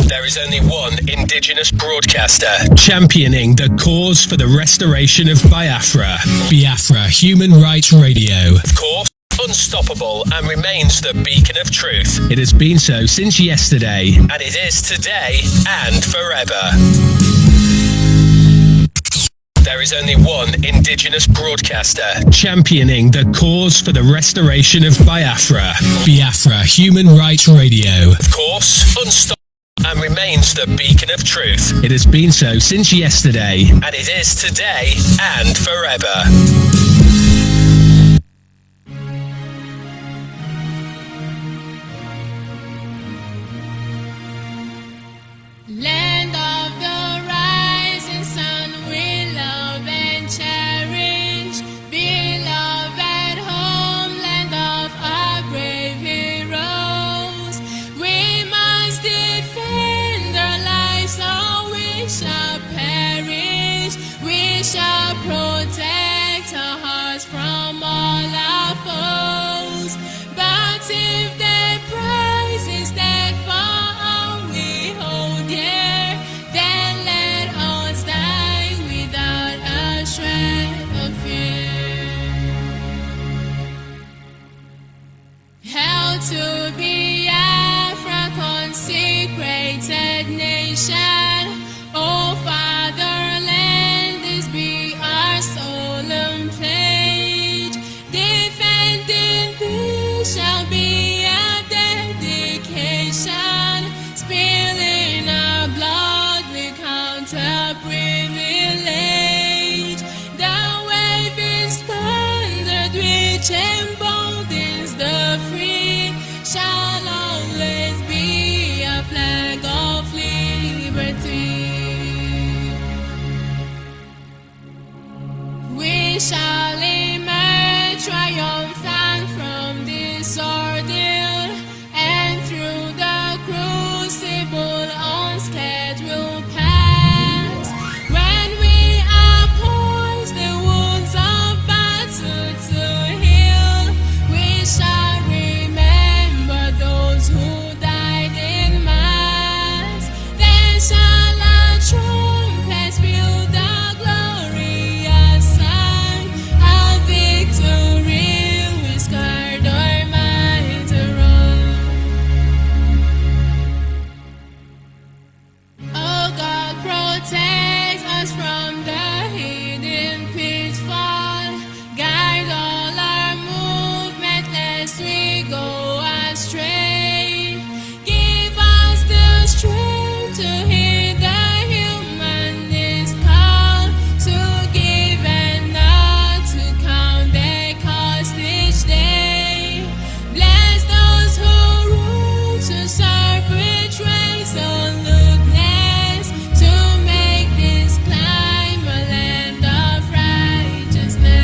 There is only one indigenous broadcaster championing the cause for the restoration of Biafra. Biafra Human Rights Radio. Of course, unstoppable and remains the beacon of truth. It has been so since yesterday, and it is today and forever. There is only one indigenous broadcaster championing the cause for the restoration of Biafra. Biafra Human Rights Radio. Of course, unstoppable and remains the beacon of truth. It has been so since yesterday, and it is today and forever. Land of the rising sun, we love and cherish. Beloved homeland of our brave heroes. We must defend our lives or we shall perish. We shall protect our hearts from all our foes. But if the price is dead for all we hold dear, then let us die without a shred of fear. Hail to Biafra, consecrated nation. O fatherland, this be our solemn pledge. Defending peace shall be a dedication. Spilling our blood we count a privilege. The waving standard which emboldens the free shall always be a flag of liberty. We shall emerge triumphant from this ordeal, and through the crucible unscathed we'll pass. When we are poised the wounds of battle to heal, we shall remember those who died in mass. Then shall our trumpets fill the glorious song of victory. We scarred our minds around. Oh God, protect us from the hidden pitfall. Guide all our movement lest we go astray. Give us the strength to hear the humanist call, to give and not to count their cost each day. Bless those who rule to serve with resoluteness, to make this climb a land of righteousness.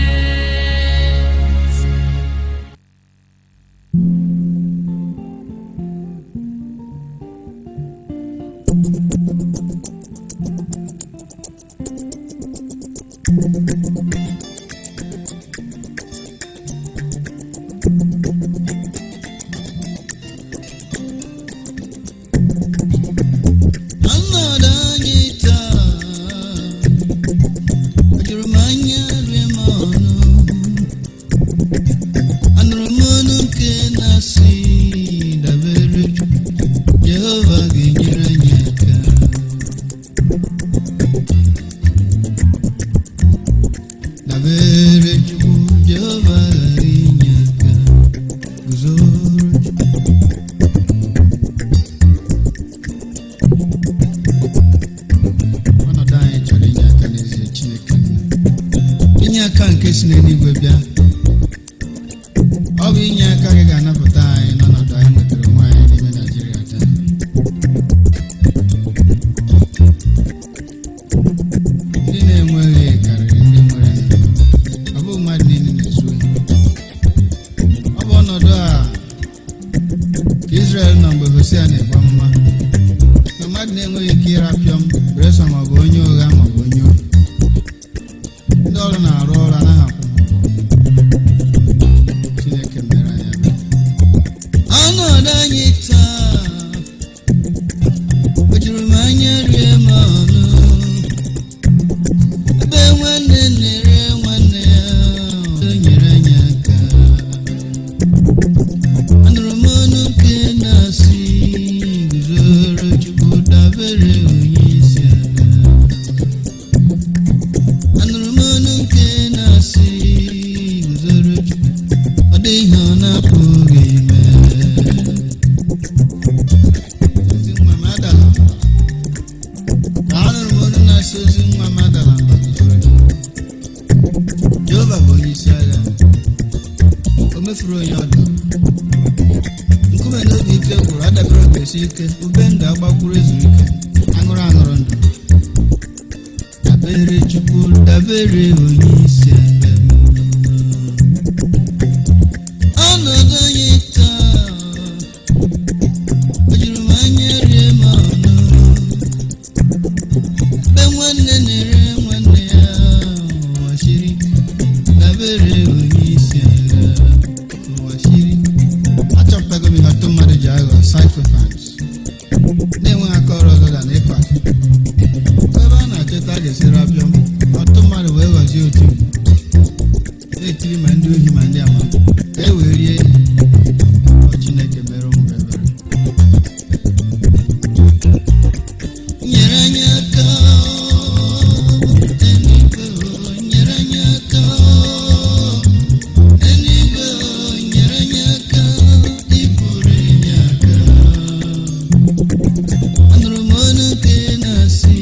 Israel number Hosea ne kwamma. No madne ngo yikira pyom, resa magonyo ga magonyo. Ndolo na rola na hapo. Chineke mera ya. Ano danyita. mefuru onye ọdụ nkume n'oge ike gwụrụ adabere okesi ike ube ndụ agbakwuru ezu ike aṅụrụ aṅụrụ ndụ dabere Chukwu dabere onye isi ala ọnọdụ anyị taa o juru m anya rie m ọnụ be nwanne na-ere nwanne ya ụwa shiri dabere onye isi ala ụwa shiri achọpụtago m ihe ọtụ mmadụ ji aghọ psychopaths na-enweghị aka ọrụ ọzọ na ịkwa ebe a na-achọta a ga-esiri apịọm ọtụ mmadụ wee ghazie otu na-etiri ma ndị ohi ma ndị ama ka e wee rie Chineke mere ụmụ ebere nyere anyị aka eluigwe nyere anyị aka eluigwe nyere anyị aka ịpụrụ inye aka anụrụ m ọnụ nke na-asị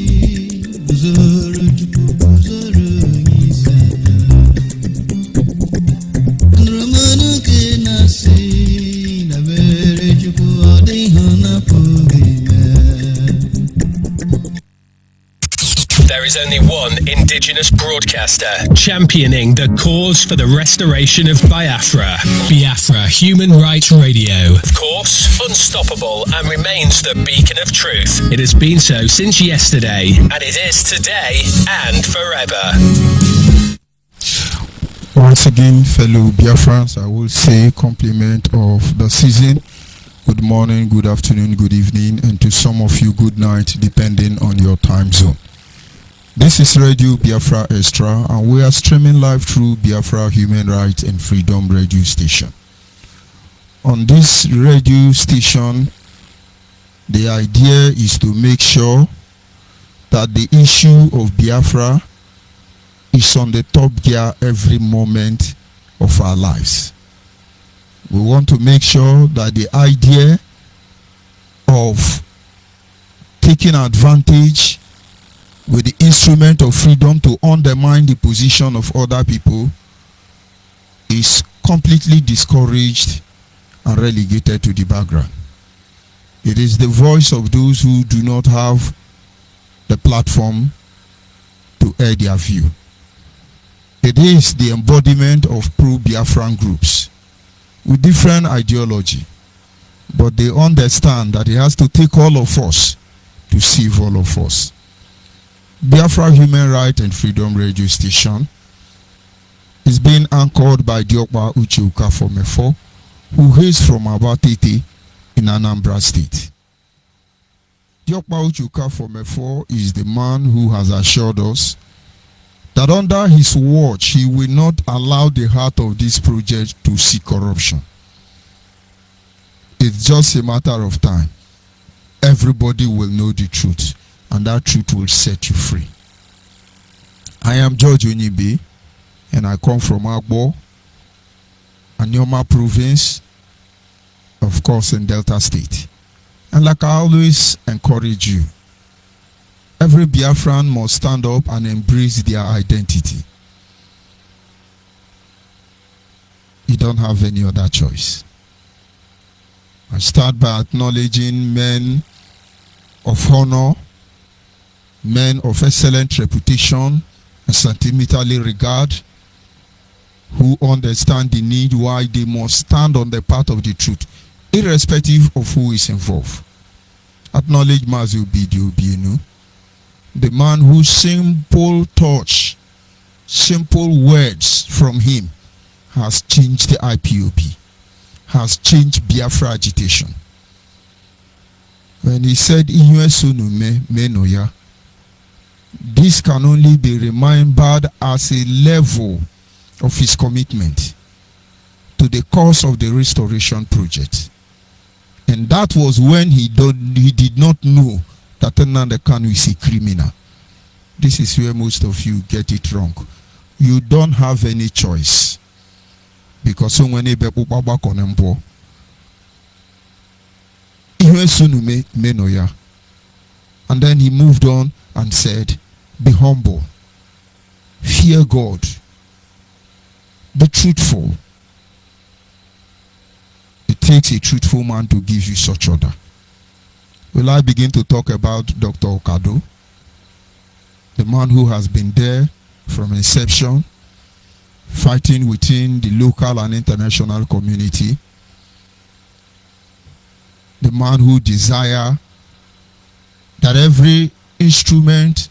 guzoro Chukwu guzoro onye isi ala anụrụ m ọnụ nke na-asị dabere Chukwu ọ dị ihe ọ na-apụghị ime. There is only one indigenous broadcaster championing the cause for the restoration of Biafra. Biafra Human Rights Radio. Of course, unstoppable and remains the beacon of truth. It has been so since yesterday, and it is today and forever. Once again, fellow Biafrans, I will say compliment of the season. Good morning, good afternoon, good evening, and to some of you, good night, depending on your time zone. This is Radio Biafra Extra, and we are streaming live through Biafra Human Rights and Freedom Radio Station. On this radio station, the idea is to make sure that the issue of Biafra is on the top gear every moment of our lives. We want to make sure that the idea of taking advantage with the instrument of freedom to undermine the position of other people is completely discouraged and relegated to the background. It is the voice of those who do not have the platform to air their view. It is the embodiment of pro-Biafran groups with different ideology, but they understand that it has to take all of us to save all of us. Biafra Human Rights and Freedom Radio Station is being anchored by Diokpa Uchuka from Efo, who hails from Abatete in Anambra State. Diokpa Uchuka from Efo is the man who has assured us that under his watch he will not allow the heart of this project to see corruption. It's just a matter of time. Everybody will know the truth, and that truth will set you free. I am George ONYIBE, and I come from Agbo, Anyoma province, of course in Delta State. And like I always encourage you, every Biafran must stand up and embrace their identity. You don't have any other choice. I start by acknowledging men of honor, men of excellent reputation and sentimentally regard, who understand the need why they must stand on the path of the truth, irrespective of who is involved. Acknowledge Mazi Obidienu, the man whose simple touch, simple words from him has changed the IPOB, has changed Biafra agitation. When he said, Menoya, this can only be remembered as a level of his commitment to the cause of the restoration project. And that was when he did not know that Nnamdi Kanu is a criminal. This is where most of you get it wrong. You don't have any choice. Because so many people konempo. And then he moved on and said, be humble, fear God, be truthful, takes a truthful man to give you such order. Will I begin to talk about Dr. Okado, the man who has been there from inception, fighting within the local and international community, the man who desires that every instrument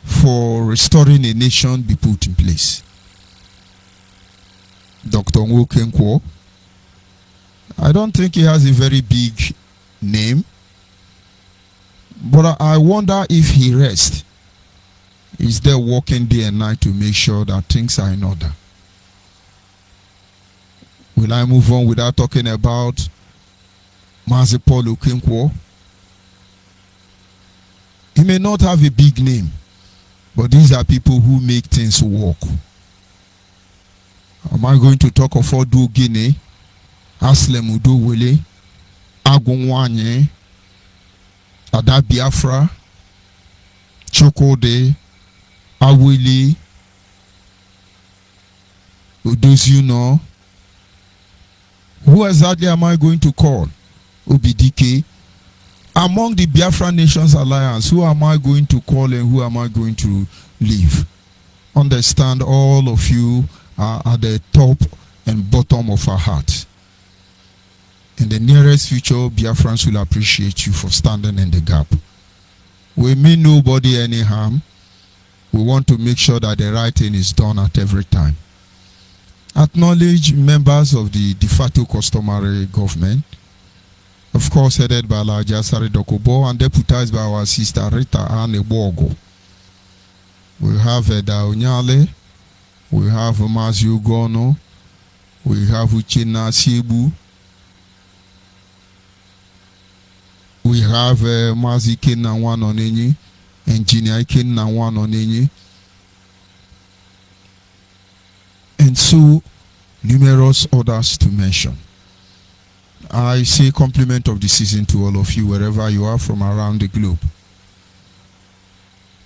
for restoring a nation be put in place. Dr. Nwokenkwo, I don't think he has a very big name, but I wonder if he rests. Is there working day and night to make sure that things are in order? Will I move on without talking about Mazi Paul Okenkwo? He may not have a big name, but these are people who make things work. Am I going to talk of Odu Guinea, Aslem Udowele, Agunwanye, Ada Biafra, Chokode, Awili, Udozuno? Who exactly am I going to call? Obidike? Among the Biafra Nations Alliance, who am I going to call and who am I going to leave? Understand, all of you are at the top and bottom of our heart. In the nearest future, Biafrans will appreciate you for standing in the gap. We mean nobody any harm. We want to make sure that the right thing is done at every time. Acknowledge members of the de facto customary government, of course headed by Alhaja Sari Dokubo and deputized by our sister Rita Anebogo. We have Eda Onyale, we have Mazi Ugono, we have Uchenna Siebu, we have Mazi Kenna Wanonenyi, Engineer Kenna Wanonenyi, and so numerous others to mention. I say compliment of the season to all of you wherever you are from around the globe.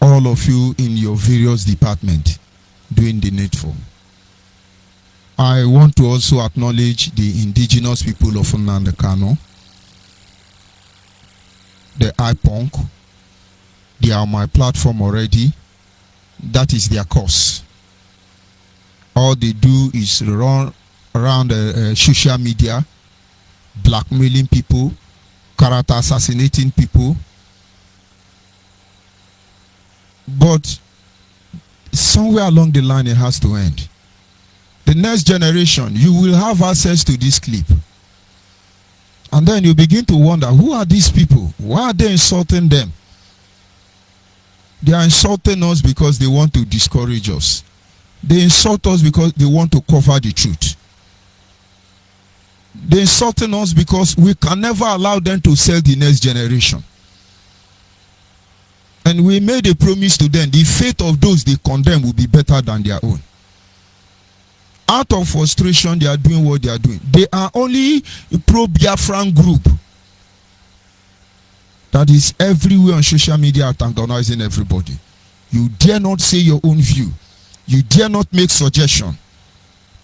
All of you in your various departments doing the needful. I want to also acknowledge the indigenous people of Nnamdi Kanu, the IPONC. They are on my platform already. That is their cause. All they do is run around social media, blackmailing people, character assassinating people. But somewhere along the line it has to end. The next generation, you will have access to this clip. And then you begin to wonder, who are these people? Why are they insulting them? They are insulting us because they want to discourage us. They insult us because they want to cover the truth. They insulting us because we can never allow them to sell the next generation. And we made a promise to them, the fate of those they condemn will be better than their own. Out of frustration, they are doing what they are doing. They are only a pro-Biafran group that is everywhere on social media antagonizing everybody. You dare not say your own view. You dare not make suggestion.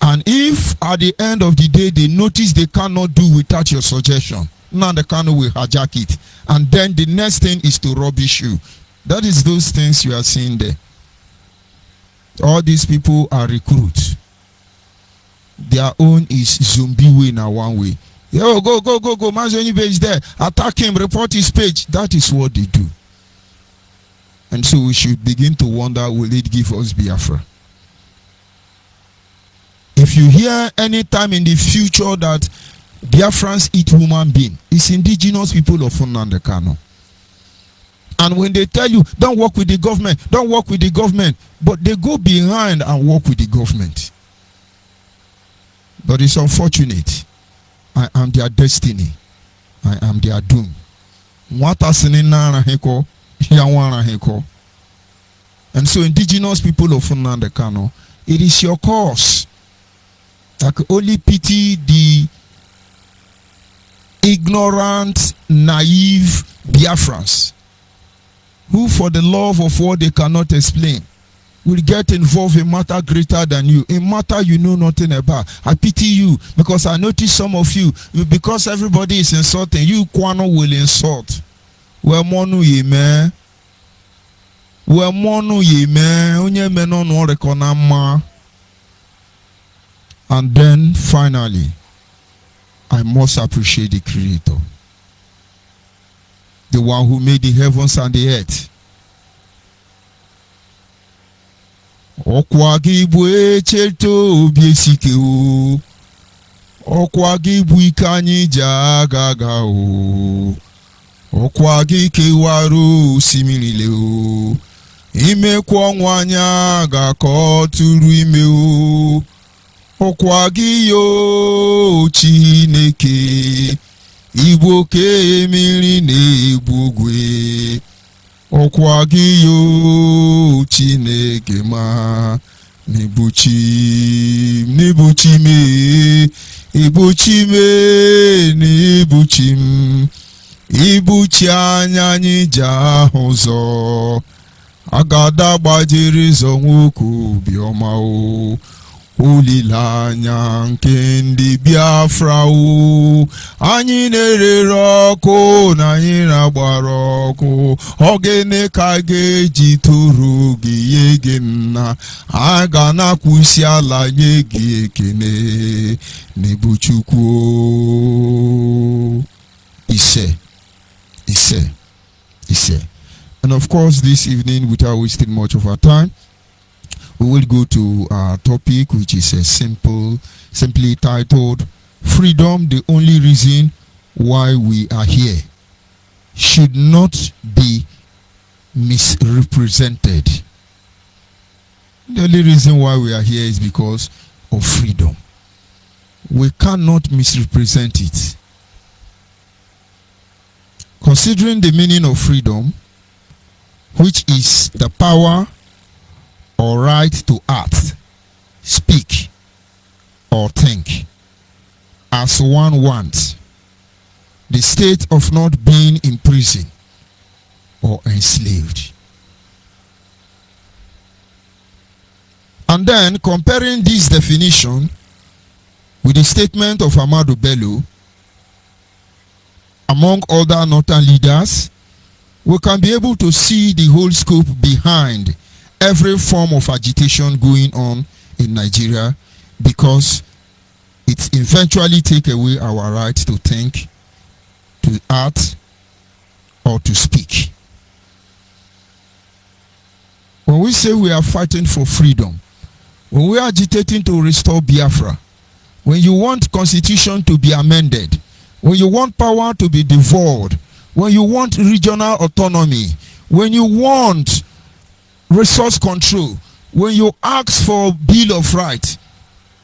And if at the end of the day they notice they cannot do without your suggestion, Nnamdi Kanu will hijack it. And then the next thing is to rubbish you. That is those things you are seeing there. All these people are recruits. Their own is zombie way now one way. Yo, go. Mazi ONYIBE is there. Attack him, report his page. That is what they do. And so we should begin to wonder, will it give us Biafra? If you hear any time in the future that Biafrans eat human being, it's indigenous people of Nnamdi Kanu. And when they tell you, don't work with the government, don't work with the government, but they go behind and work with the government. But it's unfortunate. I am their destiny. I am their doom. And so indigenous people of Nnamdi Kanu, it is your cause. I can only pity the ignorant, naive Biafrans who, for the love of what they cannot explain, will get involved in matter greater than you, in matter you know nothing about. I pity you because I notice some of you, because everybody is insulting you, Kwano will insult. Well, monu ye me. Well, monu ye me. Onye me no no rekonama. And then finally, I must appreciate the Creator, the one who made the heavens and the earth. Ọkwa gị bụ echeta obi esike o, ọkwa gị bụ ike anyị ji aga aga o, ọkwa gị kewara osimiri le o, imekwa ọnwa anya ga-akọ tụrụ ime o, ọkwa gị yo Chineke, igbo oke mmiri na-egbu ogwe. Ọkwa gị yo Chineke ma n'igbochi me, igbochi me n'igbochi m, igbochi anya anyị ji ahụ ụzọ, agada gbajiri zọ nwoke obiọma o, olileanya nke ndị Biafra o, anyị na-erere ọkụ na anyị na-agbara ọkụ, ogene ka ga-eji toro gị ye gị nna, a ga na-akwụsị ala nye gị ekene n'ebu Chukwu. Ise. And of course, this evening, without wasting much of our time, we will go to our topic, which is simply titled, Freedom, the only reason why we are here, should not be misrepresented. The only reason why we are here is because of freedom. We cannot misrepresent it. Considering the meaning of freedom, which is the power or right to act, speak, or think as one wants, the state of not being in prison or enslaved. And then comparing this definition with the statement of Ahmadu Bello, among other northern leaders, we can be able to see the whole scope behind every form of agitation going on in Nigeria, because it eventually takes away our right to think, to act, or to speak. When we say we are fighting for freedom, when we are agitating to restore Biafra, when you want constitution to be amended, when you want power to be devolved, when you want regional autonomy, when you want resource control, when you ask for Bill of Rights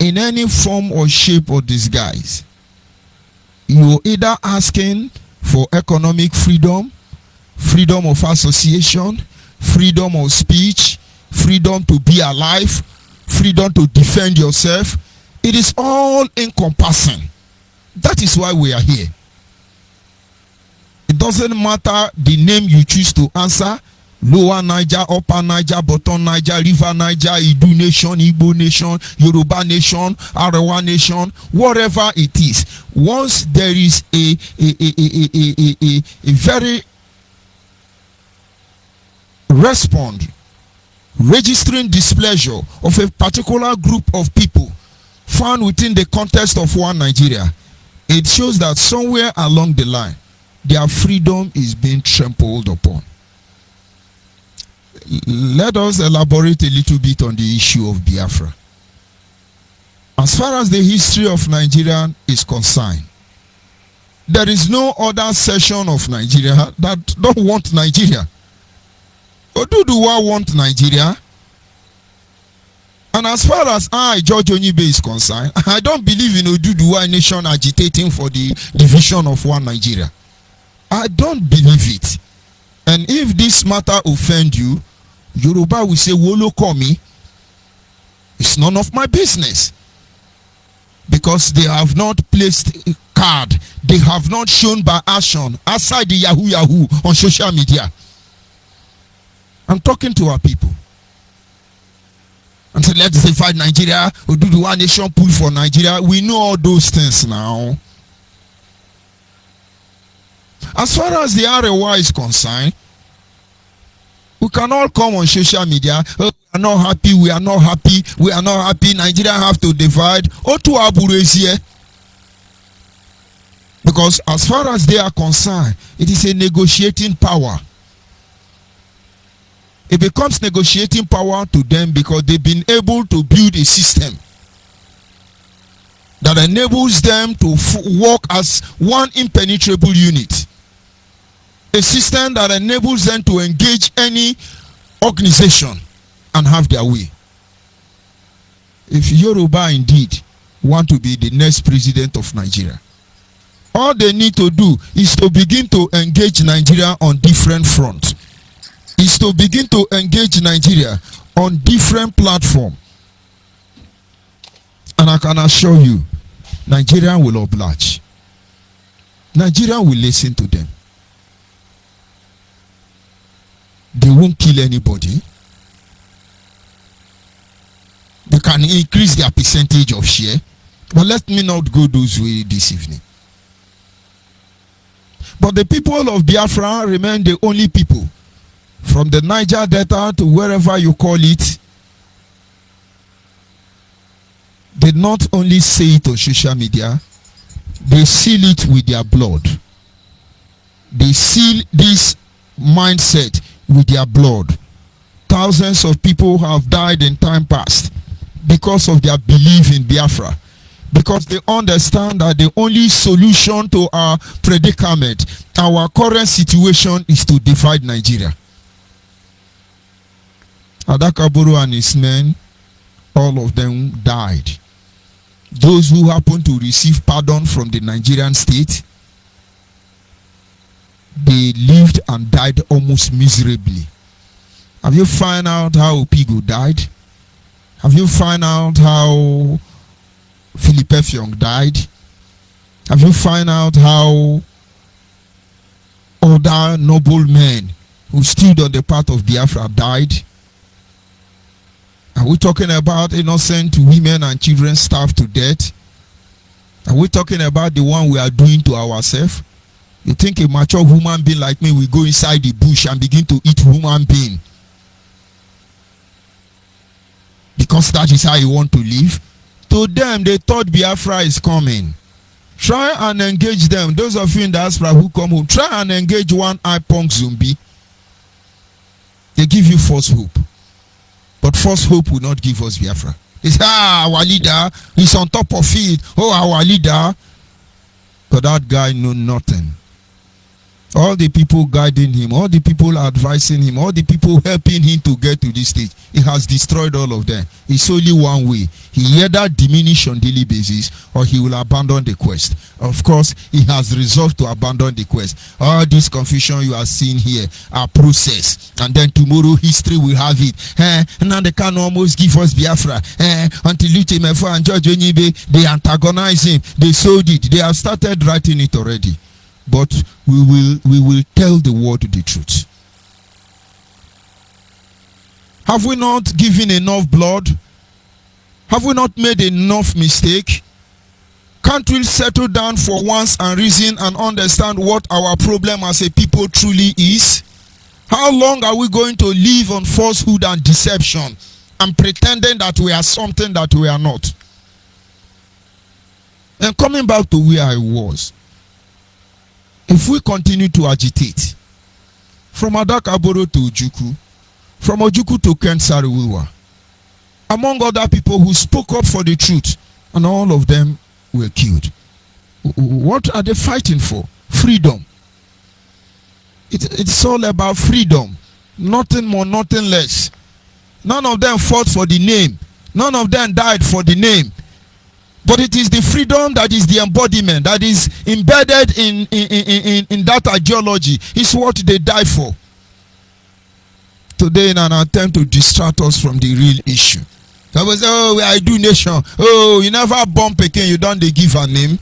in any form or shape or disguise, you're either asking for economic freedom, freedom of association, freedom of speech, freedom to be alive, freedom to defend yourself. It is all encompassing. That is why we are here. It doesn't matter the name you choose to answer: Lower Niger, Upper Niger, Bottom Niger, River Niger, Idu Nation, Igbo Nation, Yoruba Nation, Arewa Nation, whatever it is. Once there is a very registering displeasure of a particular group of people found within the context of one Nigeria, it shows that somewhere along the line, their freedom is being trampled upon. Let us elaborate a little bit on the issue of Biafra. As far as the history of Nigeria is concerned, there is no other section of Nigeria that don't want Nigeria. Oduduwa want Nigeria. And as far as George ONYIBE is concerned, I don't believe in Oduduwa nation agitating for the division of one Nigeria. I don't believe it. And if this matter offend you, Yoruba will say, Wolo Komi. It's none of my business. Because they have not placed a card. They have not shown by action outside the Yahoo on social media. I'm talking to our people. let's divide Nigeria, or do the one nation pull for Nigeria. We know all those things now. As far as the ROI is concerned, we can all come on social media. Oh, we are not happy, we are not happy, we are not happy. Nigeria have to divide. Because as far as they are concerned, it is a negotiating power. It becomes negotiating power to them because they've been able to build a system that enables them to work as one impenetrable unit. A system that enables them to engage any organization and have their way. If Yoruba indeed want to be the next president of Nigeria, all they need to do is to begin to engage Nigeria on different fronts. Is to begin to engage Nigeria on different platforms. And I can assure you, Nigeria will oblige. Nigeria will listen to them. They won't kill anybody. They can increase their percentage of share. But let me not go those way this evening. But the people of Biafra remain the only people, from the Niger Delta to wherever you call it. They not only say it on social media, they seal it with their blood. They seal this mindset with their blood. Thousands of people have died in time past because of their belief in Biafra. Because they understand that the only solution to our predicament, our current situation, is to divide Nigeria. Adakaburu and his men, all of them died. Those who happened to receive pardon from the Nigerian state, they lived and died almost miserably. Have you found out how Opigo died? Have you found out how Philip Effiong died? Have you found out how other noble men who stood on the path of Biafra died? Are we talking about innocent women and children starved to death? Are we talking about the one we are doing to ourselves? You think a mature human being like me will go inside the bush and begin to eat human being? Because that is how you want to live? To them, they thought Biafra is coming. Try and engage them. Those of you in the diaspora who come home, try and engage one eye punk zombie. They give you false hope. But false hope will not give us Biafra. They say, our leader is on top of it. Oh, our leader. But that guy knew nothing. All the people guiding him, all the people advising him, all the people helping him to get to this stage, he has destroyed all of them. It's only one way. He either diminish on daily basis or he will abandon the quest. Of course, he has resolved to abandon the quest. All this confusion you are seeing here are process. And then tomorrow history will have it. Now they can almost give us Biafra. Until Luche Mefo and George ONYIBE, they antagonize him. They sold it. They have started writing it already. But we will tell the world the truth. Have we not given enough blood? Have we not made enough mistake? Can't we settle down for once and reason and understand what our problem as a people truly is? How long are we going to live on falsehood and deception and pretending that we are something that we are not? And coming back to where I was, if we continue to agitate from Adakaboro to Ojukwu, from Ojukwu to Kent Sariwiwa, among other people who spoke up for the truth, and all of them were killed. What are they fighting for? Freedom. It's all about freedom. Nothing more, nothing less. None of them fought for the name. None of them died for the name. But it is the freedom that is the embodiment, that is embedded in that ideology. It's what they die for. Today, in an attempt to distract us from the real issue. I was, oh, I do nation. Oh, you never born Peking, you don't give a name.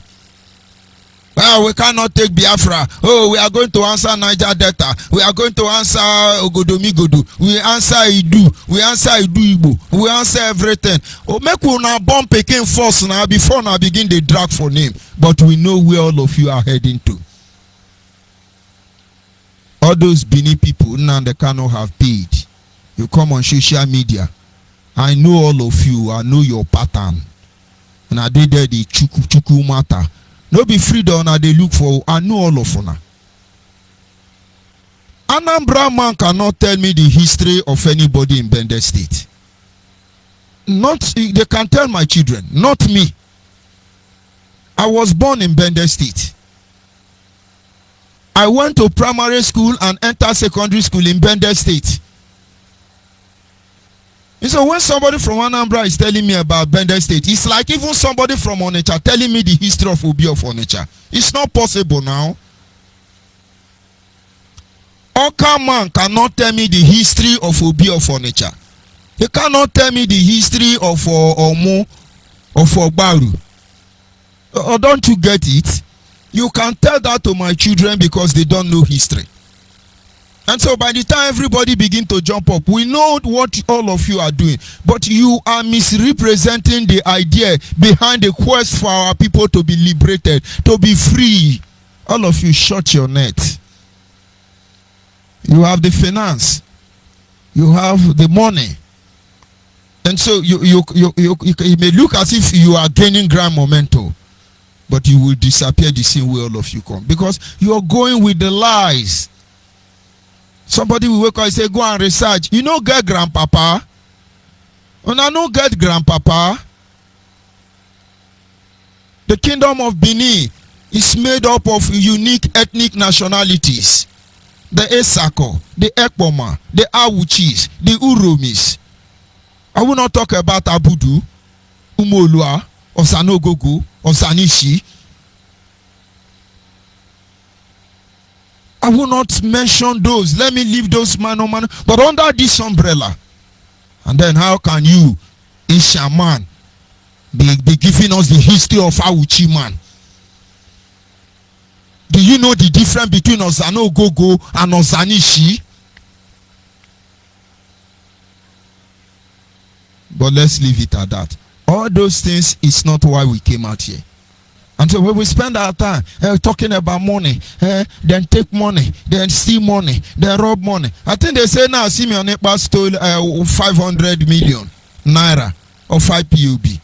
Well, we cannot take Biafra. Oh, we are going to answer Niger Delta. We are going to answer Ogodomigodu. We answer Idu. We answer Idu Igbo. We answer everything. Oh, make we now bomb Peking first now before now begin the drag for name. But we know where all of you are heading to. All those Benin people now they cannot have paid. You come on social media. I know all of you. I know your pattern. And I did the chuku matter. No be freedom they look for. I know all of you. Anambra man cannot tell me the history of anybody in Bende State. Not they can tell my children, not me. I was born in Bende State. I went to primary school and entered secondary school in Bende State. And so when somebody from Anambra is telling me about Bende State, it's like even somebody from Onitsha telling me the history of Obi of Onitsha. It's not possible now. Oka man cannot tell me the history of Obi of Onitsha. He cannot tell me the history of Omo, of Ogbaru. Don't you get it? You can tell that to my children because they don't know history. And so by the time everybody begin to jump up, we know what all of you are doing. But you are misrepresenting the idea behind the quest for our people to be liberated, to be free. All of you shut your net. You have the finance. You have the money. And so you may look as if you are gaining ground momentum. But you will disappear the same way all of you come. Because you are going with the lies. Somebody will wake up and say, go and research. You know, get grandpapa. And I know get grandpapa. The kingdom of Benin is made up of unique ethnic nationalities. The Esako, the Ekpoma, the Awuchis, the Uromis. I will not talk about Abudu, Umolua, or Sanogogo, or Sanishi. I will not mention those. Let me leave those man. But under this umbrella. And then how can you, in Shaman, be giving us the history of Awuchi man? Do you know the difference between Ozano Gogo and Ozanishi? But let's leave it at that. All those things is not why we came out here. And so when we spend our time talking about money, then take money, then steal money, then rob money. I think they say now Simeon Ekpa stole 500 million naira of IPUB.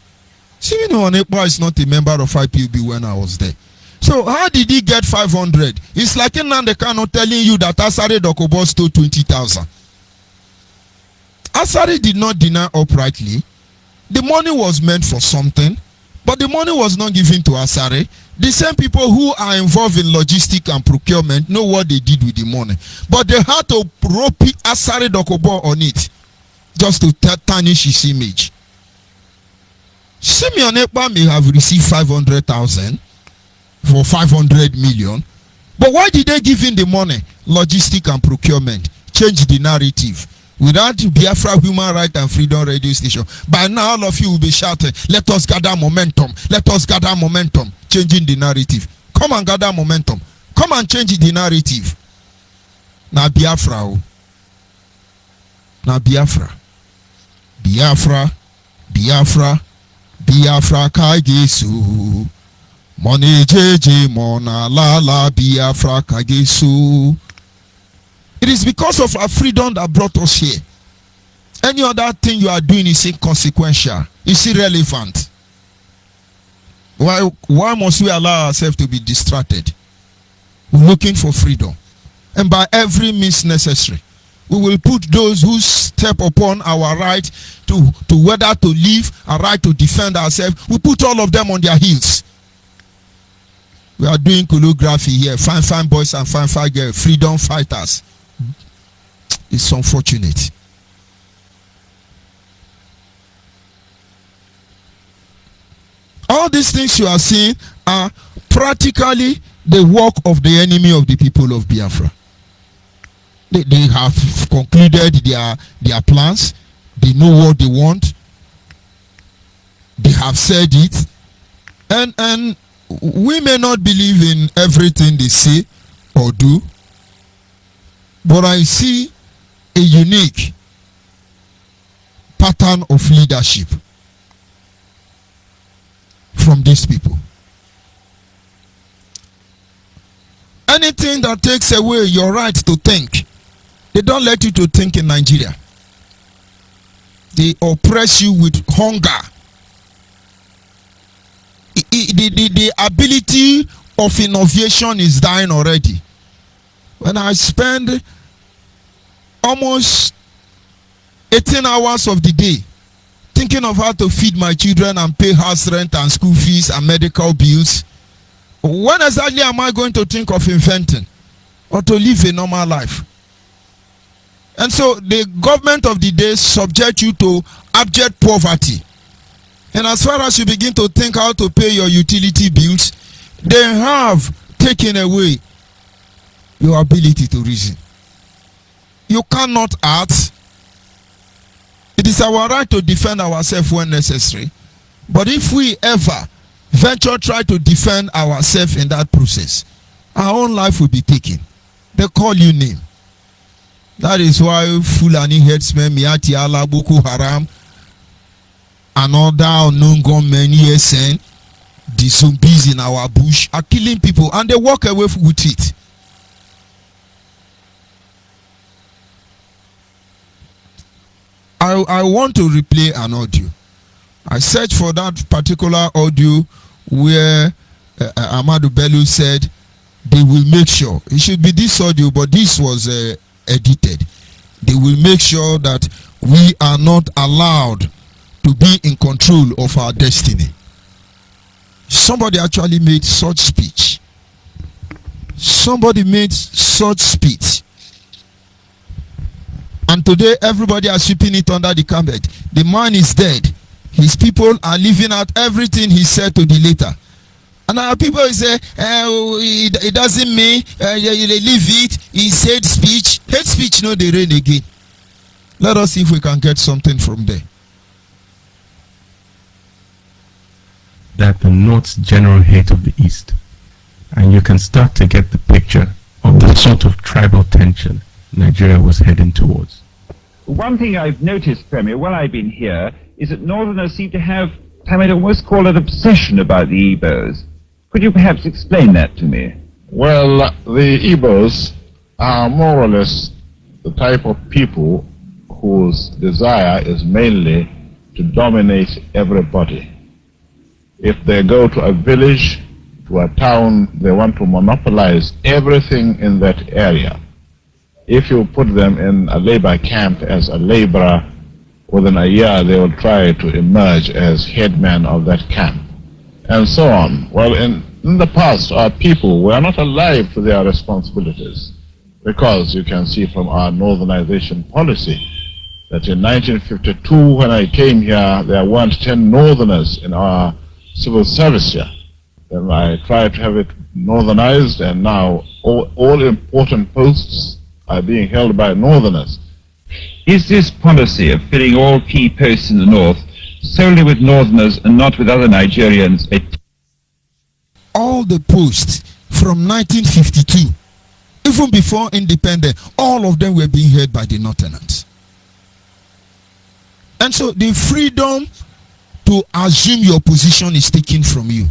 Simeon Ekpa is not a member of IPUB when I was there. So how did he get 500? It's like Nnamdi Kanu telling you that Asare Dokubo stole 20,000. Asare did not deny uprightly. The money was meant for something. But the money was not given to Asare. The same people who are involved in logistics and procurement know what they did with the money. But they had to rope Asare Dokubo on it just to tarnish his image. Simeon Ekpa may have received 500,000 for 500 million. But why did they give him the money? Logistics and procurement. Change the narrative. Without Biafra Human Right and Freedom Radio Station, by now all of you will be shouting, let us gather momentum. Let us gather momentum. Changing the narrative. Come and gather momentum. Come and change the narrative. Now Biafra. Now Biafra. Biafra. Biafra. Biafra kagesu. Money jeje mona la Biafra kagesu. It is because of our freedom that brought us here. Any other thing you are doing is inconsequential. It's irrelevant. Why must we allow ourselves to be distracted? We're looking for freedom. And by every means necessary, we will put those who step upon our right to whether to live, our right to defend ourselves, we put all of them on their heels. We are doing choreography here. Fine boys and fine girls. Freedom fighters. It's unfortunate. All these things you are seeing are practically the work of the enemy of the people of Biafra. They have concluded their plans. They know what they want. They have said it. And we may not believe in everything they say or do, but I see a unique pattern of leadership from these people. Anything that takes away your right to think, they don't let you to think in Nigeria. They oppress you with hunger. The ability of innovation is dying already. When I spend almost 18 hours of the day thinking of how to feed my children and pay house rent and school fees and medical bills, when exactly am I going to think of inventing or to live a normal life? And so the government of the day subject you to abject poverty. And as far as you begin to think how to pay your utility bills, they have taken away your ability to reason. You cannot act. It is our right to defend ourselves when necessary. But if we ever venture try to defend ourselves in that process, our own life will be taken. They call you name. That is why Fulani headsmen, Miati Allah, Boko Haram, and other unknown gunmen, ESN, the zombies in our bush are killing people and they walk away with it. I want to replay an audio. I searched for that particular audio where Amadou Bello said they will make sure. It should be this audio, but this was edited. They will make sure that we are not allowed to be in control of our destiny. Somebody actually made such speech. Somebody made such speech. And today everybody are sweeping it under the carpet. The man is dead. His people are living out everything he said to the letter. And our people say, it doesn't mean you leave it. He said speech. Hate speech, no, they reign again. Let us see if we can get something from there. That the North's general hate of the East, and you can start to get the picture of the sort of tribal tension Nigeria was heading towards. One thing I've noticed, Premier, while I've been here, is that Northerners seem to have, I might almost call it, obsession about the Igbos. Could you perhaps explain that to me? Well, the Igbos are more or less the type of people whose desire is mainly to dominate everybody. If they go to a village, to a town, they want to monopolize everything in that area. If you put them in a labor camp as a laborer, within a year they will try to emerge as headman of that camp, and so on. Well, in the past, our people were not alive to their responsibilities, because you can see from our northernization policy that in 1952, when I came here, there weren't 10 northerners in our civil service here. Then I tried to have it northernized, and now all important posts are being held by northerners. Is this policy of filling all key posts in the North solely with northerners and not with other Nigerians? All the posts from 1952, even before independence, all of them were being held by the Northerners. And so the freedom to assume your position is taken from you.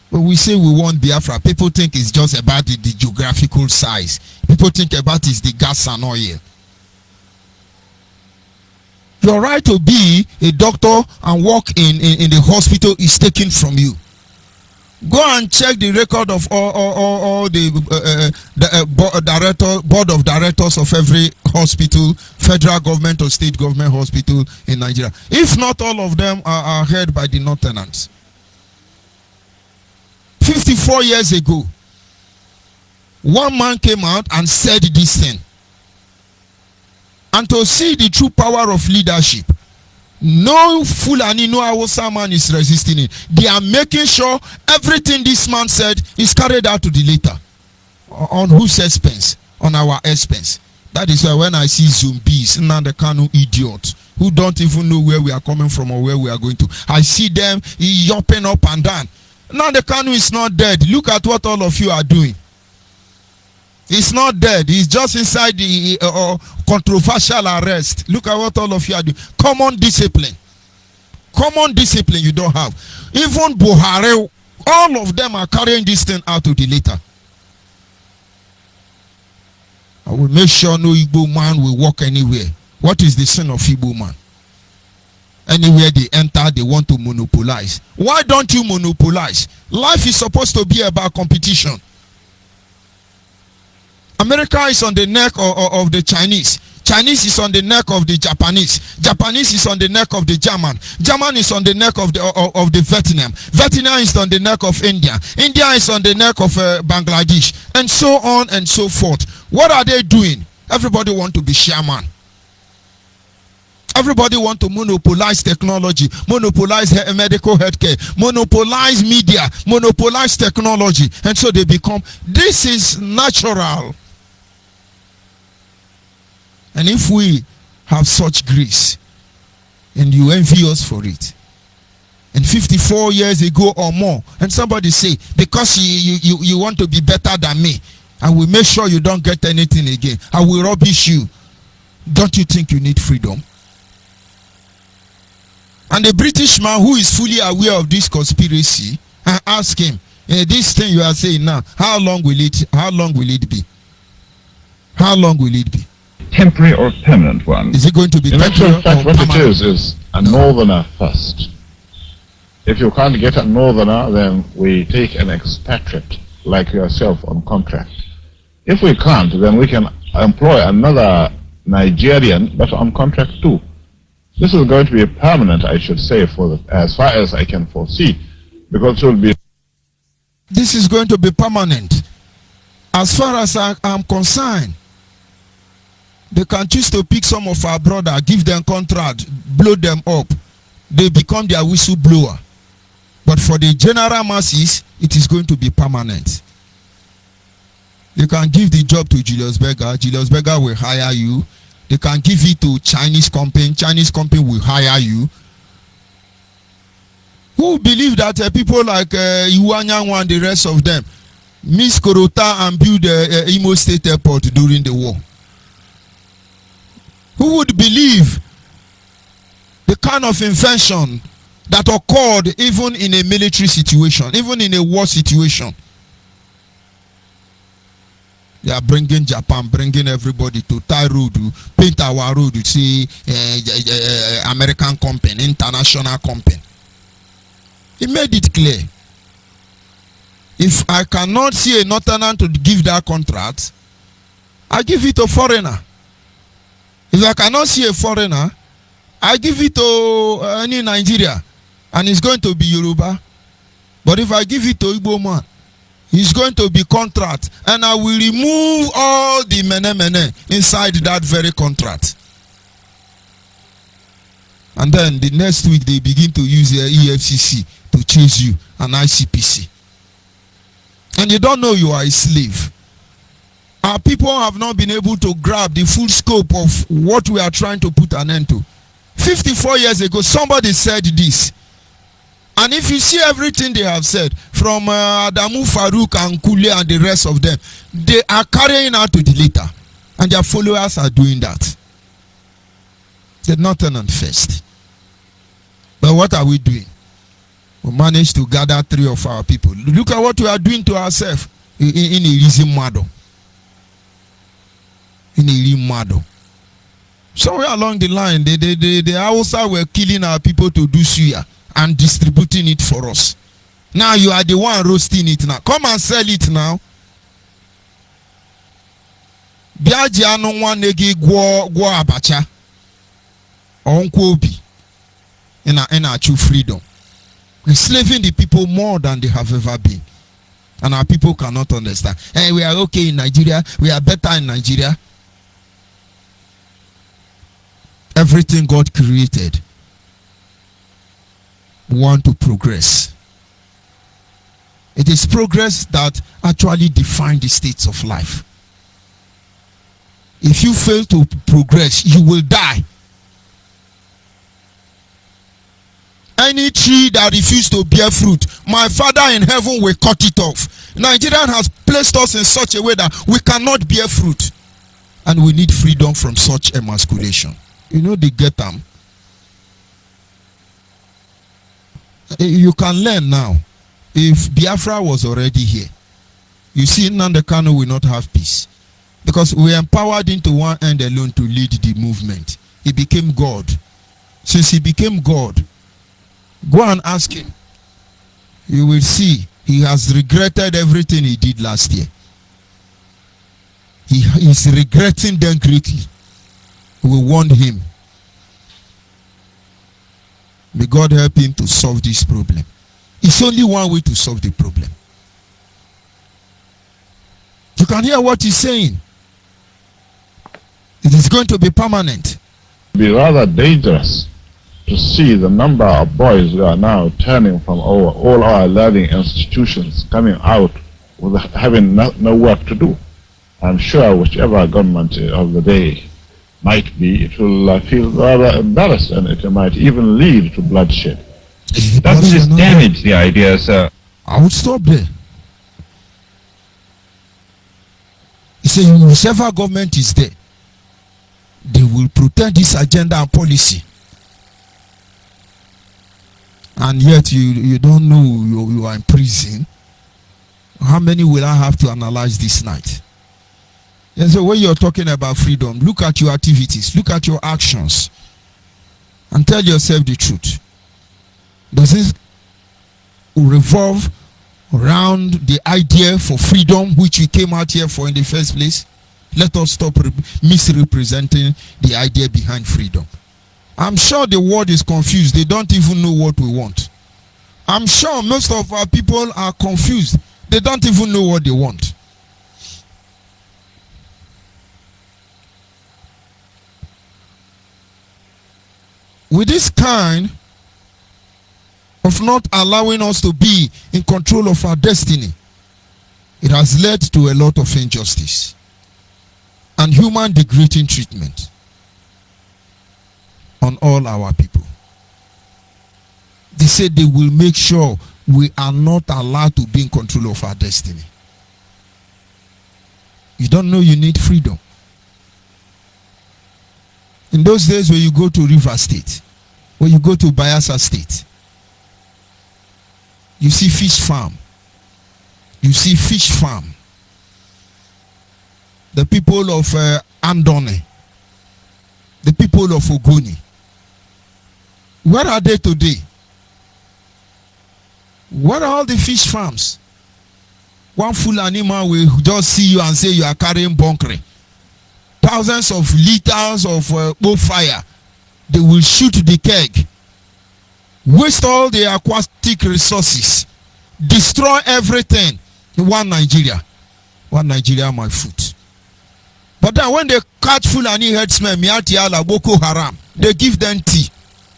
When we say we want Biafra, people think it's just about the geographical size. People think about is the gas and oil. Your right to be a doctor and work in the hospital is taken from you. Go and check the record of all the board of directors of every hospital, federal government or state government hospital in Nigeria. If not all of them are held by the Northerners. 54 years ago, one man came out and said this thing. And to see the true power of leadership, no Fulani, no Hausa man is resisting it. They are making sure everything this man said is carried out to the letter. On whose expense? On our expense. That is why when I see zombies, the Kanu idiots, who don't even know where we are coming from or where we are going to, I see them yelping up and down. Now the Kanu is not dead. Look at what all of you are doing. He's not dead. He's just inside the controversial arrest. Look at what all of you are doing. Common discipline. Common discipline you don't have. Even Buhari, all of them are carrying this thing out to the later. I will make sure no Igbo man will walk anywhere. What is the sin of Igbo man? Anywhere they enter, they want to monopolize. Why don't you monopolize? Life is supposed to be about competition. America is on the neck of the Chinese. Chinese is on the neck of the Japanese. Japanese is on the neck of the German. German is on the neck of the Vietnam. Vietnam is on the neck of India. India is on the neck of Bangladesh. And so on and so forth. What are they doing? Everybody want to be shaman. Everybody want to monopolize technology, monopolize medical healthcare, monopolize media, monopolize technology. And so they become, this is natural. And if we have such grace, and you envy us for it, and 54 years ago or more, and somebody say, because you want to be better than me, I will make sure you don't get anything again. I will rubbish you. Don't you think you need freedom? And the British man who is fully aware of this conspiracy, I ask him, this thing you are saying now, how long will it be? How long will it be? Temporary or permanent one? Is it going to be In temporary actual fact, or what permanent? it is a northerner first. If you can't get a northerner, then we take an expatriate like yourself on contract. If we can't, then we can employ another Nigerian, but on contract too. This is going to be permanent, I should say, as far as I can foresee, because it will be. This is going to be permanent. As far as I am concerned, they can choose to pick some of our brother, give them contract, blow them up. They become their whistleblower. But for the general masses, it is going to be permanent. They can give the job to Julius Berger. Julius Berger will hire you. They can give it to Chinese company. Chinese company will hire you. Who believe that people like Iwanyanwa and the rest of them miss Korota and build Imo State Airport during the war? Who would believe the kind of invention that occurred even in a military situation, even in a war situation? They are bringing Japan, bringing everybody to tie road, paint our road, see American company, international company. He made it clear. If I cannot see a northerner to give that contract, I give it to foreigner. If I cannot see a foreigner, I give it to any Nigeria, and it's going to be Yoruba. But if I give it to Igbo man, it's going to be contract, and I will remove all the mene inside that very contract. And then the next week they begin to use their EFCC to chase you, an ICPC. And you don't know you are a slave. Our people have not been able to grab the full scope of what we are trying to put an end to. 54 years ago, somebody said this. And if you see everything they have said, from Adamu Farouk and Kule and the rest of them, they are carrying out to the letter. And their followers are doing that. Said nothing on first. But what are we doing? We managed to gather 3 of our people. Look at what we are doing to ourselves in a reason model. In a real model. Somewhere along the line, the Hausa were killing our people to do suya and distributing it for us. Now you are the one roasting it now. Come and sell it now. Biaji anu nwanegi gwo abacha. Onkwobi. In our true freedom. Enslaving the people more than they have ever been. And our people cannot understand. Hey, we are okay in Nigeria. We are better in Nigeria. Everything God created, we want to progress. It is progress that actually defines the states of life. If you fail to progress, you will die. Any tree that refuses to bear fruit my Father in heaven will cut it off. Nigeria has placed us in such a way that we cannot bear fruit. And we need freedom from such emasculation. You know the get them. You can learn now. If Biafra was already here, you see, Nnamdi Kanu will not have peace. Because we empowered him to one end alone to lead the movement. He became God. Since he became God, go and ask him. You will see he has regretted everything he did last year. He is regretting them greatly. We warned him. May God help him to solve this problem. It's only one way to solve the problem. You can hear what he's saying. It is going to be permanent. It would be rather dangerous to see the number of boys who are now turning from all our learning institutions, coming out with having no work to do. I'm sure whichever government of the day might be, it will feel rather embarrassed, and it might even lead to bloodshed. Doesn't this damage the idea, sir? I would stop there. He said, whichever government is there, they will protect this agenda and policy. And yet you don't know you are in prison. How many will I have to analyze this night? And so when you're talking about freedom, look at your activities, look at your actions, and tell yourself the truth. Does this revolve around the idea for freedom which we came out here for in the first place? Let us stop misrepresenting the idea behind freedom. I'm sure the world is confused. They don't even know what we want. I'm sure most of our people are confused. They don't even know what they want. With this kind of not allowing us to be in control of our destiny, it has led to a lot of injustice and human degrading treatment on all our people. They said they will make sure we are not allowed to be in control of our destiny. You don't know you need freedom. In those days when you go to River State, when you go to Bayelsa State, you see fish farm. You see fish farm. The people of Andone, the people of Ogoni, where are they today? What are all the fish farms? One full animal will just see you and say you are carrying bunkering. Thousands of liters of fire. They will shoot the keg. Waste all the aquatic resources. Destroy everything. One Nigeria. One Nigeria, my foot. But then when they catch Fulani herdsmen, Miatiala, Boko Haram, they give them tea.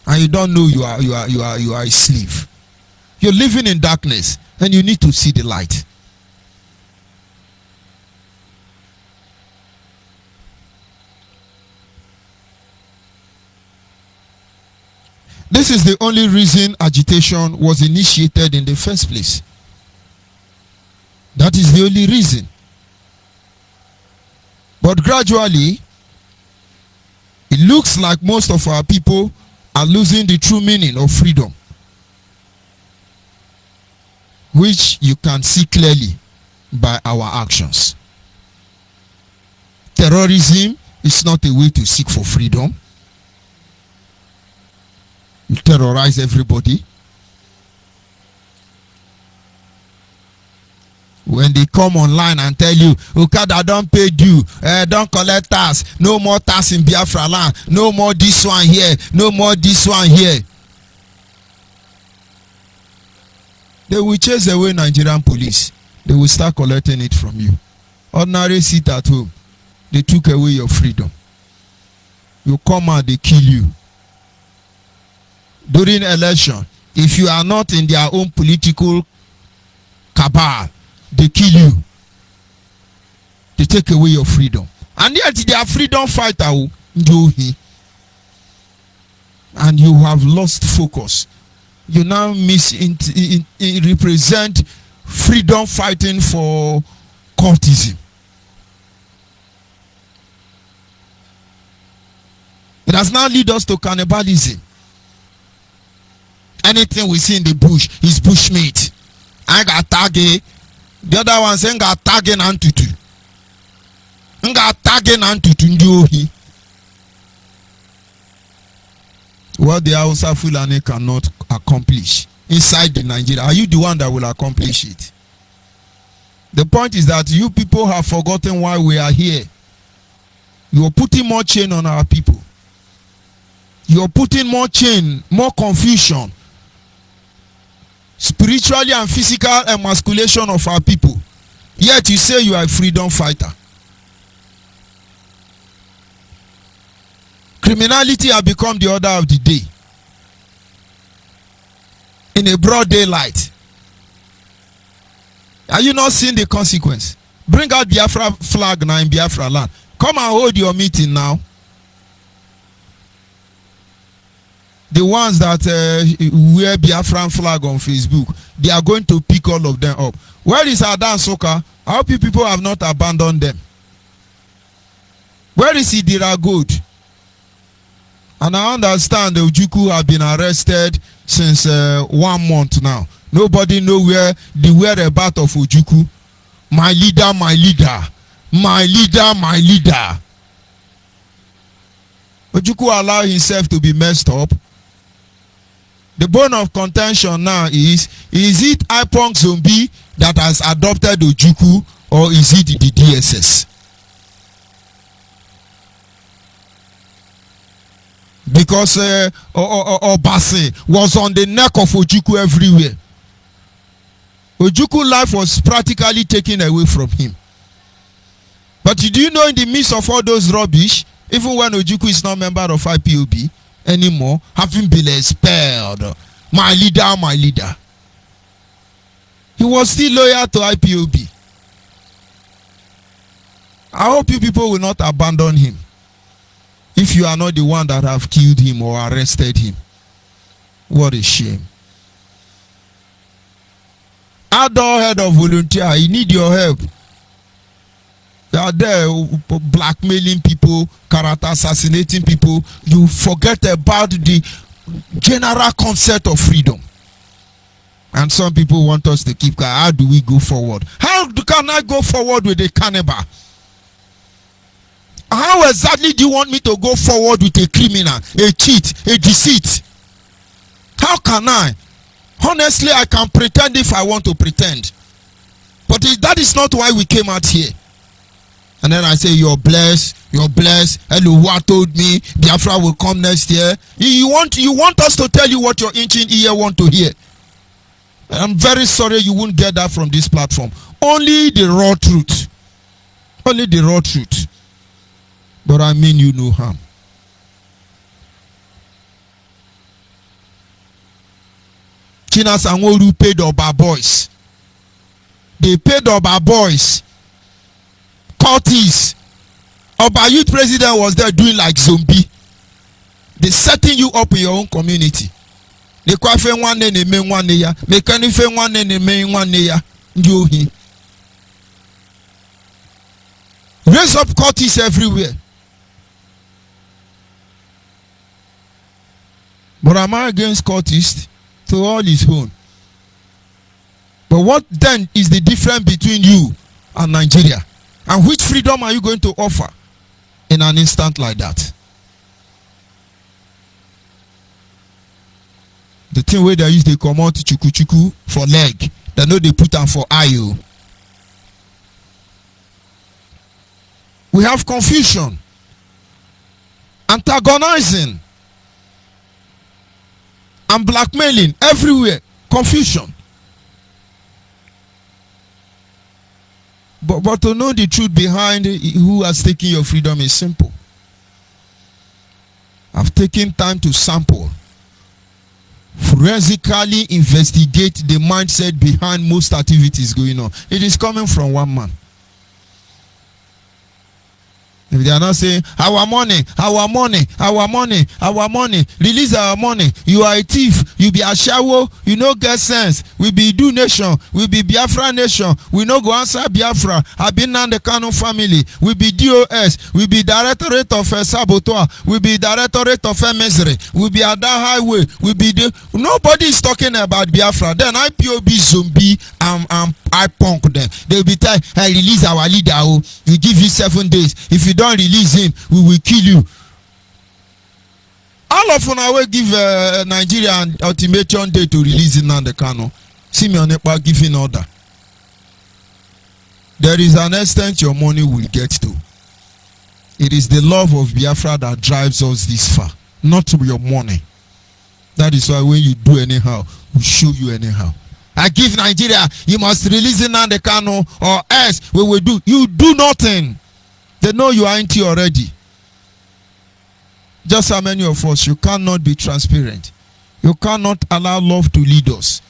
And you don't know you are a slave. You're living in darkness and you need to see the light. This is the only reason agitation was initiated in the first place. That is the only reason. But gradually, it looks like most of our people are losing the true meaning of freedom, which you can see clearly by our actions. Terrorism is not a way to seek for freedom. You terrorize everybody. When they come online and tell you, Okada don't pay due, don't collect tax, no more tax in Biafra land, no more this one here, no more this one here. They will chase away Nigerian police. They will start collecting it from you. Ordinary sit at home. They took away your freedom. You come out, they kill you. During election, if you are not in their own political cabal, they kill you. They take away your freedom. And yet they are freedom fighter. And you have lost focus You now represent freedom fighting for cultism. It has now led us to cannibalism. Anything we see in the bush is bushmeat. I got target. The other one saying got target and tutu. Got target and tutu njohi. What the Hausa Fulani cannot accomplish inside the Nigeria, are you the one that will accomplish it? The point is that you people have forgotten why we are here. You are putting more chain on our people. You are putting more chain, more confusion, spiritually and physical emasculation of our people. Yet you say you are a freedom fighter. Criminality has become the order of the day. In a broad daylight. Are you not seeing the consequence? Bring out Biafra flag now in Biafra land. Come and hold your meeting now. The ones that wear Biafran flag on Facebook, they are going to pick all of them up. Where is Adan Soka? I hope you people have not abandoned them. Where is Idira Gold? And I understand the Ojukwu have been arrested since 1 month now. Nobody know where the whereabouts of Ojukwu. My leader, my leader. My leader, my leader. Ojukwu allow himself to be messed up. The bone of contention now is it Ipong Zombie that has adopted Ojukwu, or is it the DSS? Because Obase was on the neck of Ojukwu everywhere. Ojukwu life was practically taken away from him. But do you know, in the midst of all those rubbish, even when Ojukwu is not a member of IPOB anymore, having been expelled, my leader, he was still loyal to IPOB. I hope you people will not abandon him. If you are not the one that have killed him or arrested him. What a shame. Adult head of volunteer, he need your help. They are there blackmailing people, character assassinating people. You forget about the general concept of freedom. And some people want us to keep quiet. How do we go forward? How can I go forward with a cannibal? How exactly do you want me to go forward with a criminal, a cheat, a deceit? How can I? Honestly, I can pretend if I want to pretend. But that is not why we came out here. And then I say, you're blessed, you're blessed. Eluwa told me Biafra will come next year. You want us to tell you what your ancient ear want to hear. I'm very sorry you won't get that from this platform. Only the raw truth. Only the raw truth. But I mean you no harm. Chinas and Woru paid Oba boys. They paid Oba boys. Cultists. Oba youth president was there doing like zombie. They setting you up in your own community. They kwafe one ne main one ya. Mekani fe one ne main one ya. Njohi. Raise up cultists everywhere. But am I against cultists? To all his own. But what then is the difference between you and Nigeria? And which freedom are you going to offer in an instant like that? The thing where they use the command chuku chuku for leg, they know they put them for eye. We have confusion, antagonizing, and blackmailing everywhere. Confusion. But to know the truth behind who has taken your freedom is simple. I've taken time to sample, forensically investigate the mindset behind most activities going on. It is coming from one man. If they are not saying, our money, our money, our money, our money, release our money, you are a thief, you be a shawo, you no get sense, we be do nation, we be Biafra nation, we no go answer Biafra, I been on the Kanu family, we be DOS, we be Directorate of Saboteur, we be Directorate of Misery, we be at that highway, we be the, nobody is talking about Biafra. Then IPOB zombie, I punk them. They'll be telling, hey, release our leader, oh, we give you 7 days. If you don't release him, we will kill you. All of them will give Nigeria an ultimatum day to release Nnamdi Kanu. See me on Nepal giving order. There is an extent your money will get to. It is the love of Biafra that drives us this far, not your money. That is why when you do anyhow, we show you anyhow. I give Nigeria, you must release Nnamdi Kanu or else we will do. You do nothing. They know you are into already. Just how many of us, you cannot be transparent. You cannot allow love to lead us.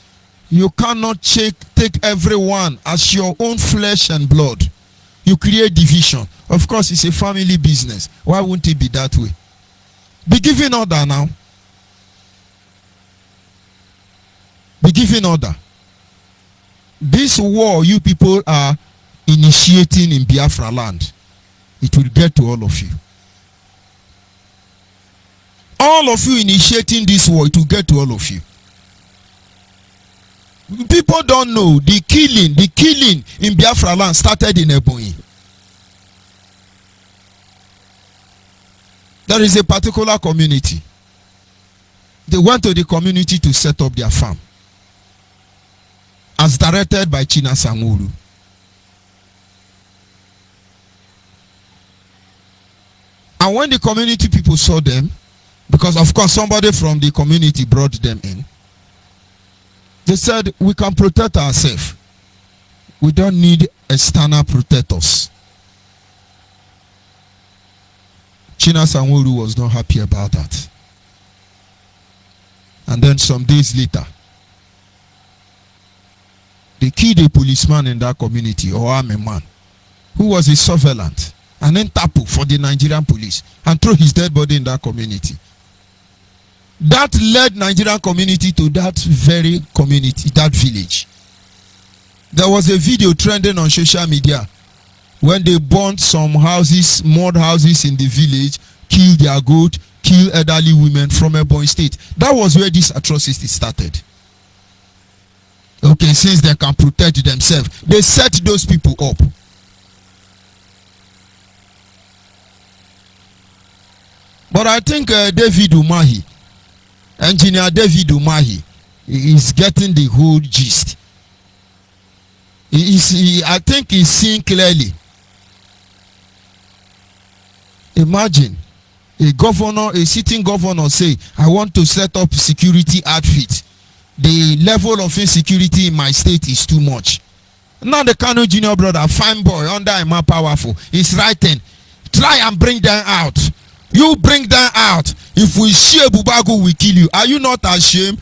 You cannot take everyone as your own flesh and blood. You create division. Of course, it's a family business. Why wouldn't it be that way? Be giving order now. Be giving order. This war you people are initiating in Biafra land, it will get to all of you. All of you initiating this war, it will get to all of you. People don't know the killing in Biafra land started in Ebonyi. There is a particular community. They went to the community to set up their farm, as directed by China Sanguru. And when the community people saw them, because of course somebody from the community brought them in, they said, we can protect ourselves. We don't need external protectors. China Sanguru was not happy about that. And then some days later, they killed a policeman in that community, or army man, who was a surveillant, and then Interpol for the Nigerian police, and threw his dead body in that community. That led Nigerian community to that very community, that village. There was a video trending on social media when they burnt some houses, mud houses in the village, killed their goat, killed elderly women from Ebonyi State. That was where this atrocity started. Okay, since they can protect themselves, they set those people up. But I think David Umahi, engineer David Umahi, is getting the whole gist. I think he's seeing clearly. Imagine a governor, a sitting governor say, I want to set up security outfit. The level of insecurity in my state is too much. Now the Kanu junior brother, fine boy, under Emma Powerful, is writing, try and bring them out. You bring them out. If we share Bubago, we kill you. Are you not ashamed?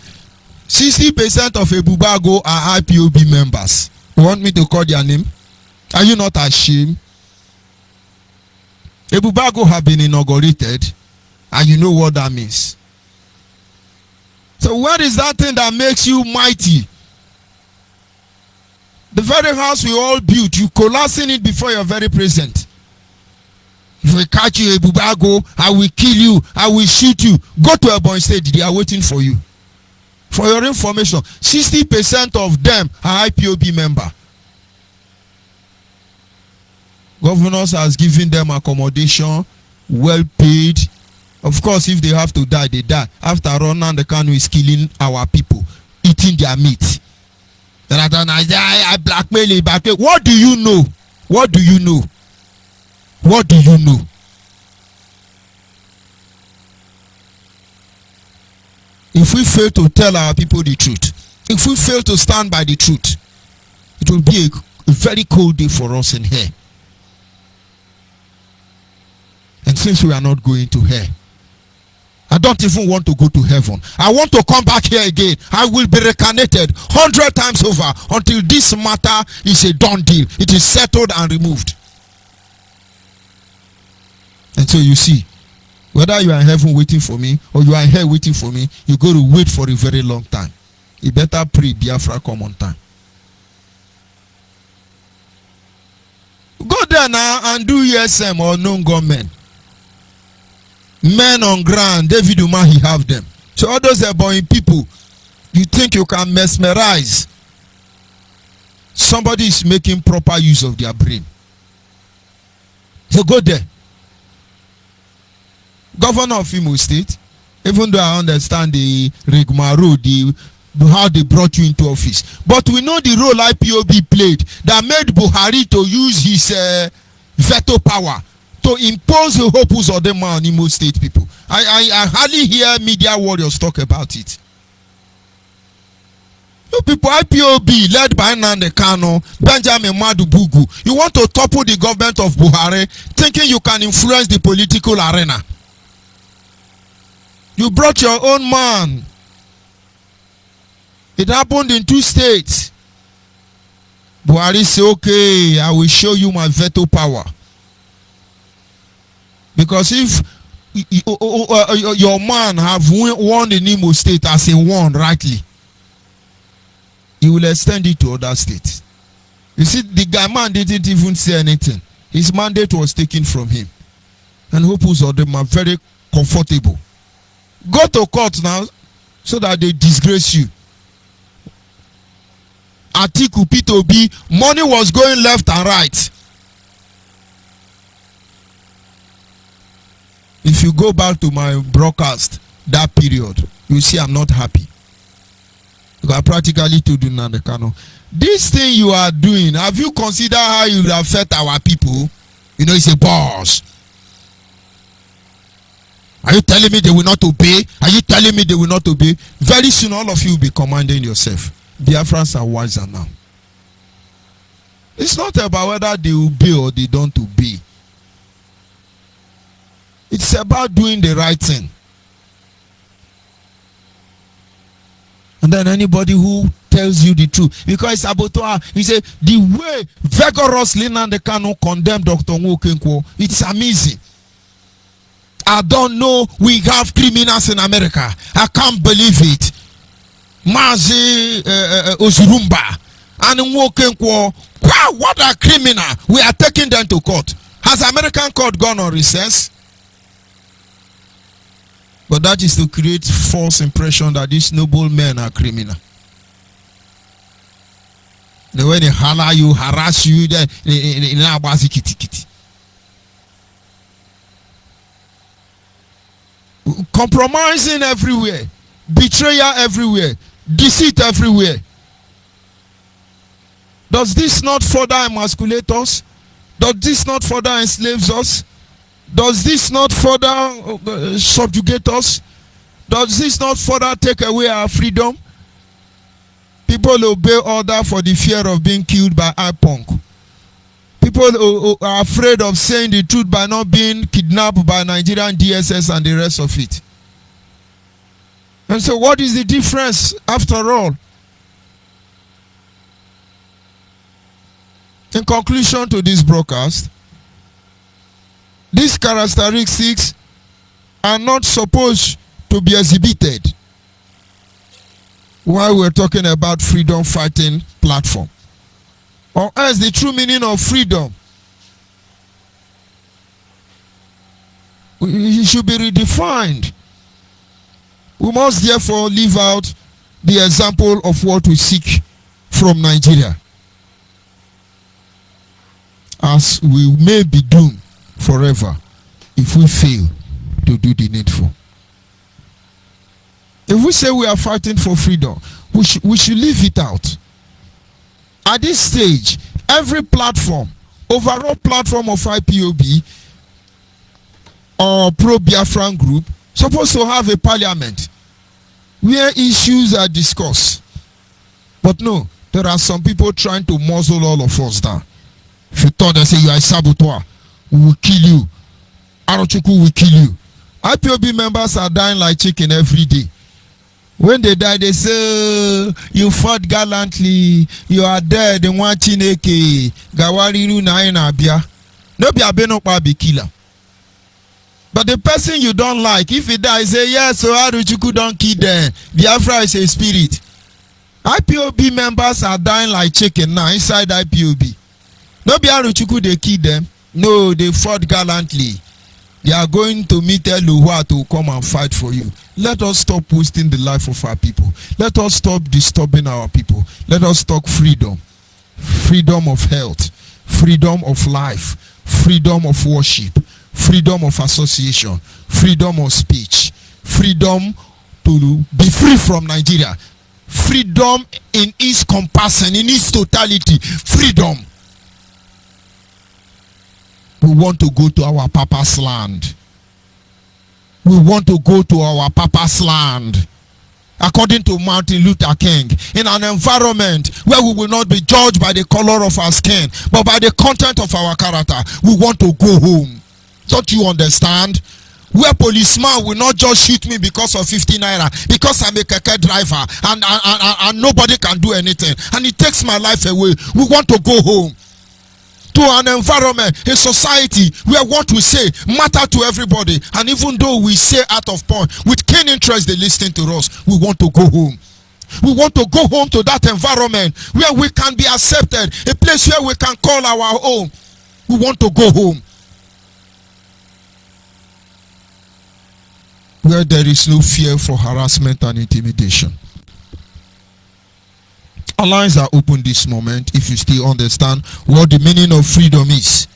60% of a Bubago are IPOB members. You want me to call their name? Are you not ashamed? A Bubago have been inaugurated, and you know what that means. So where is that thing that makes you mighty? The very house we all built, you collapsing it before your very present. If we catch you, a Bubago, I will kill you, I will shoot you. Go to Ebonyi State, they are waiting for you. For your information, 60% of them are IPOB member. Governors has given them accommodation, well paid. Of course, if they have to die, they die. After all, Nnamdi Kanu is killing our people, eating their meat. I blackmail it back. What do you know? What do you know? What do you know? If we fail to tell our people the truth, if we fail to stand by the truth, it will be a very cold day for us in here. And since we are not going to hell, I don't even want to go to heaven. I want to come back here again. I will be reincarnated 100 times over until this matter is a done deal. It is settled and removed. And so you see, whether you are in heaven waiting for me or you are in hell waiting for me, you go to wait for a very long time. You better pray Biafra come on time. Go there now and do ESM or non-government. Men on ground, David Uma, he have them. So all those Ebonyi people, you think you can mesmerize. Somebody is making proper use of their brain. So go there. Governor of Imo State, even though I understand the rigmarole, how they brought you into office, but we know the role IPOB played that made Buhari to use his veto power to impose the hopes of them on Imo State people. I hardly hear media warriors talk about it. You people, IPOB led by Nnamdi Kanu, Benjamin Madubugu, you want to topple the government of Buhari, thinking you can influence the political arena. You brought your own man. It happened in 2 states. Buhari said, okay, I will show you my veto power. Because if your man have won in Imo State as a one rightly, he will extend it to other states. You see, the guy man didn't even say anything. His mandate was taken from him. And hopes of them are very comfortable. Go to court now so that they disgrace you. Atiku P2B, money was going left and right. If you go back to my broadcast, that period, you see I'm not happy. Because I practically told you, Nnamdi Kanu, this thing you are doing, have you considered how you will affect our people? You know, it's a boss. Are you telling me they will not obey? Are you telling me they will not obey? Very soon all of you will be commanding yourself. Biafrans are wiser now. It's not about whether they obey or they don't obey. It's about doing the right thing. And then anybody who tells you the truth, because Sabotua, he said the way vigorously Nnamdi Kanu condemned Dr. Nwokenkwo, it's amazing. I don't know we have criminals in America. I can't believe it. Mazi Ozurumba and Nwokenkwo, wow, what a criminal. We are taking them to court. Has American court gone on recess? But that is to create false impression that these noble men are criminal. The way they holler you, harass you, then compromising everywhere, betrayal everywhere, deceit everywhere. Does this not further emasculate us? Does this not further enslave us? Does this not further subjugate us? Does this not further take away our freedom? People obey order for the fear of being killed by IPONC. People are afraid of saying the truth by not being kidnapped by Nigerian DSS and the rest of it. And so what is the difference after all? In conclusion to this broadcast, these characteristics are not supposed to be exhibited while we're talking about freedom fighting platform. Or else the true meaning of freedom it should be redefined. We must therefore leave out the example of what we seek from Nigeria, as we may be doomed forever if we fail to do the needful. If we say we are fighting for freedom, we should leave it out. At this stage, every platform, overall platform of IPOB or pro-Biafran group, supposed to have a parliament where issues are discussed. But no, there are some people trying to muzzle all of us down. If you thought they say you are a saboteur, we will kill you. Arochukwu will kill you. IPOB members are dying like chicken every day. When they die, they say, you fought gallantly, you are dead, in one chineke, gawariru na abia. No be abeno pa be killer. But the person you don't like, if he dies, say, yes, so Aruchuku don't kill them. Biafra is a spirit. IPOB members are dying like chicken now inside IPOB. No be Aruchuku, they kill them. No, they fought gallantly. They are going to meet Eluwa to come and fight for you. Let us stop wasting the life of our people. Let us stop disturbing our people. Let us talk freedom. Freedom of health. Freedom of life. Freedom of worship. Freedom of association. Freedom of speech. Freedom to be free from Nigeria. Freedom in its compassion, in its totality. Freedom. We want to go to our Papa's land. We want to go to our Papa's land. According to Martin Luther King, in an environment where we will not be judged by the color of our skin, but by the content of our character. We want to go home. Don't you understand? Where policeman will not just shoot me because of 50 naira, because I'm a keke driver, and nobody can do anything, and it takes my life away. We want to go home. To an environment, a society where what we say matter to everybody, and even though we say out of point, with keen interest they listen to us. We want to go home. We want to go home to that environment where we can be accepted, a place where we can call our own. We want to go home, where there is no fear for harassment and intimidation. Our lines are open this moment. If you still understand what the meaning of freedom is,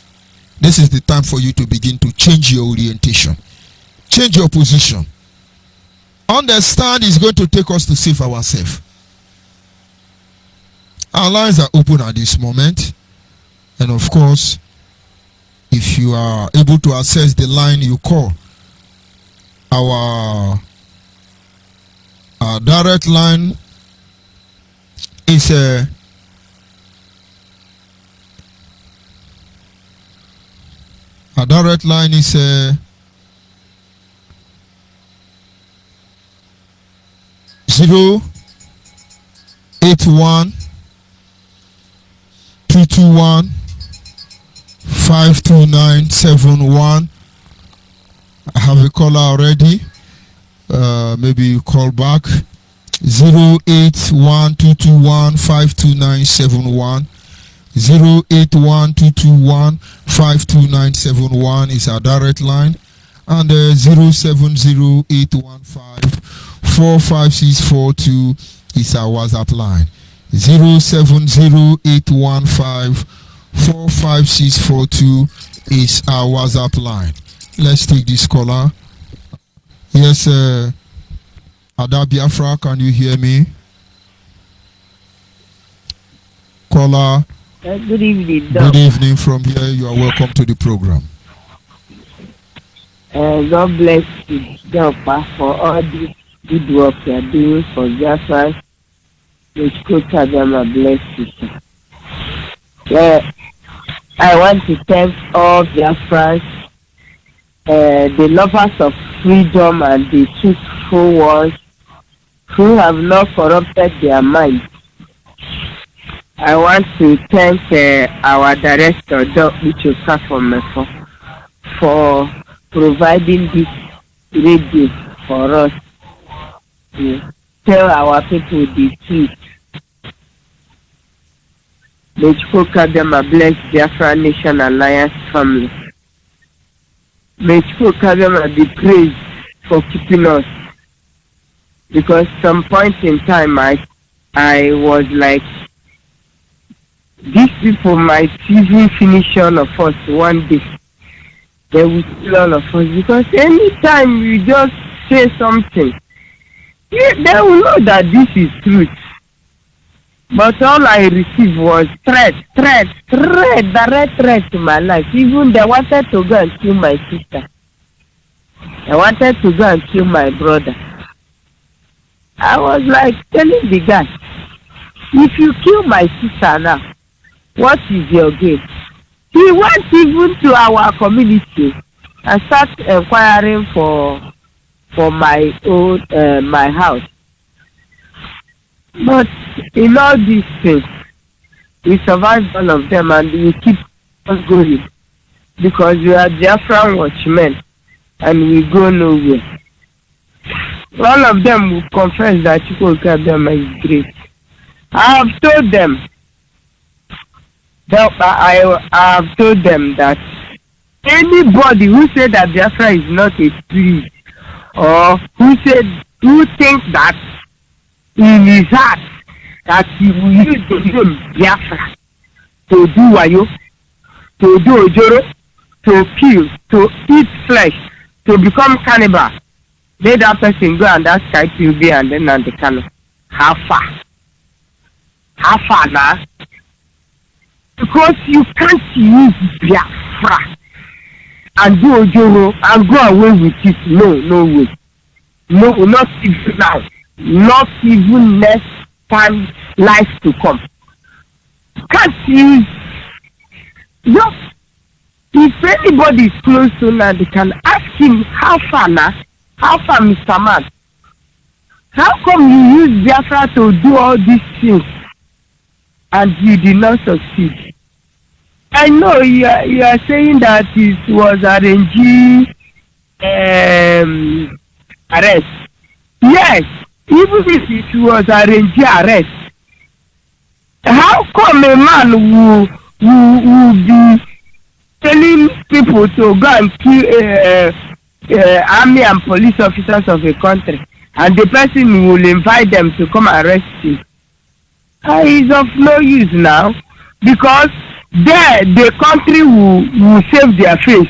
this is the time for you to begin to change your orientation, change your position. Understand is going to take us to save ourselves. Our lines are open at this moment, and of course, if you are able to access the line, you call. Our direct line is our direct line is 081 221 52971. I have a caller already. Maybe you call back. 081-221-52971. 081-221-52971 is our direct line, and 070-815-45642 is our WhatsApp line. 070-815-45642 is our WhatsApp line. Let's take this caller. Yes, Ada Biafra, can you hear me? Caller. Good evening, Doc. Good evening from here. You are welcome to the program. God bless you, Dopa, for all the good work you are doing for Biafra. Which could tell them a bless you, sir. I want to thank all Biafrans, the lovers of freedom and the truthful ones who have not corrupted their minds. I want to thank our director, Dr. Ichoka for providing this radio for us to tell our people the truth. May Chukwu bless Biafra Nation Alliance family. May Chukwu be praised for keeping us. Because some point in time I was like, these people might even finish all of us one day. They will kill all of us, because anytime you just say something, they will know that this is truth. But all I received was threat, direct threat to my life. Even they wanted to go and kill my sister. They wanted to go and kill my brother. I was like telling the guy, if you kill my sister now, what is your game? He went even to our community and started inquiring for my own my house. But in all these things, we survived all of them, and we keep on going because we are Biafran watchmen. and we go nowhere. All of them will confess that Chukwuka Abiyama is great. I have told them that I have told them that anybody who said that Biafra is not a tree, or who thinks that in his heart that he will use the name Biafra to do wayo, to do ojoro, to kill, to eat flesh, to become cannibal, let that person go and ask IPB and then and the Kano. How far? How far now? Because you can't use Biafra and do ojoro and go away with it. No way. No, not even now. Not even next time life to come. Can't use. Just if anybody is close to now, they can ask him how far now. How far, Mr. Man? How come you use Biafra to do all these things and you did not succeed? I know you are saying that it was arranged arrest. Yes, even if it was arranged arrest, how come a man will be telling people to go and kill army and police officers of a country, and the person will invite them to come arrest him? It's of no use now, because there the country will save their face.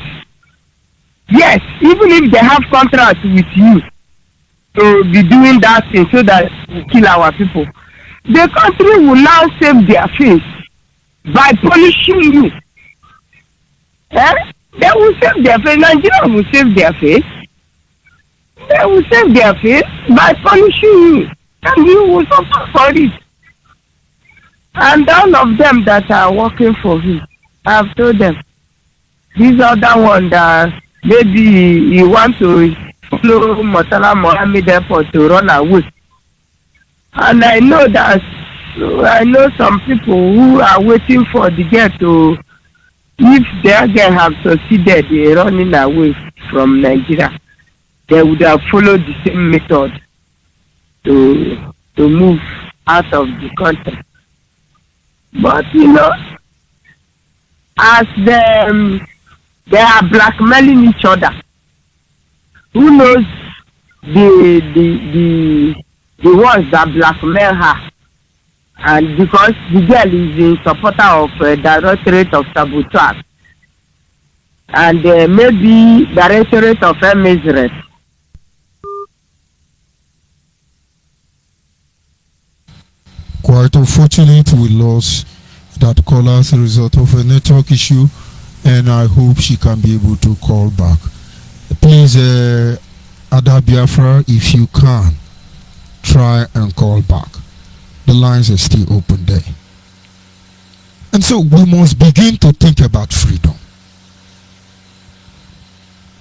Yes, even if they have contracts with you to be doing that thing so that we kill our people, the country will now save their face by punishing you. They will save their face. Nigeria will save their face. They will save their face by punishing you, and you will suffer for it. And all of them that are working for him, I have told them, this other one that maybe he want to follow Murtala Mohammed Airport to run away. And I know some people who are waiting for the girl to, if their girl have succeeded in running away from Nigeria, they would have followed the same method to move out of the country. But as they are blackmailing each other, who knows the ones that blackmail her? And because the girl is a supporter of Directorate of Sabotage and maybe Directorate of Misrepresented. Quite unfortunate, we lost that caller as a result of a network issue, and I hope she can be able to call back. Please, Ada Biafra, if you can, try and call back. The lines are still open there. And so we must begin to think about freedom.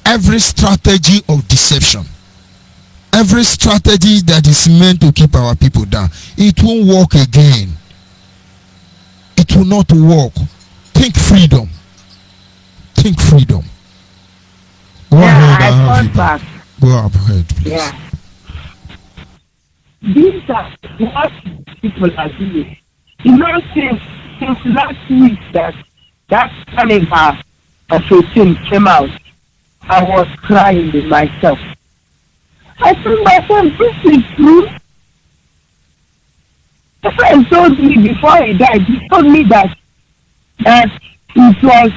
Every strategy of deception, every strategy that is meant to keep our people down, it won't work again. It will not work. Think freedom. Think freedom. Go ahead. Go ahead, please. Yeah. These are what people are doing. Since last week that carnival of 18 came out, I was crying with myself. I told myself, this is true. A friend told me before he died, he told me that it was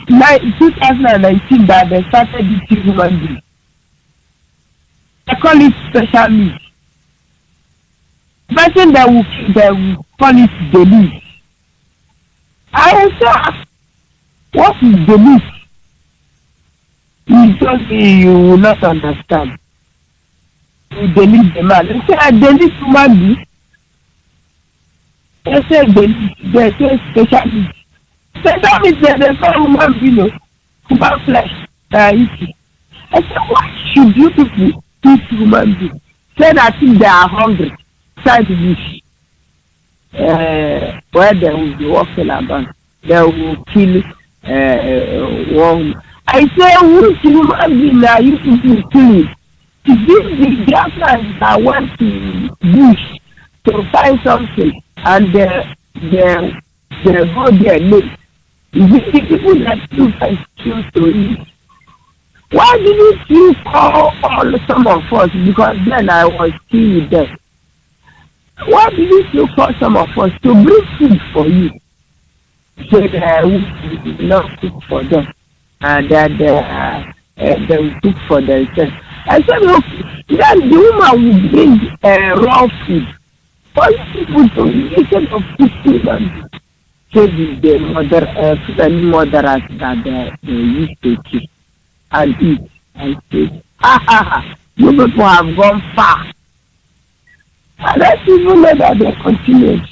2019 that they started this human being. I call it special needs. The person that will call it delete. I said, what is delete? He told me you will not understand. You delete the man. I said, I delete human being. I said, they say special needs. I said, that means there's no human being, human flesh that is eating. I said, why should you people eat human beings? Say that if they are hungry, side dish, where they will be walking about, they will kill one. I I say, which human being are you people killing? Is this the Biafrans that went to bush to find something and they go there late? Is it the people that you guys choose to eat? Why didn't you call all some of us? Because then I was still with them. Why didn't you call some of us to bring food for you? So that we will not cook for them and that they will cook for themselves. I said, look, then the woman will bring raw food for people to eat instead of cooking them. So the moderate that they used to keep and eat. I said, you people have gone far. And let's even know that they continued.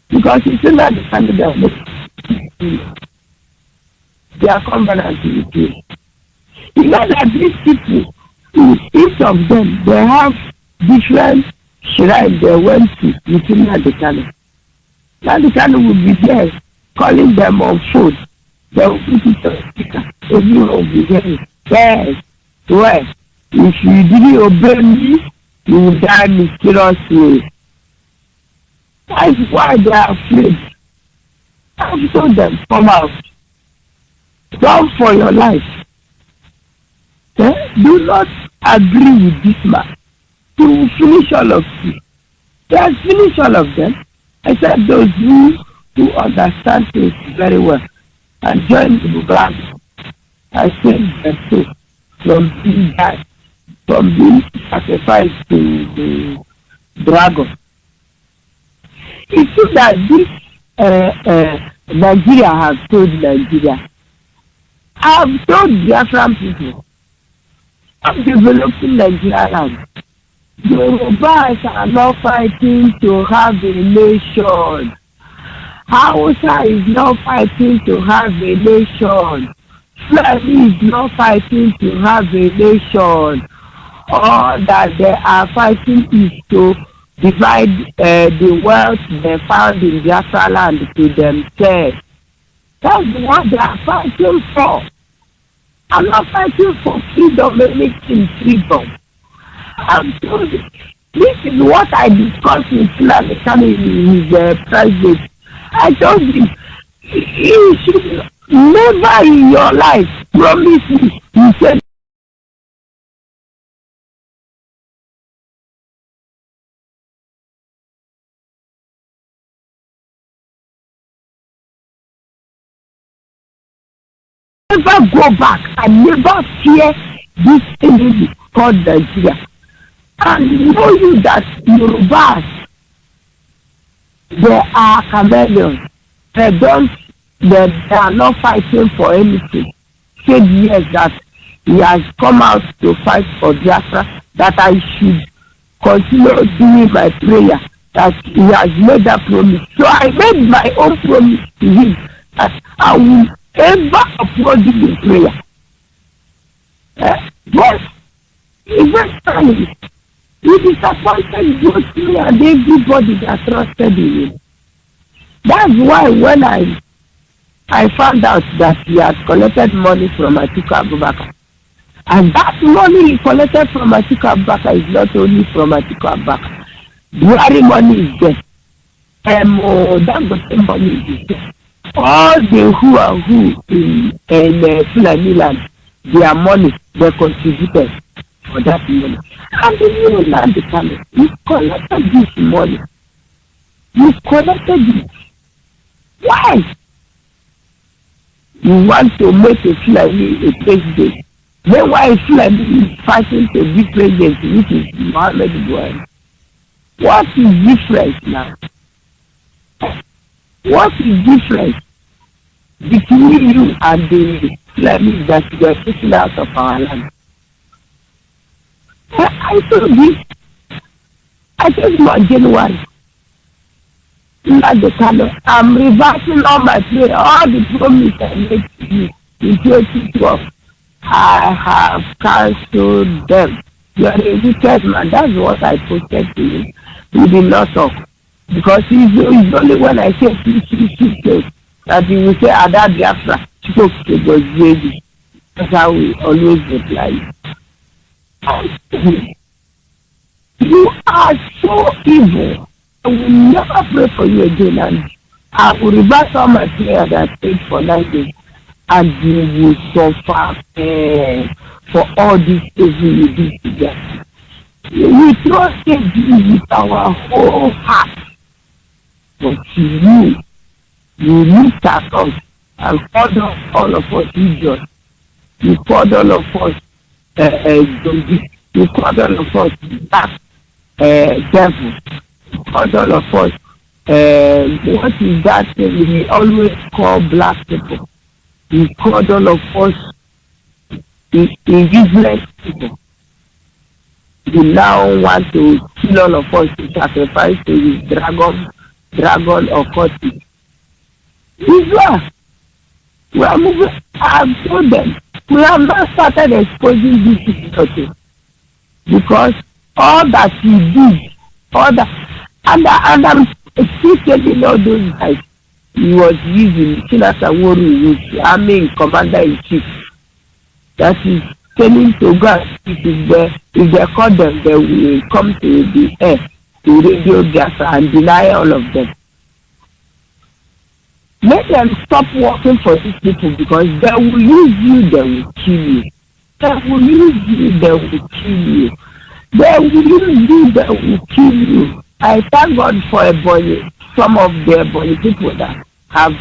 Because it's not the candidate. They are covenant with you. You know that these people, each of them, they have different shrines they went to within Nadikano. Nadikano will be there calling them on phone. They will put it on speaker. Everyone will be there. Yes. Well, if you didn't obey me, you will die mysteriously. That's why they are afraid. I've told them, come out. Run for your life. Do not agree with this man. He will finish all of you. He has finished all of them, except those who understand things very well and join the program. I saved them too from being died, from being sacrificed to the dragon. It's true that this Nigeria has told Nigeria. I have told Biafran people, I'm developing Nigeria land. The Yorubas are not fighting to have a nation. Hausa is not fighting to have a nation. Fulani is not fighting to have a nation. All that they are fighting is to divide the wealth they found in Biafra land to themselves. That's what they are fighting for. I'm not fighting for freedom, anything freedom. I'm told you, this is what I discussed with Fulani in his private. I told him, you should never in your life promise me. He said, never go back and never fear this enemy called Nigeria. And know you that Yorubas, they are chameleons. They are not fighting for anything. Said yes that he has come out to fight for Biafra, that I should continue doing my prayer, that he has made that promise. So I made my own promise to him that I will ever uphold him in prayer. But eventually, he disappointed both me and everybody that trusted in him. That's why when I found out that he had collected money from Atiku Abubakar, and that money he collected from Atiku Abubakar is not only from Atiku Abubakar. Buhari money is there. Dangote money is there. All the who are who in Fulani land, their money, they contributed for that money. And the new land economy, you collected this money. You collected it. Why? You want to make a Fulani a president. Then why Fulani is fighting to be president, which is Muhammad Buhari? What is different now? What is different between you and the Fulani that you are taking out of our land? I told you. I told you on January. I'm reversing all my prayer, all the promise I made to you in 2012. I have cancelled them. You are a wicked man. That's what I posted to you. He did not talk. Because it's only when I say please that he will say, Ada Biafra, spoke to the baby. That's how we always reply. You are so evil. I will never pray for you again, and I will reverse all my prayer that I prayed for 9 days, and you will suffer for all this evil you did together. We trusted you with our whole heart, but you looked at us and called all of us idiots. You called all of us zombies. You called all of us black devil. You called all of us what is that thing we always call black people? You called all of us useless people. You now want to kill all of us to sacrifice to his dragon or cultist. Israel, we are moving. I have told them we have not started exposing this difficulty because all that he did, all that, and I'm still telling all those guys he was using Chinasa with army commander in chief. That is telling to God if they call them, they will come to the air to radio Biafra and deny all of them. Let them stop working for these people because they will use you, they will kill you. They will use you, they will kill you. They will use you, they will kill you. I thank God for some of the Ebonyi people that have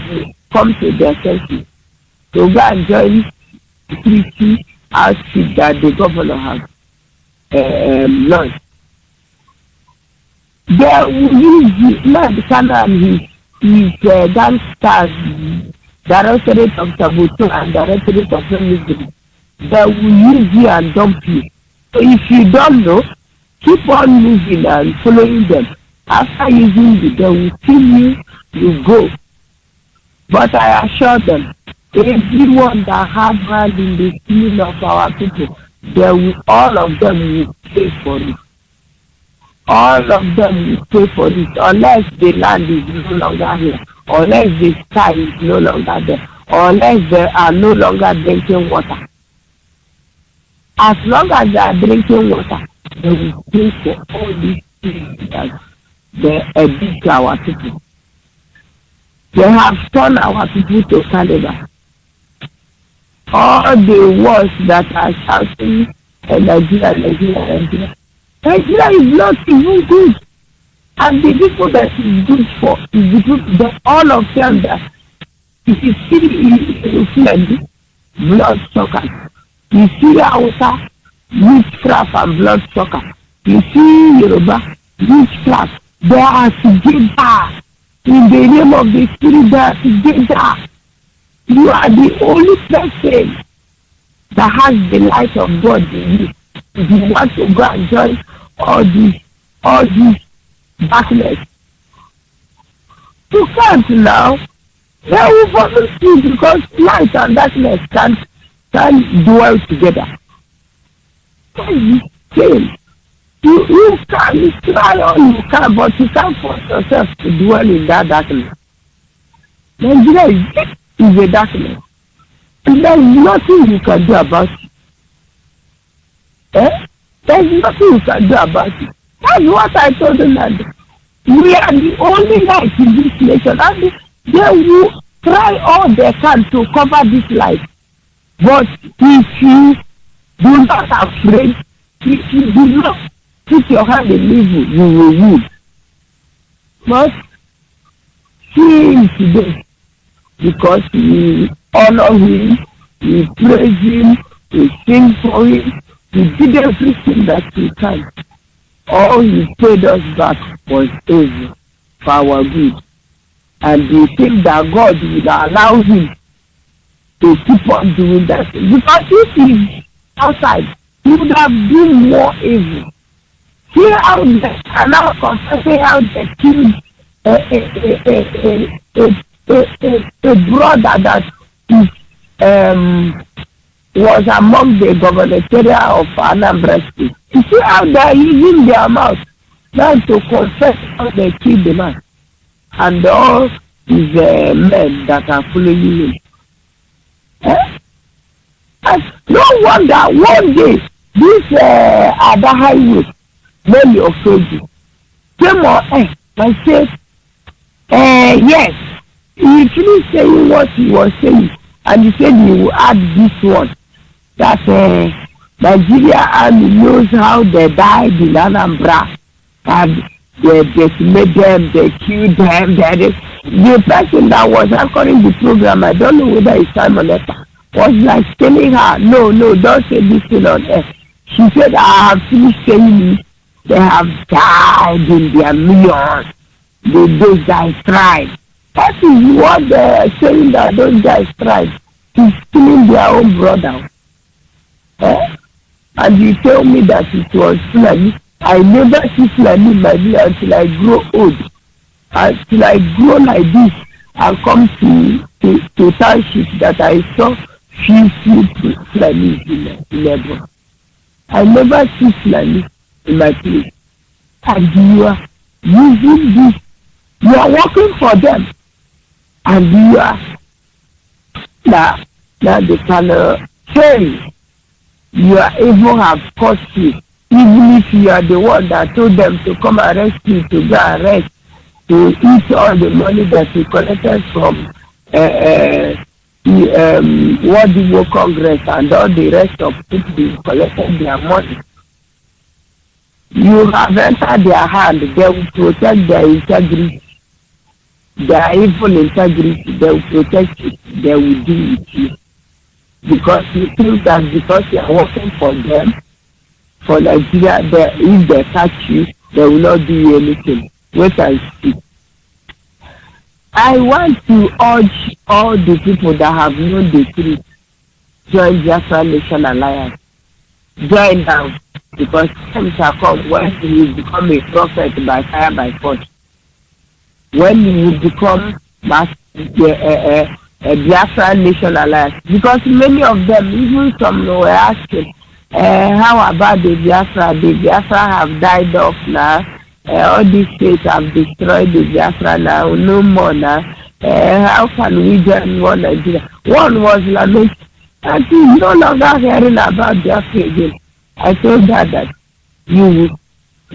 come to their senses to go and join the treaty outfit that the governor has launched. They will use you, not the Kana and his gangsters, directorate of Sabuto and directorate of Femism. They will use you and dump you. So if you don't know, keep on moving and following them. After using you, they will kill you, you go. But I assure them, everyone that have hand in the killing of our people, all of them will pay for it. All of them will pay for it, unless the land is no longer here, unless the sky is no longer there, unless they are no longer drinking water. As long as they are drinking water, they will pay for all these things that they abuse our people. They have turned our people to cannibals. All the words that are shouting Nigeria. Nigeria is not even good. And the people that is good for is the people that all of them that if you see blood suckers. You see Hausa, witchcraft and blood suckers. You see Yoruba, witchcraft. They are together. In the name of the Spirit, they are together. You are the only person that has the light of God in you. If you want to go and join all this darkness, you can't now. They will follow you because light and darkness can't dwell together. You can try all you can, but you can't force yourself to dwell in that darkness. Nigeria is a darkness. And there is nothing you can do about it. There is nothing you can do about it. That's what I told them. We are the only light in this nation. And they will try all they can to cover this light. But if you do not afraid, if you do not put your hand in evil, you will lose. But see him today, because we honor him, we praise him, we sing for him, we did everything that we can. All he paid us back was evil for our good. And we think that God will allow him to keep on doing that. Because if he's outside, he would have been more evil. Here out there, and now confessing how they killed a brother that was among the gubernatorial of Anambra State. You see how they are using their mouth now to confess how they killed the man. And all these men that are following him. And no wonder one day this Ada Highway, Nelly Ofoji, came on and said, yes, he finished saying what he was saying, and he said he will add this one, that Nigeria army knows how they died in Anambra, and they decimated them, they killed them. The person that was anchoring the program, I don't know whether it's Simon Ekpa, was like telling her, no, don't say this thing on air. She said, I have finished saying it. They have died in their millions. Those guys tried. That is what they're saying, that those guys tried. He's killing their own brother. And you tell me that it was Fulani. I never see Fulani in my life until I grow old. Until I grow like this and come to township that I saw few Fulani in Lebanon. I never see Fulani in my place. And you are using this. You are working for them. And you are now they can say you are even have cost you, even if you are the one that told them to come arrest you, to go arrest, to eat all the money that you collected from World Igbo Congress and all the rest of people who collected their money. You have entered their hand. They will protect their integrity. Their evil integrity, they will protect it. They will do with you. Because you think that because you are working for them, for Nigeria, if they catch you, they will not do you anything. Wait and see. I want to urge all the people that have known the truth, join Biafra Nation Alliance. Join now, because time shall come when you will become a prophet by fire by force. When you will become a Biafra Nation Alliance, because many of them, even some were asking, how about the Biafra? The Biafra have died off now. All these states have destroyed the Biafra now, no more now. How can we join one Nigeria? One was lamenting, and she's no longer hearing about Biafra again. I told her that you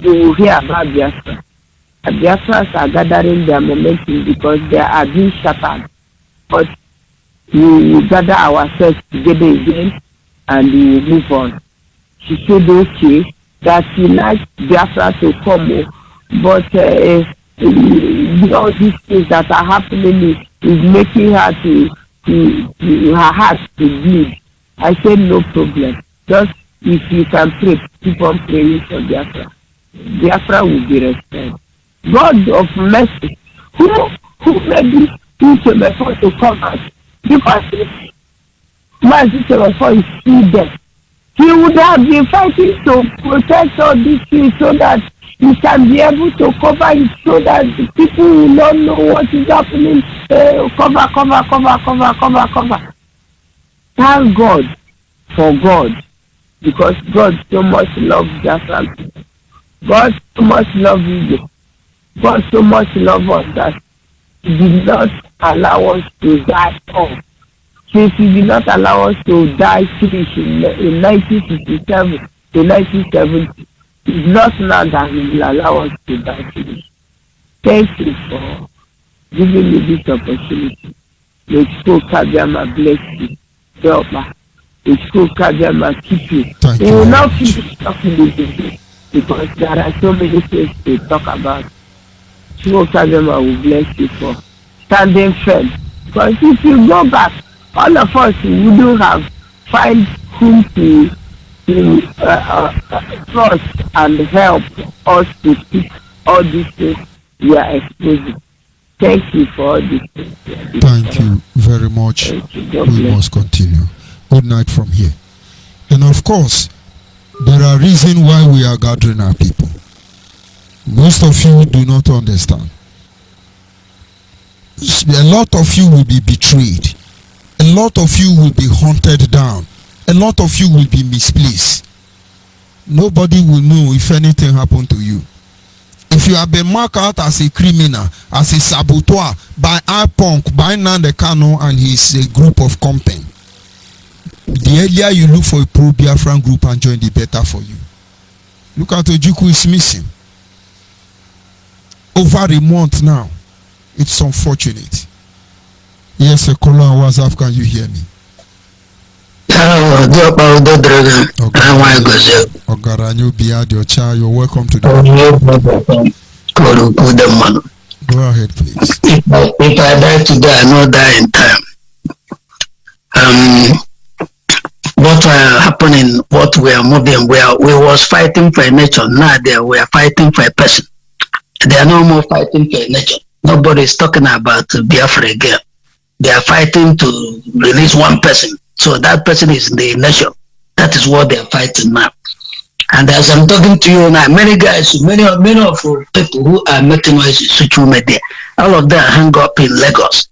will hear about Biafra. The Biafras are gathering their momentum because they are being shattered. But we will gather ourselves together again and we will move on. She said, okay, that she likes Biafra to come, but all these things that are happening is making her her heart to bleed. I said, no problem. Just if you can pray, keep on praying for Biafra. Biafra will be restored. God of mercy, who made this Misrepresented to come out? Because Misrepresented is still there. He would have been fighting to protect all these things so that he can be able to cover it, so that the people will not know what is happening. Cover. Thank God for God, because God so much loves Biafra. God so much loves you. God so much loves us that He did not allow us to die off. Since He did not allow us to die finish in 1967 to 1970, it's not now that He will allow us to die finish. Thank you for giving me this opportunity. May Chukwu Kabiyama bless you. May Chukwu Kabiyama keep you. We will not finish talking this because there are so many things to talk about. Chukwu Kabiyama will bless you for standing firm. Because if you go back, all of us wouldn't have find whom to trust and help us to keep all these things we are exposing. Thank you for all these things. Thank you very much. We must continue. Good night from here. And of course, there are reasons why we are gathering our people. Most of you do not understand. A lot of you will be betrayed. A lot of you will be hunted down. A lot of you will be misplaced. Nobody will know if anything happened to you. If you have been marked out as a criminal, as a saboteur by IPONC, by Nnamdi Kanu and his group of company, The earlier you look for a pro-Biafran group and join, the better for you. Look at Ojukwu is missing. Over a month now. It's unfortunate. Yes, a caller on WhatsApp, can you hear me? Ogaranyo Biadiocha, you're welcome to the Go ahead, please. If I die today, I know die in time. What happening, what we are moving, we was fighting for a nation. Now we are fighting for a person. They are no more fighting for a nation. Nobody is talking about Biafra again. They are fighting to release one person. So that person is the nation. That is what they are fighting now. And as I'm talking to you now, many guys, many of people who are making noise in social media, all of them hang up in Lagos.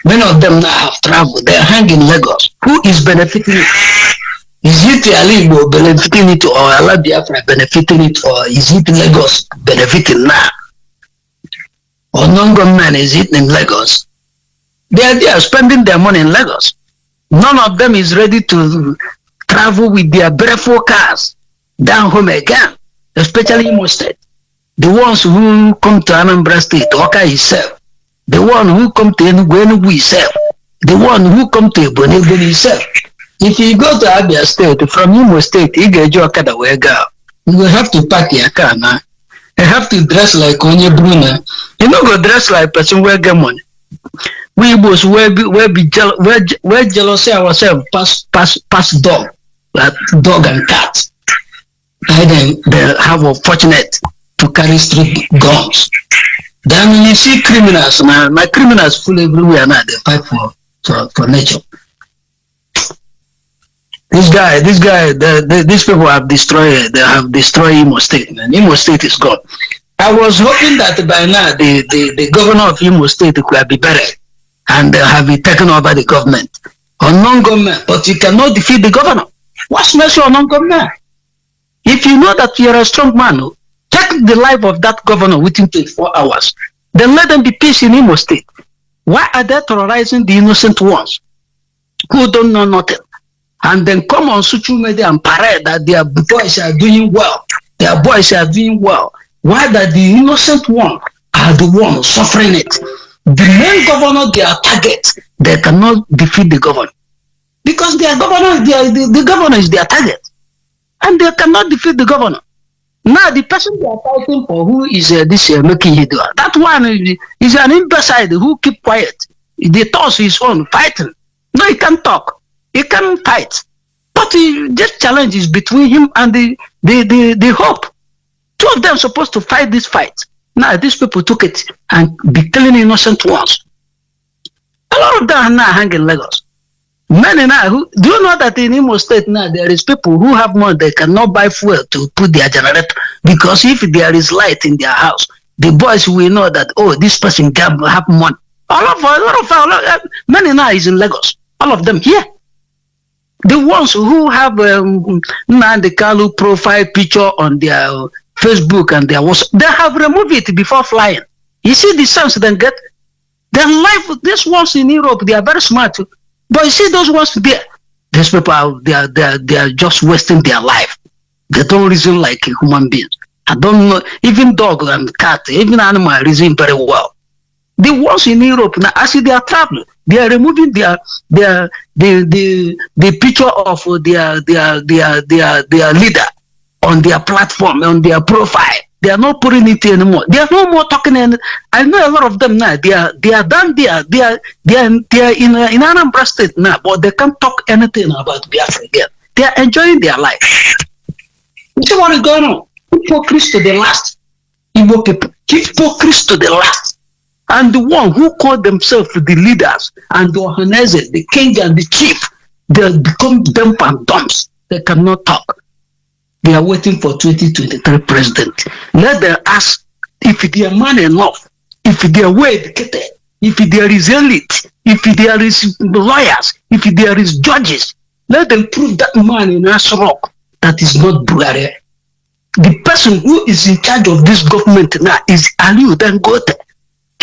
Many of them now have traveled. They are hanging in Lagos. Who is benefiting it? Is it Alibo benefiting it, or Allah Biafra benefiting it, or is it Lagos benefiting now? Or non-government is it in Lagos? They are spending their money in Lagos. None of them is ready to travel with their barefoot cars down home again, especially Imo State. The ones who come to Anambra State, Oka itself. The one who come to Enugu itself. The one who come to Ebonyi itself. If you go to Abia State, from Imo State, you get your car away go. You will have to pack your car now. You have to dress like Onye Bruna. You know, go dress like person where get money. We was we're jealous ourselves pass dog, like dog and cat. And they have a fortunate to carry street guns. Then you see criminals now. My criminals full everywhere now. They fight for nature. These people have destroyed. They have destroyed Imo State, and Imo State is gone. I was hoping that by now the governor of Imo State could be better and have taken over the government or non-government, but you cannot defeat the governor. What's measure on non-government? If you know that you're a strong man, check the life of that governor within 24 hours. Then let them be peace in Imo State. Why are they terrorizing the innocent ones who don't know nothing? And then come on social media and parade that their boys are doing well. Their boys are doing well. Why that the innocent ones are the ones suffering it? The main governor, their target, they cannot defeat the governor. Because their governor, the governor is their target. And they cannot defeat the governor. Now, the person they are fighting for, who is making it, that one is an imbecile who keep quiet. They toss his own fighting. No, he can't talk. He can't fight. But this challenge is between him and the hope. Two of them supposed to fight this fight. Now, these people took it and be killing innocent ones. A lot of them are now hanging Lagos. Many now, do you know that in Imo State now, there is people who have money, they cannot buy fuel to put their generator, because if there is light in their house, the boys will know that, oh, this person can have money. Many now is in Lagos. All of them here. The ones who have Nnamdi Kalu profile picture on their Facebook and their WhatsApp, they have removed it before flying. You see the sense they get? Their life, these ones in Europe, they are very smart. But you see those ones there, these people, they are just wasting their life. They don't reason like human beings. I don't know, even dog and cat, even animal reason very well. The ones in Europe now, as they are traveling, they are removing the picture of their leader on their platform, on their profile. They are not putting it anymore. They are no more talking. I know a lot of them now. They are done there. They are in Anambra State now, but they can't talk anything about Biafra again. They are enjoying their life. You see what is going on? Hypocrites to the last. Igbo people. Hypocrites to the last. And the one who call themselves the leaders and the Ohaneze, the king and the chief, they become dumb and dumps. They cannot talk. They are waiting for 2023 president. Let them ask if they are man enough, if they are well educated, if there is elite, if there is lawyers, if there is judges. Let them prove that man in Asrock that is not Buhari. The person who is in charge of this government now is Aliu Dangote.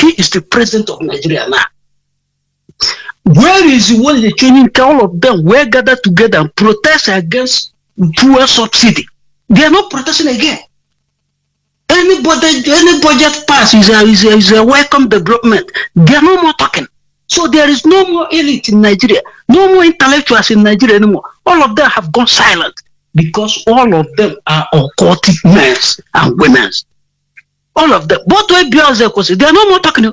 He is the president of Nigeria now. Where is the one the training? All of them were gathered together and protest against fuel subsidy. They are not protesting again. Any budget pass is a welcome development. They are no more talking. So there is no more elite in Nigeria, no more intellectuals in Nigeria anymore. All of them have gone silent because all of them are occultic men and women. All of them. Both way beyond they are no more talking.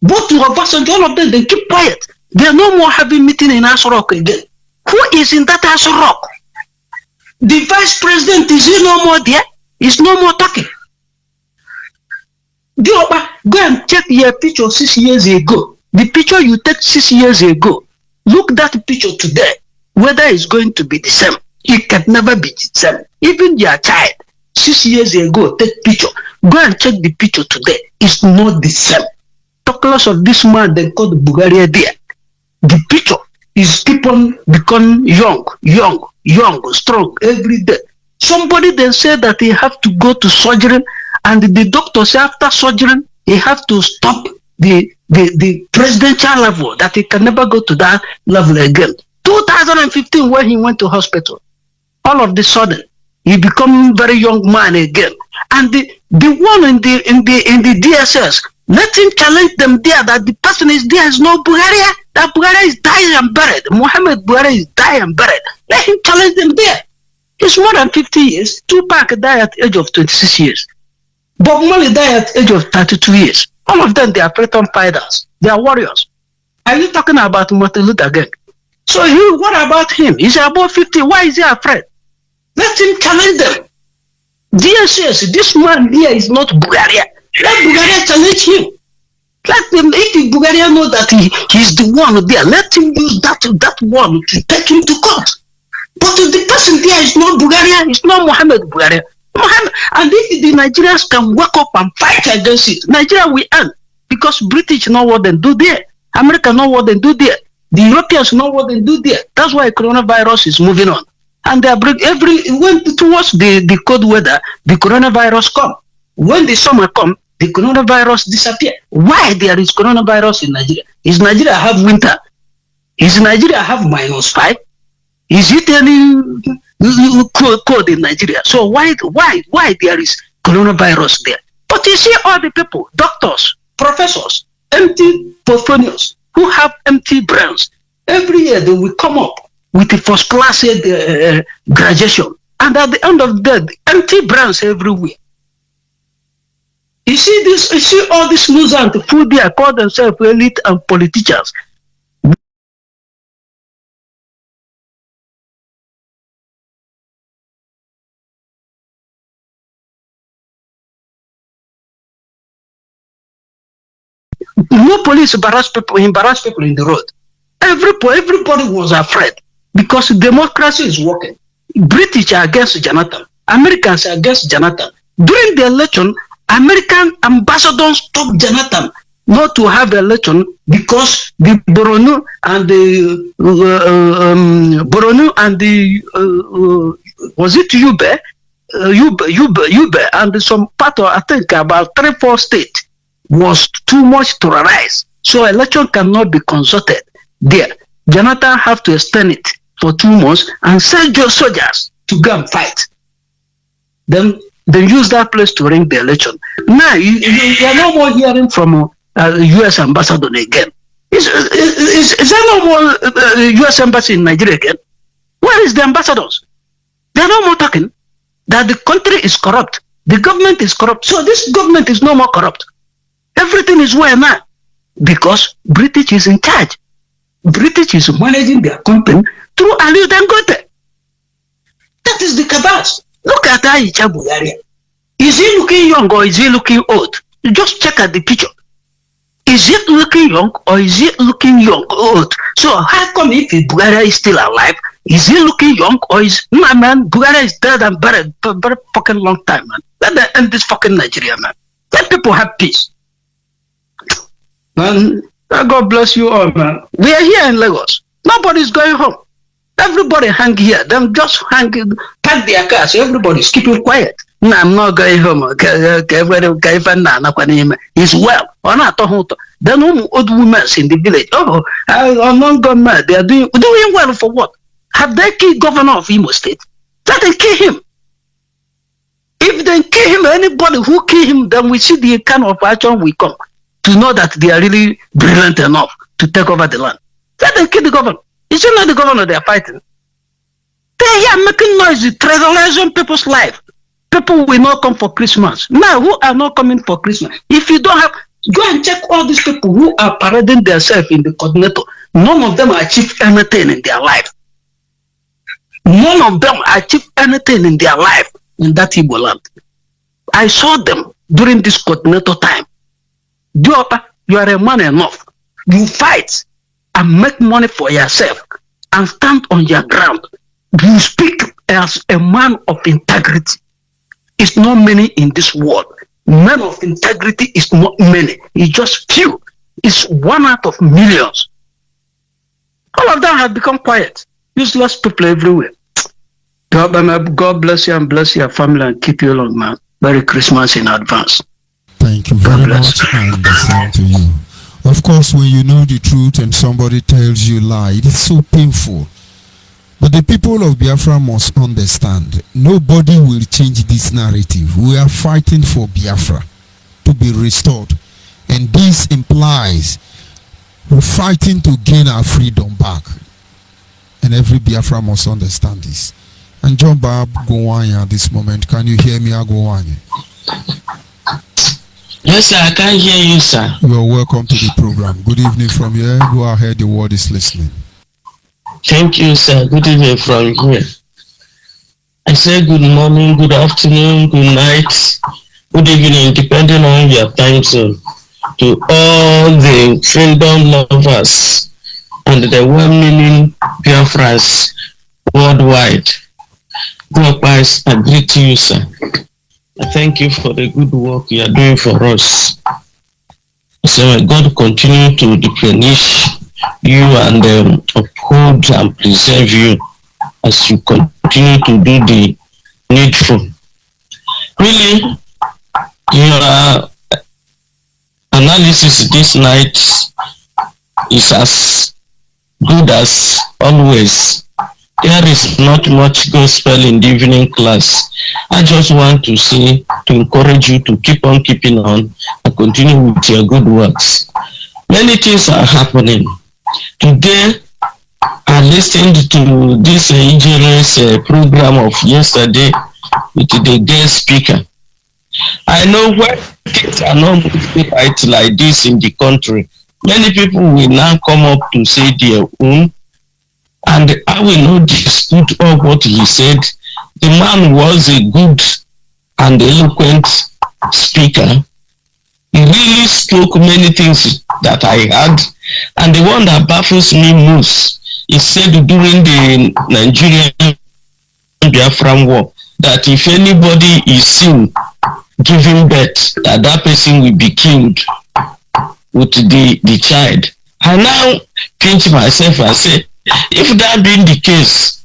Both to Obasanjo, all of them, they keep quiet. They are no more having meeting in Aso Rock again. Who is in that Aso Rock? The vice president, is he no more there? He's no more talking. Go and check your picture 6 years ago. The picture you take 6 years ago. Look that picture today. Whether it's going to be the same. It can never be the same. Even your child, 6 years ago, take picture. Go and check the picture today. It's not the same. Talk less of this man they call the Bulgaria there. The picture is people become young, strong every day. Somebody then said that he have to go to surgery, and the doctor said after surgery he have to stop the presidential level, that he can never go to that level again. 2015 when he went to hospital, all of the sudden he become very young man again. And the one in the DSS, let him challenge them there that the person is there is no Bulgaria, that Bulgaria is dying and buried. Mohammed Buhari is dying and buried. Let him challenge them there. It's more than 50 years. Tupac died at the age of 26 years. Bob Marley died at the age of 32 years. All of them, they are freedom fighters. They are warriors. Are you talking about Martin Luther again? So what about him? He's about 50. Why is he afraid? Let him challenge them. DSS, this man here is not Bulgaria. Let Bulgaria challenge him. Let him, if Bulgaria know that he's the one there, let him use that one to take him to court. But the person there is not Bulgaria, it's not Mohammed Bulgaria. And if the Nigerians can wake up and fight against it, Nigeria will end. Because British know what they do there. America know what they do there. The Europeans know what they do there. That's why coronavirus is moving on. And they are when towards the cold weather, the coronavirus come. When the summer come, the coronavirus disappear. Why there is coronavirus in Nigeria? Is Nigeria have winter? Is Nigeria have -5? Is it any cold in Nigeria? So why there is coronavirus there? But you see all the people, doctors, professors, empty portfolios, who have empty brains. Every year they will come up with a first class graduation. And at the end of the day, empty brains everywhere. You see all these losers who they call themselves elite and politicians. No police embarrass people in the road. Everybody was afraid because democracy is working. British are against Jonathan. Americans are against Jonathan. During the election, American ambassadors stopped Jonathan not to have election because the Boronu and the was it UBE and some part of, I think about 3-4 states was too much terrorized. So election cannot be consulted there. Jonathan have to extend it for 2 months and send your soldiers to go and fight. Then use that place to ring the election. Now you are no more hearing from U.S. ambassador again. Is there no more U.S. embassy in Nigeria again? Where is the ambassadors? They are no more talking that the country is corrupt. The government is corrupt. So this government is no more corrupt. Everything is well now because British is in charge. British is managing their company through Ali Dangote. That is the cabals. Look at Aisha Bulgaria. Is he looking young or is he looking old? You just check at the picture. Is it looking young or is it looking old? So how come if Bulgaria is still alive, is he looking young or is man? Bulgaria is dead and buried for a very fucking long time, man. Let them end this fucking Nigeria, man. Let people have peace. Man, God bless you all, man. We are here in Lagos. Nobody's going home. Everybody hang here. Them just hang, pack their cars. Everybody's keeping quiet. No, I'm not going home. He's well. Then old women in the village. Oh, I'm not government. They are doing well for what? Have they killed governor of Imo State? Let them kill him. If they kill him, anybody who kill him, then we see the kind of action we come to know that they are really brilliant enough to take over the land. Let them kill the governor. It's not the governor they are fighting. They are here making noise, terrorizing people's life. People will not come for Christmas. Now, who are not coming for Christmas? If you don't have, go and check all these people who are parading themselves in the coordinator. None of them achieve anything in their life. None of them achieve anything in their life in that Igbo land. I saw them during this coordinator time. Diopa, you are a man enough. You fight and make money for yourself and stand on your ground. You speak as a man of integrity. It's not many in this world. Men of integrity is not many. It's just few. It's 1 out of millions. All of them have become quiet. Useless people everywhere. God bless you and bless your family and keep you long, man. Merry Christmas in advance. Thank you very much, and the same to you. Of course, when you know the truth and somebody tells you lie, it is so painful. But the people of Biafra must understand, nobody will change this narrative. We are fighting for Biafra to be restored. And this implies we're fighting to gain our freedom back. And every Biafra must understand this. And John Bab Gowanya at this moment, can you hear me, Agowanya? Yes, sir, I can hear you, sir. You are welcome to the program. Good evening from here. Go ahead, the world is listening. Thank you, sir. Good evening from here. I say good morning, good afternoon, good night, good evening, depending on your time zone, to all the freedom lovers and the well-meaning Biafrans worldwide. God bless, I greet you, sir. I thank you for the good work you are doing for us. So may God continue to replenish you and uphold and preserve you as you continue to do the needful. Really, your analysis this night is as good as always. There is not much gospel in the evening class. I just want to say, to encourage you to keep on keeping on and continue with your good works. Many things are happening. Today, I listened to this EJRS program of yesterday with the guest speaker. I know when things are not moving right like this in the country, many people will now come up to say their own, and I will not dispute all what he said. The man was a good and eloquent speaker. He really spoke many things that I had, and the one that baffles me most is said during the Nigerian Biafran war that if anybody is seen giving birth, that person will be killed with the child. I now pinch myself and say, if that being the case,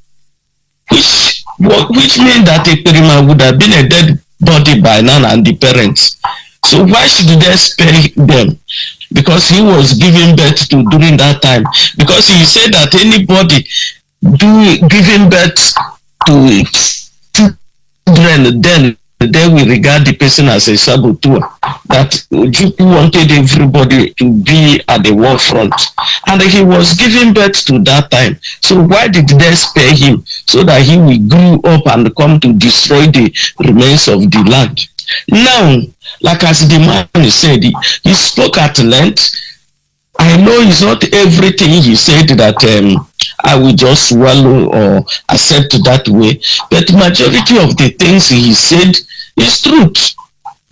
which means that a Perima would have been a dead body by now and the parents. So why should they spare them? Because he was giving birth to during that time. Because he said that anybody giving birth to children, then they will regard the person as a saboteur. That Ojukwu wanted everybody to be at the war front. And he was giving birth to that time. So why did they spare him? So that he will grow up and come to destroy the remains of the land. Now, like as the man said, he spoke at length. I know it's not everything he said that I will just swallow or accept that way, but the majority of the things he said is truth.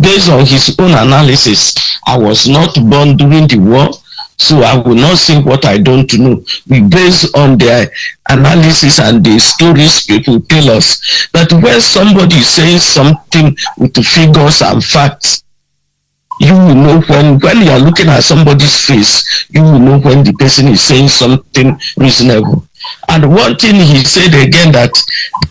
Based on his own analysis, I was not born during the war, so I will not say what I don't know. We based on their analysis and the stories people tell us. But when somebody is saying something with the figures and facts, you will know when you are looking at somebody's face, you will know when the person is saying something reasonable. And one thing he said again, that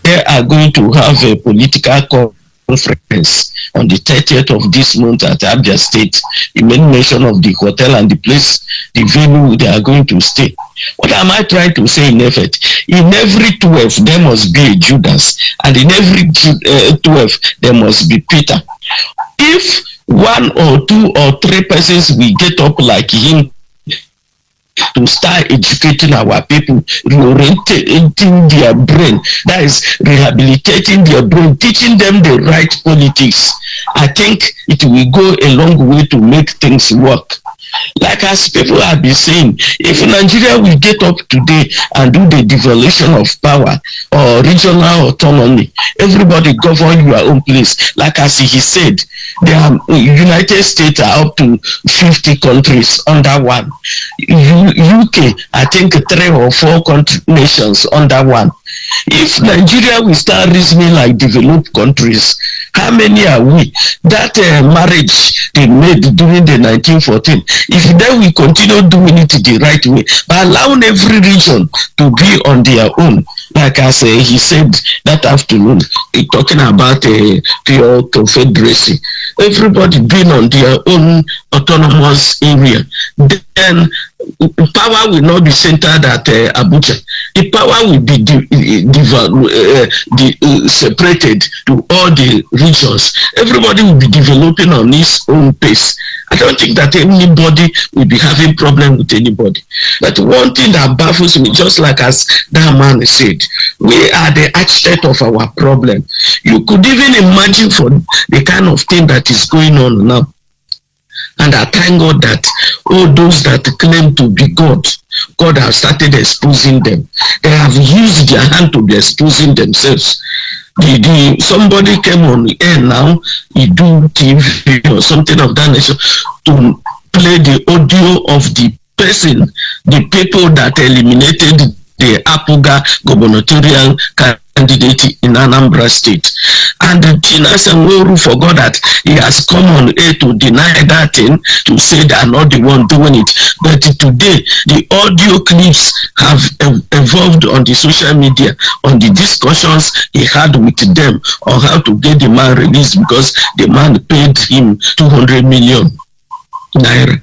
they are going to have a political conference on the 30th of this month at Abia State. He made mention of the hotel and the place, the venue they are going to stay. What am I trying to say in effect? In every 12, there must be a Judas, and in every 12, there must be Peter. If 1 or 2 or 3 persons will get up like him to start educating our people, reorientating their brain, that is rehabilitating their brain, teaching them the right politics, I think it will go a long way to make things work. Like as people have been saying, if Nigeria will get up today and do the devolution of power or regional autonomy, everybody govern your own place. Like as he said, the United States are up to 50 countries under one. UK, I think 3 or 4 nations under one. If Nigeria will start reasoning like developed countries, how many are we? That marriage they made during the 1914, if they will continue doing it the right way, by allowing every region to be on their own, like as he said that afternoon, talking about a pure confederacy, everybody being on their own autonomous area, then power will not be centered at Abuja. The power will be separated to all the regions. Everybody will be developing on his own pace. I don't think that anybody will be having problem with anybody. But one thing that baffles me, just like as that man said, we are the architect of our problem. You could even imagine for the kind of thing that is going on now. And I thank God that all those that claim to be God, God has started exposing them. They have used their hand to be exposing themselves. Somebody came on the air now, he do TV or something of that nature to play the audio of the person, the people that eliminated the Apuga gubernatorial candidate in Anambra State. And Chinasanweru forgot that he has come on air to deny that thing, to say they are not the one doing it. But today, the audio clips have evolved on the social media, on the discussions he had with them on how to get the man released because the man paid him 200 million naira.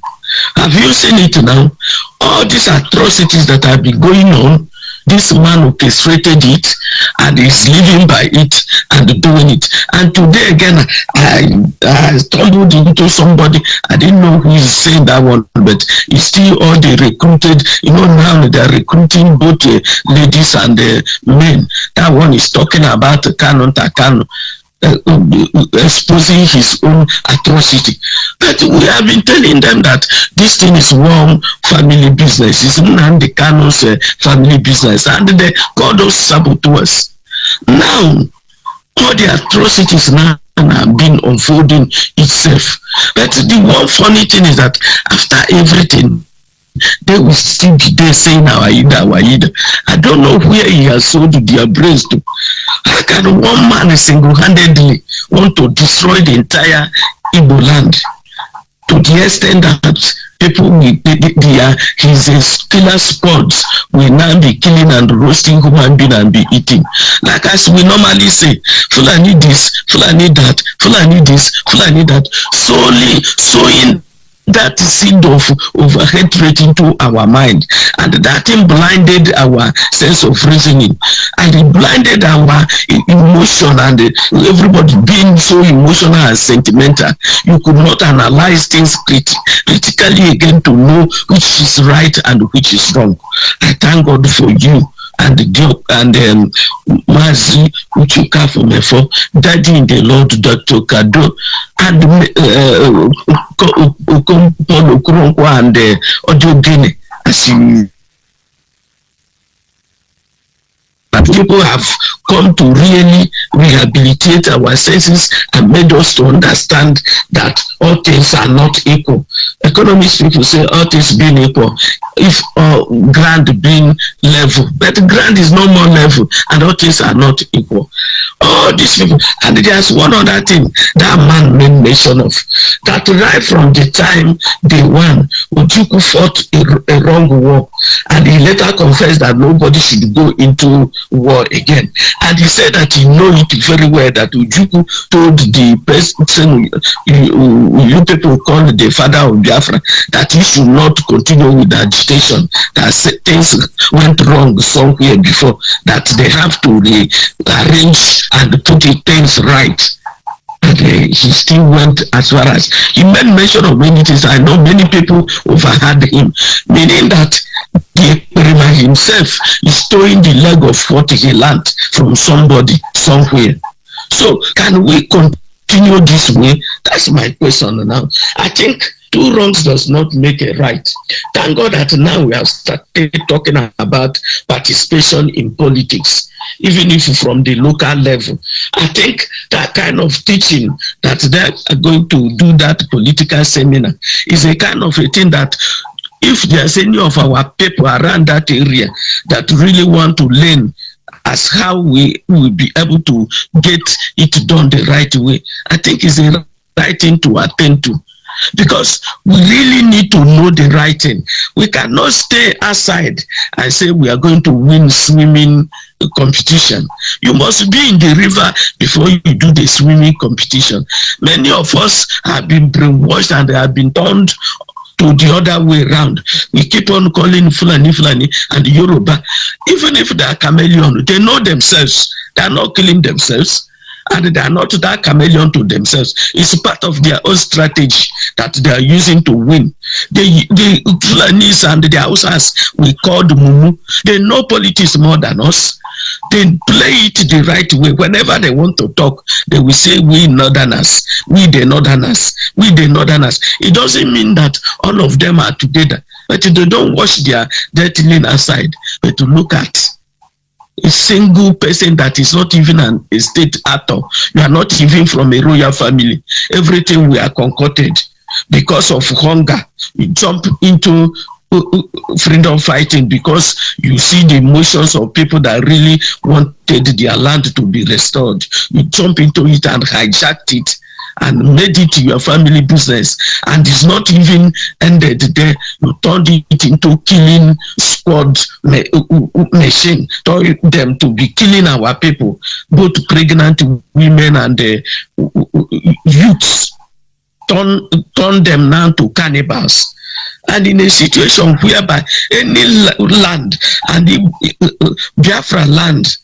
Have you seen it now? All these atrocities that have been going on, this man orchestrated it and is living by it and doing it. And today again, I stumbled into somebody, I didn't know who is saying that one, but it's still all the recruited, now they're recruiting both ladies and men. That one is talking about Kano Takano. Exposing his own atrocity. But we have been telling them that this thing is one family business. It's not the Kano's family business. And they call those saboteurs. Now, all the atrocities now have been unfolding itself. But the one funny thing is that after everything, they will still be there saying Awayida. I don't know where he has sold their brains to. How can one man single-handedly want to destroy the entire Igbo land to the extent that people with his killer squads will now be killing and roasting human beings and be eating? Like as we normally say, Fulani this, Fulani that, Fulani this, Fulani that, solely sowing that seed of hatred into our mind, and that thing blinded our sense of reasoning, and it blinded our emotion, and everybody being so emotional and sentimental, you could not analyze things critically again to know which is right and which is wrong. I thank God for you and Mazi Uchuka from Efo, Daddy in the Lord, Dr. Kado, and Paul Okoronkwo and Odogene. As you people have come to really rehabilitate our senses and made us to understand that all things are not equal. Economists people say all things being equal, if ground being level, but ground is no more level and all things are not equal. All these people, and there's one other thing that man made mention of, that right from the time they won, Ojukwu fought a wrong war, and he later confessed that nobody should go into war again. And he said that he know it very well that Ojukwu told the person you people call the father of Biafra that he should not continue with the agitation, that things went wrong somewhere before, that they have to arrange and put things right. And he still went as far as he made mention of many things. I know many people overheard him, meaning that the Ekperima himself is towing the leg of what he learned from somebody somewhere. So can we continue this way? That's my question now. I think two wrongs does not make a right. Thank God that now we have started talking about participation in politics, even if from the local level. I think that kind of teaching that they are going to do that political seminar is a kind of a thing that if there's any of our people around that area that really want to learn as how we will be able to get it done the right way, I think it's the right thing to attend to. Because we really need to know the right thing. We cannot stay aside and say we are going to win swimming competition. You must be in the river before you do the swimming competition. Many of us have been brainwashed and they have been turned to the other way around. We keep on calling Fulani and Yoruba. Even if they are chameleon, they know themselves. They are not killing themselves. And they are not that chameleon to themselves. It's part of their own strategy that they are using to win. The Fulanis and the Hausas we call the Mumu, they know politics more than us. They play it the right way. Whenever they want to talk, they will say, we Northerners, we the Northerners, we the Northerners. It doesn't mean that all of them are together, but they don't wash their dirty linen aside, but to look at a single person that is not even a state actor. You are not even from a royal family. Everything we are concocted because of hunger. You jump into freedom fighting because you see the emotions of people that really wanted their land to be restored. You jump into it and hijacked it and made it your family business, and it's not even ended there. You turned it into killing squad machine, told them to be killing our people, both pregnant women and youths. Turn them now to cannibals. And in a situation whereby any land, and the Biafra land,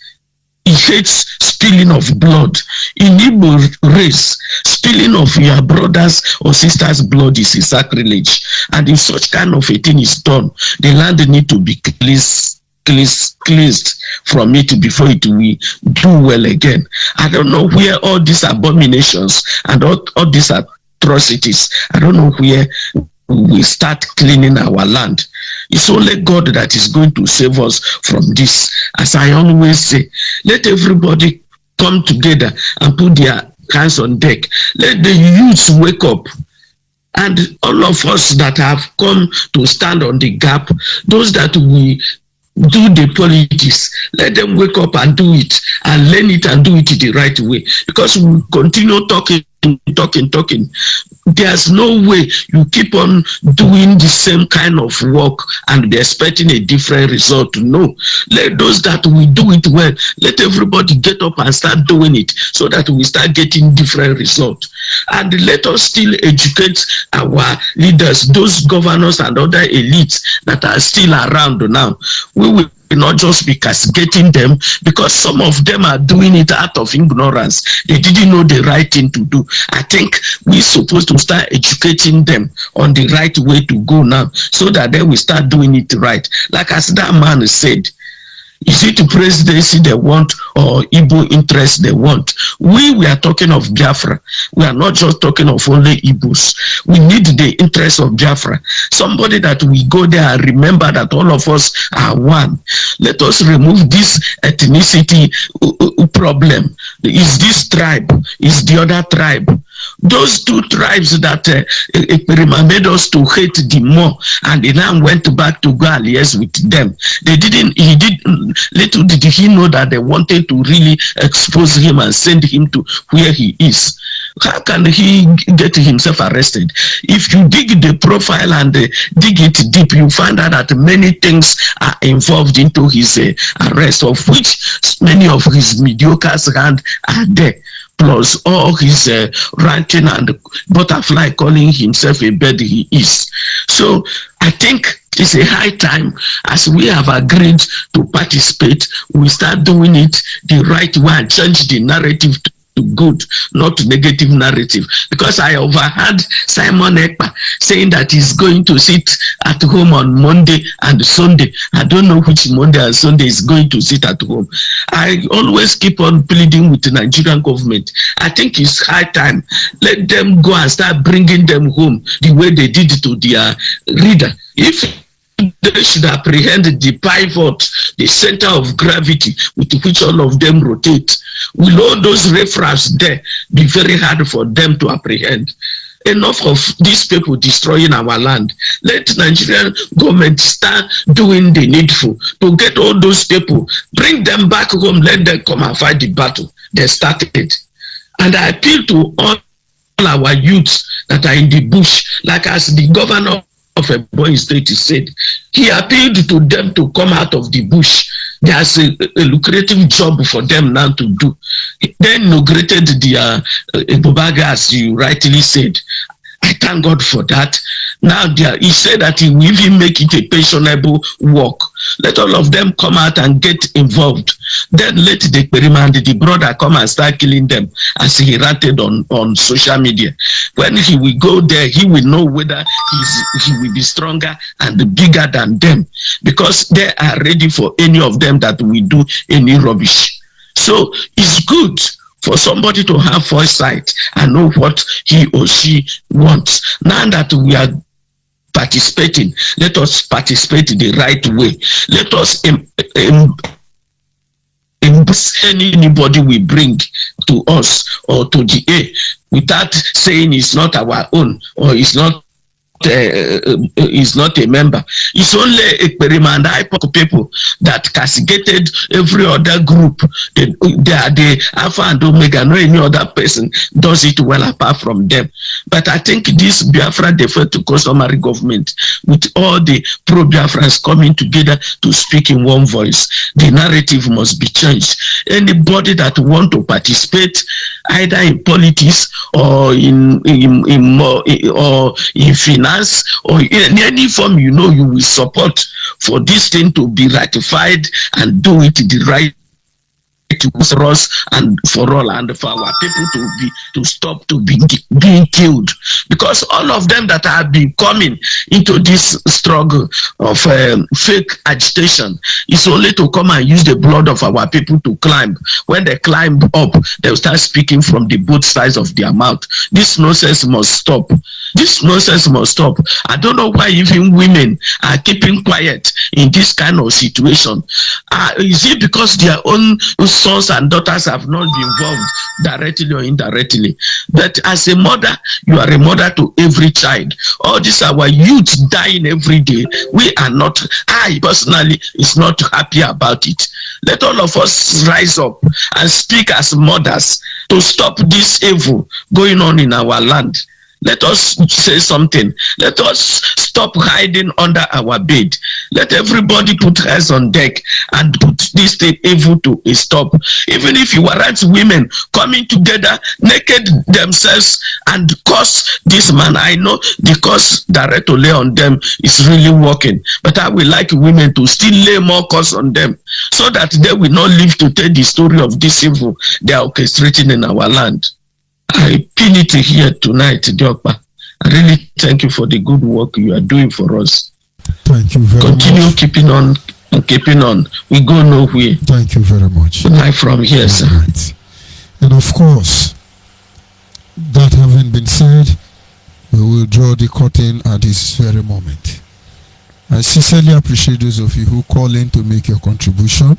it hates spilling of blood. In Igbo race, spilling of your brothers or sisters' blood is a sacrilege. And if such kind of a thing is done, the land need to be cleansed from it before it will do well again. I don't know where all these abominations and all these atrocities, I don't know where we start cleaning our land. It's only God that is going to save us from this. As I always say, let everybody come together and put their hands on deck. Let the youths wake up. And all of us that have come to stand on the gap, those that we do the politics, let them wake up and do it and learn it and do it the right way. Because we continue talking. There's no way you keep on doing the same kind of work and be expecting a different result. No. Let those that we do it well, let everybody get up and start doing it so that we start getting different results. And let us still educate our leaders, those governors and other elites that are still around now. We will not just be castigating them because some of them are doing it out of ignorance. They didn't know the right thing to do. I think we're supposed to start educating them on the right way to go now so that they will start doing it right. Like as that man said, is it presidency they want or Igbo interest they want? We are talking of Biafra. We are not just talking of only Igbos. We need the interest of Biafra. Somebody that we go there and remember that all of us are one. Let us remove this ethnicity problem. Is this tribe? Is the other tribe? those two tribes that Ekperima made us to hate the more, and they now went back to go alliance with them. Little did he know that they wanted to really expose him and send him to where he is. How can he get himself arrested? If you dig the profile and dig it deep, you find out that many things are involved into his arrest, of which many of his mediocre hands are there, plus all his ranting and butterfly calling himself a bird he is. So I think it's a high time, as we have agreed to participate, we start doing it the right way and change the narrative to good, not to negative narrative. Because I overheard Simon Ekpa saying that he's going to sit at home on Monday and Sunday. I don't know which Monday and Sunday is going to sit at home. I always keep on pleading with the Nigerian government. I think it's high time. Let them go and start bringing them home the way they did to their reader. If they should apprehend the pivot, the center of gravity with which all of them rotate, will all those referrals there be very hard for them to apprehend? Enough of these people destroying our land. Let Nigerian government start doing the needful to get all those people, bring them back home, let them come and fight the battle they started. And I appeal to all our youths that are in the bush, like as the governor of a boy state said, he appealed to them to come out of the bush. There's a lucrative job for them now to do. They inaugurated the Bobaga, as you rightly said. I thank God for that. Now he said that he will even make it a pensionable work. Let all of them come out and get involved. Then let the Ekperima and the brother come and start killing them, as he ranted on social media. When he will go there, he will know whether he will be stronger and bigger than them, because they are ready for any of them that will do any rubbish. So it's good for somebody to have foresight and know what he or she wants. Now that we are participating, let us participate the right way. Let us anybody we bring to us or to the A without saying it's not our own or it's not a member. It's only Ekperima and IPOC people that castigated every other group. They are the Alpha and Omega. No any other person does it well apart from them. But I think this Biafra deferred to customary government, with all the pro-Biafrans coming together to speak in one voice, the narrative must be changed. Anybody that want to participate either in politics or in finance or in any form, you will support for this thing to be ratified and do it the right for us and for all, and for our people to stop to being killed, because all of them that have been coming into this struggle of fake agitation is only to come and use the blood of our people to climb. When they climb up, they'll start speaking from the both sides of their mouth. This nonsense must stop. This nonsense must stop. I don't know why even women are keeping quiet in this kind of situation. Is it because their own sons and daughters have not been involved directly or indirectly? But as a mother, you are a mother to every child. All this our youth dying every day. We are not, I personally is not happy about it. Let all of us rise up and speak as mothers to stop this evil going on in our land. Let us say something. Let us stop hiding under our bed. Let everybody put hands on deck and put this thing evil to a stop. Even if you warrant women coming together naked themselves and curse this man, I know the curse direct to lay on them is really working. But I would like women to still lay more curse on them so that they will not live to tell the story of this evil they are orchestrating in our land. I pin it here tonight, Diokpa. I really thank you for the good work you are doing for us. Thank you very much. Continue keeping on and keeping on. We go nowhere. Thank you very much. Live from here, sir. Right. And of course, that having been said, we will draw the curtain at this very moment. I sincerely appreciate those of you who call in to make your contribution.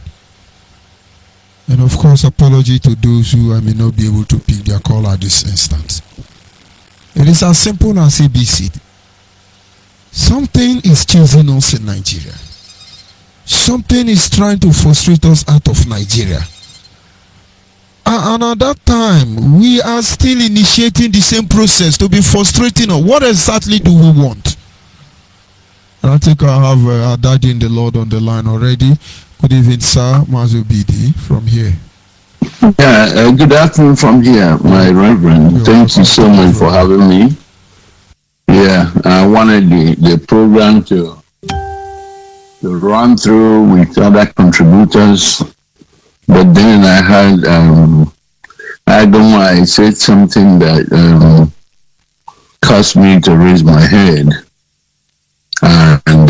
And of course, apology to those who I may not be able to pick their call at this instant. It is as simple as ABC. Something is chasing us in Nigeria. Something is trying to frustrate us out of Nigeria. And at that time, we are still initiating the same process to be frustrating us. What exactly do we want? And I think I have our daddy in the Lord on the line already. Good evening, sir. Mazubidi from here. Yeah, good afternoon from here, my Reverend. Thank you so much for having me. Yeah, I wanted the program to run through with other contributors, but then I heard, I don't know, I said something that caused me to raise my head. And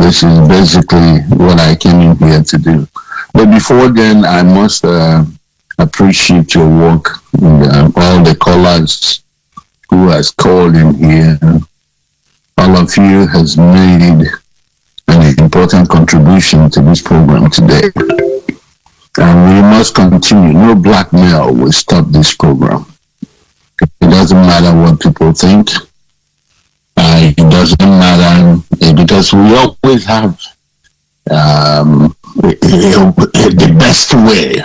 this is basically what I came in here to do. But before then, I must appreciate your work and all the callers who has called in here. All of you has made an important contribution to this program today. And we must continue. No blackmail will stop this program. It doesn't matter what people think. It doesn't matter because we always have the best way,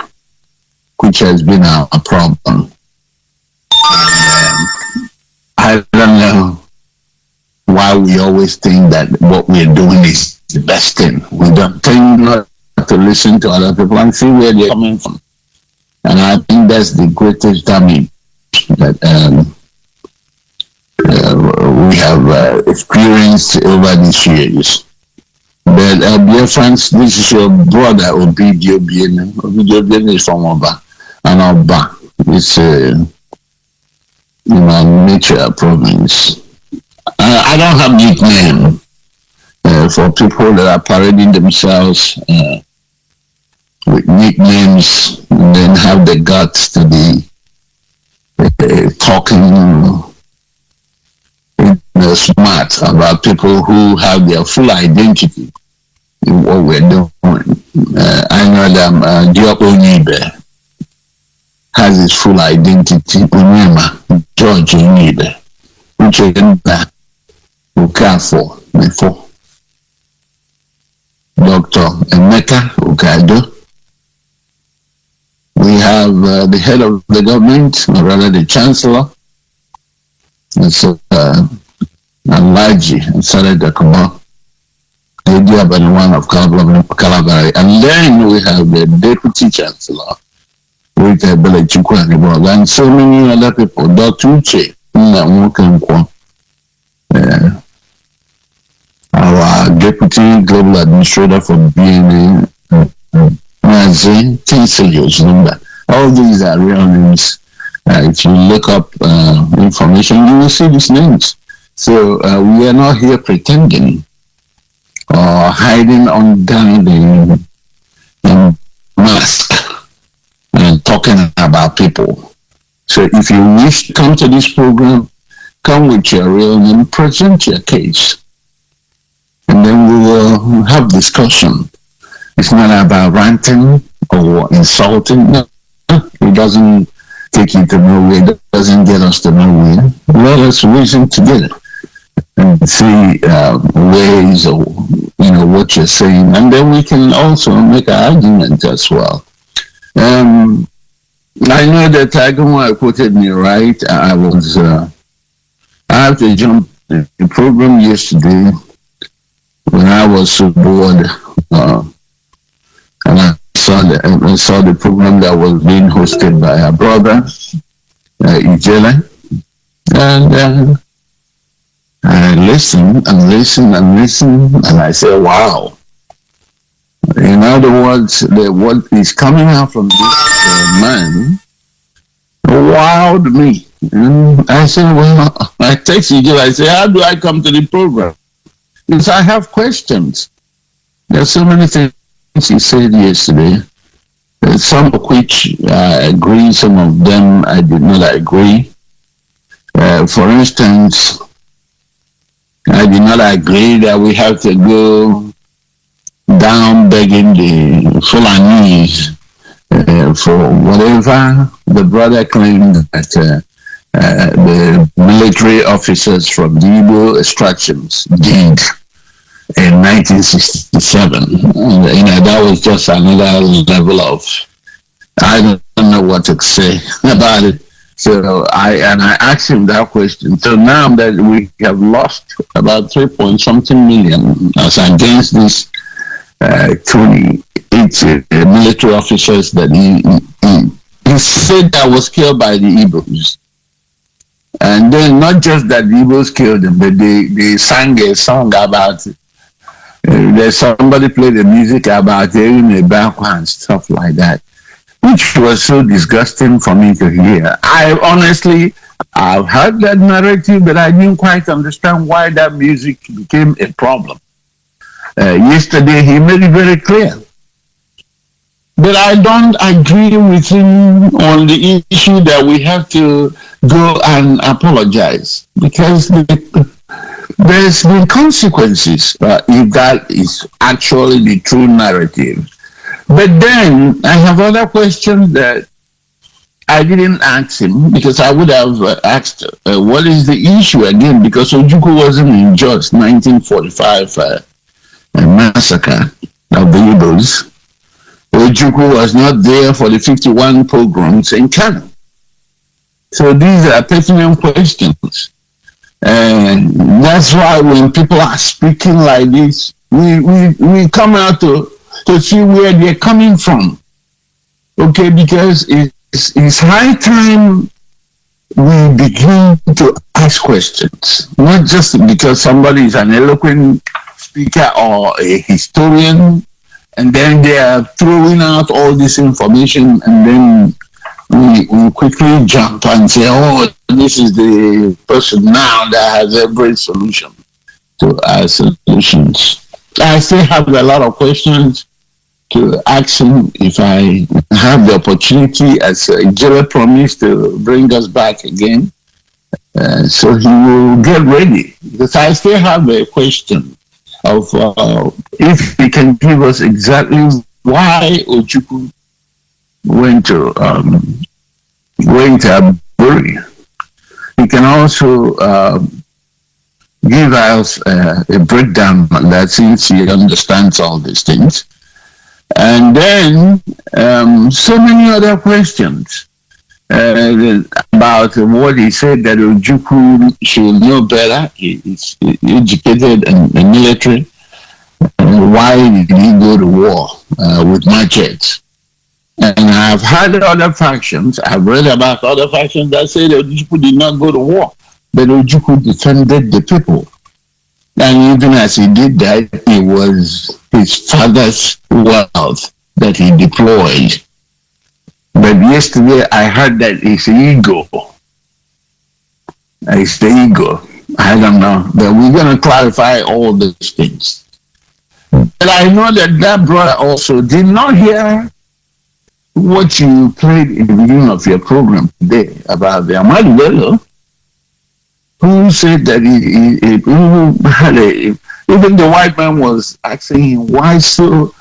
which has been our problem. I don't know why we always think that what we're doing is the best thing. We don't think not to listen to other people and see where they're coming from. And I think that's the greatest damage that we have experienced over these years. But dear friends, this is your brother Obidio Bien. Obidio Bien is from Oba, and Oba is nature province. I don't have nickname for people that are parading themselves with nicknames and then have the guts to be talking smart about people who have their full identity in what we're doing. I know that ONYIBE has his full identity. George ONYIBE, which is Ukafo before. Dr. Emeka Ukado. We have the head of the government, or rather the chancellor. It's Alaji and Sarah Dakuba, the one of Calabari. And then we have the deputy chancellor, with Bele Chukwani, and so many other people. Dr. Uche, our deputy global administrator for BNA, Nazi Tinselius number. All these are real names. If you look up information, you will see these names. So we are not here pretending or hiding under the mask and talking about people. So if you wish to come to this program, come with your real name, present your case, and then we will have discussion. It's not about ranting or insulting. No, it doesn't take you to nowhere. It doesn't get us to nowhere. Let us reason together and see ways of what you're saying, and then we can also make an argument as well. I know that Agama quoted me right. I have to jump the program yesterday when I was so bored, and I saw the program that was being hosted by our brother Ijele, and I listened and I said, wow. In other words, what is coming out from this man wowed me. And I said, well, I texted you, I said, how do I come to the program? Because I have questions. There's so many things he said yesterday, some of which I agree, some of them I did not agree. For instance, I did not agree that we have to go down begging the Fulanis for whatever the brother claimed that the military officers from the Igbo extractions did in 1967. That was just another level of, I don't know what to say about it. So I asked him that question. So now that we have lost about 3-point-something million as against this 28 military officers that he said that was killed by the Igbos. And then not just that the Igbos killed them, but they sang a song about it. There's somebody played the music about hearing a backward and stuff like that, which was so disgusting for me to hear. I've heard that narrative, but I didn't quite understand why that music became a problem. Yesterday, he made it very clear. But I don't agree with him on the issue that we have to go and apologize, because there's been consequences if that is actually the true narrative. But then I have other questions that I didn't ask him, because I would have asked, what is the issue again? Because Ojukwu wasn't in just 1945 massacre of the Igbos. Ojukwu was not there for the 51 pogroms in Kano. So these are pertinent questions. And that's why when people are speaking like this, we come out to see where they're coming from. Okay, because it's high time we begin to ask questions, not just because somebody is an eloquent speaker or a historian, and then they are throwing out all this information, and then we quickly jump and say, oh, this is the person now that has every solution to our solutions. I still have a lot of questions to ask him if I have the opportunity, as Jerry promised, to bring us back again. So he will get ready, because I still have a question of if he can give us exactly why Ojukwu went to Aburi. He can also give us a breakdown on that, since he understands all these things. And then so many other questions about what he said, that Ojukwu should know better. He's educated in the military. Why did he go to war with machetes? And I've heard other factions, I've read about other factions that say that Ojukwu did not go to war, but Ojukwu defended the people. And even as he did that, it was his father's wealth that he deployed. But yesterday I heard that it's ego. It's the ego. I don't know. But we're going to clarify all these things. But I know that brother also did not hear what you played in the beginning of your program today about the Ahmadu Bello, who said that even the white man was asking him, why so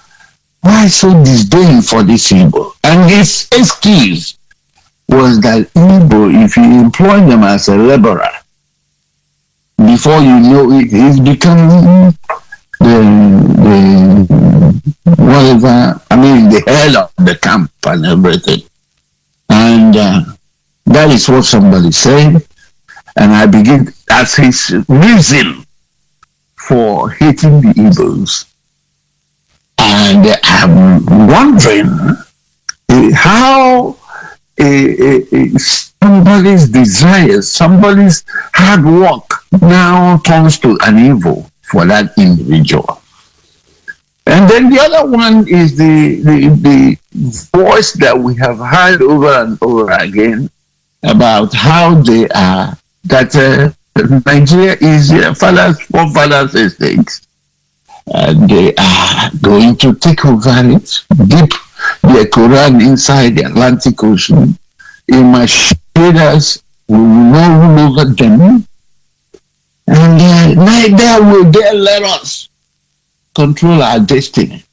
disdain for this Igbo? And his excuse was that Igbo, if you employ them as a laborer, before you know it, he's become the head of the camp and everything. And that is what somebody said. And I begin, as his reason for hating the Igbos. And I'm wondering how somebody's desires, somebody's hard work now turns to an evil for that individual. And then the other one is the voice that we have heard over and over again about how they are, that Nigeria is their forefathers' estate. They are going to take over it, dip their Quran inside the Atlantic Ocean. Imashiras will not rule over them, and neither will they let us control our destiny.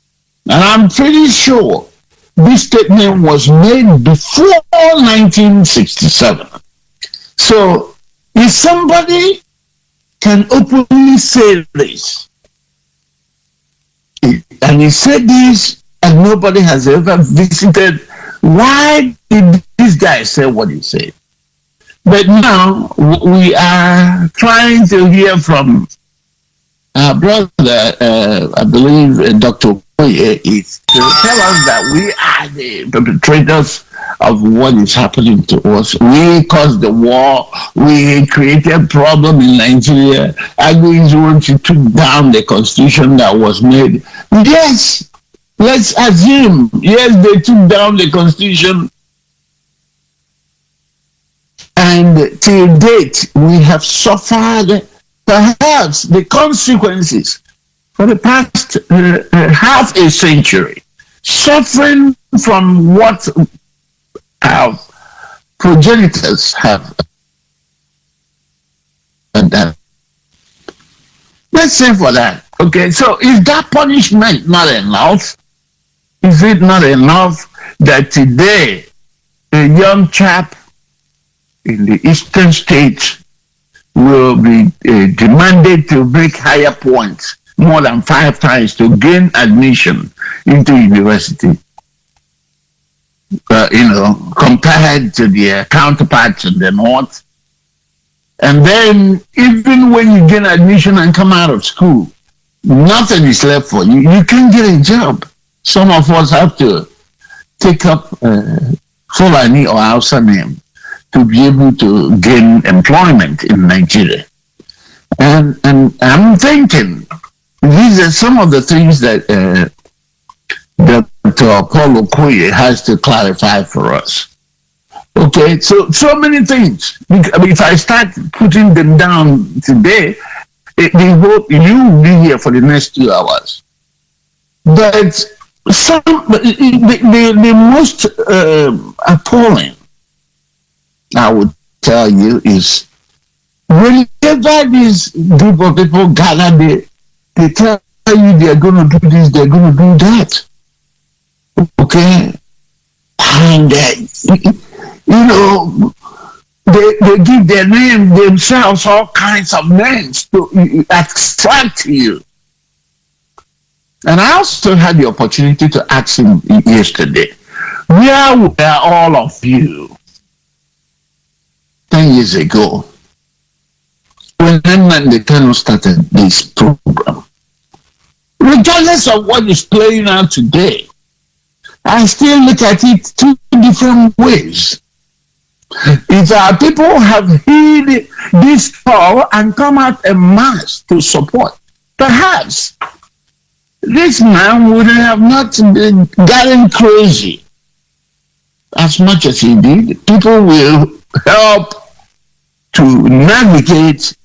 And I'm pretty sure this statement was made before 1967. So if somebody can openly say this, and he said this, and nobody has ever visited, why did this guy say what he said? But now we are trying to hear from our brother, I believe Dr. Okoye, is to tell us that we are the perpetrators of what is happening to us. We caused the war. We created problem in Nigeria. Agui took down the constitution that was made. Yes, let's assume, yes, they took down the constitution. And till date, we have suffered perhaps the consequences for the past half a century, suffering from what our progenitors have done. Let's say for that. Okay, so is that punishment not enough? Is it not enough that today a young chap in the eastern states will be demanded to break higher points more than 5 times to gain admission into university? Compared to their counterparts in the north. And then even when you gain admission and come out of school, nothing is left for you. You can't get a job. Some of us have to take up Fulani or Hausa name to be able to gain employment in Nigeria. And I'm thinking these are some of the things that Dr. Paul Okoye has to clarify for us. Okay, so many things. I mean, if I start putting them down today, you will be here for the next 2 hours. But the most appalling, I would tell you, is whenever this group of people gather, they tell you they're going to do this, they're going to do that. Okay? And, they give their name, themselves, all kinds of names to attract you. And I also had the opportunity to ask him yesterday, where were all of you 10 years ago when the Colonel started this program? Regardless of what is playing out today, I still look at it 2 different ways. If our people have heed this call and come out en masse to support, perhaps this man would have not gotten crazy as much as he did. People will help to navigate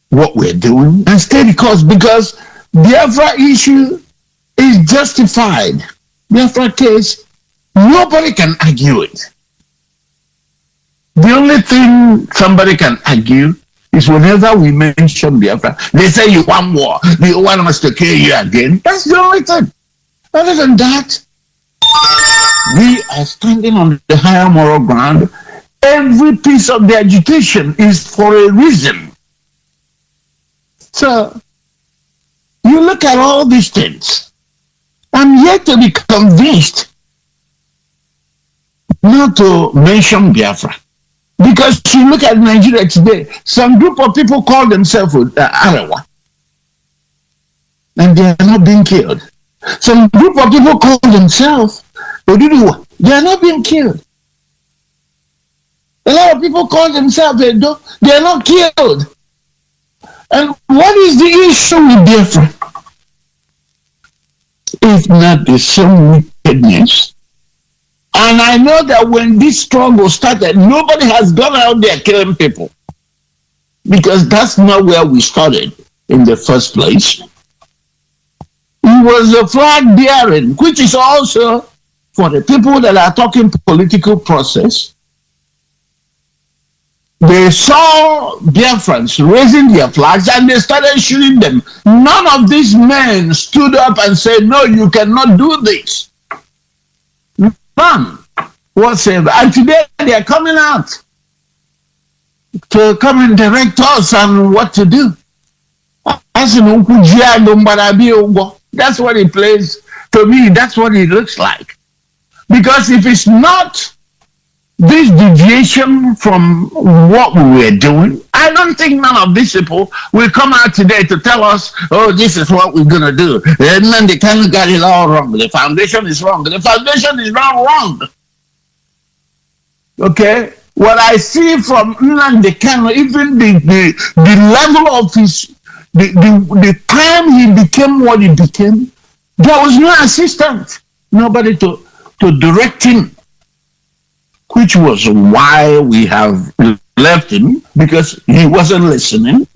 what we're doing and stay the course, because Biafra issue is justified. Biafra case, nobody can argue it. The only thing somebody can argue is whenever we mention Biafra, they say you want war, you want us to kill you again. That's the only thing. Other than that, we are standing on the higher moral ground. Every piece of the agitation is for a reason. So, you look at all these things. I'm yet to be convinced not to mention Biafra. Because you look at Nigeria today, some group of people call themselves Arawa, and they are not being killed. Some group of people call themselves Oduduwa, they are not being killed. A lot of people call themselves Edo, they are not killed. And what is the issue with Biafra? If not the some wickedness. And I know that when this struggle started, nobody has gone out there killing people, because that's not where we started in the first place. It was a flag bearing, which is also for the people that are talking political process. They saw Biafrans raising their flags and they started shooting them. None of these men stood up and said, no, you cannot do this. None whatsoever. And today they are coming out to come and direct us on what to do. That's what he plays. To me, that's what it looks like. Because if it's not this deviation from what we were doing, I don't think none of these people will come out today to tell us, oh, this is what we're going to do. And then they kind of got it all wrong. The foundation is wrong. The foundation is not wrong. Okay? What I see from Nnamdi Kanu, even the level of his, the time he became what he became, there was no assistant, nobody to direct him, which was why we have left him, because he wasn't listening.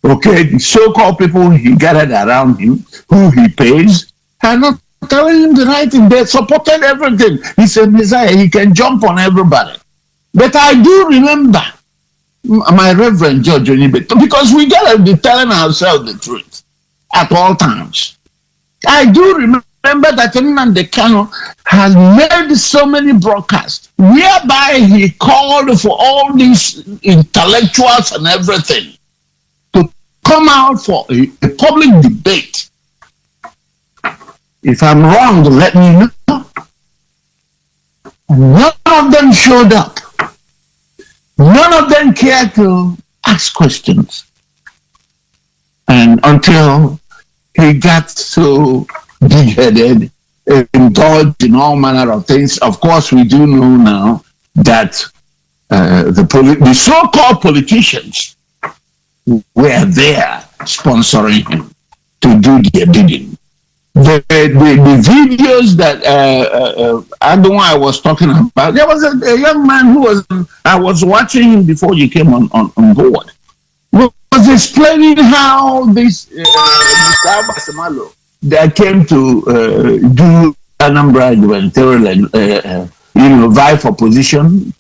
Okay, the so-called people he gathered around him, who he pays, are not telling him the right thing. They supported everything. He's a messiah. He can jump on everybody. But I do remember my Reverend George ONYIBE, because we gotta be telling ourselves the truth at all times. I do remember that Nnamdi Kanu has made so many broadcasts whereby he called for all these intellectuals and everything to come out for a public debate. If I'm wrong, let me know. None of them showed up. None of them cared to ask questions. And until he got so big-headed, indulged in all manner of things. Of course, we do know now that the so-called politicians were there sponsoring him to do their bidding. The videos that I don't know I was talking about, there was a young man who was, I was watching him before you came on board, was explaining how this Mr. Abasamalo that came to do Anambra gubernatorial and vie for position,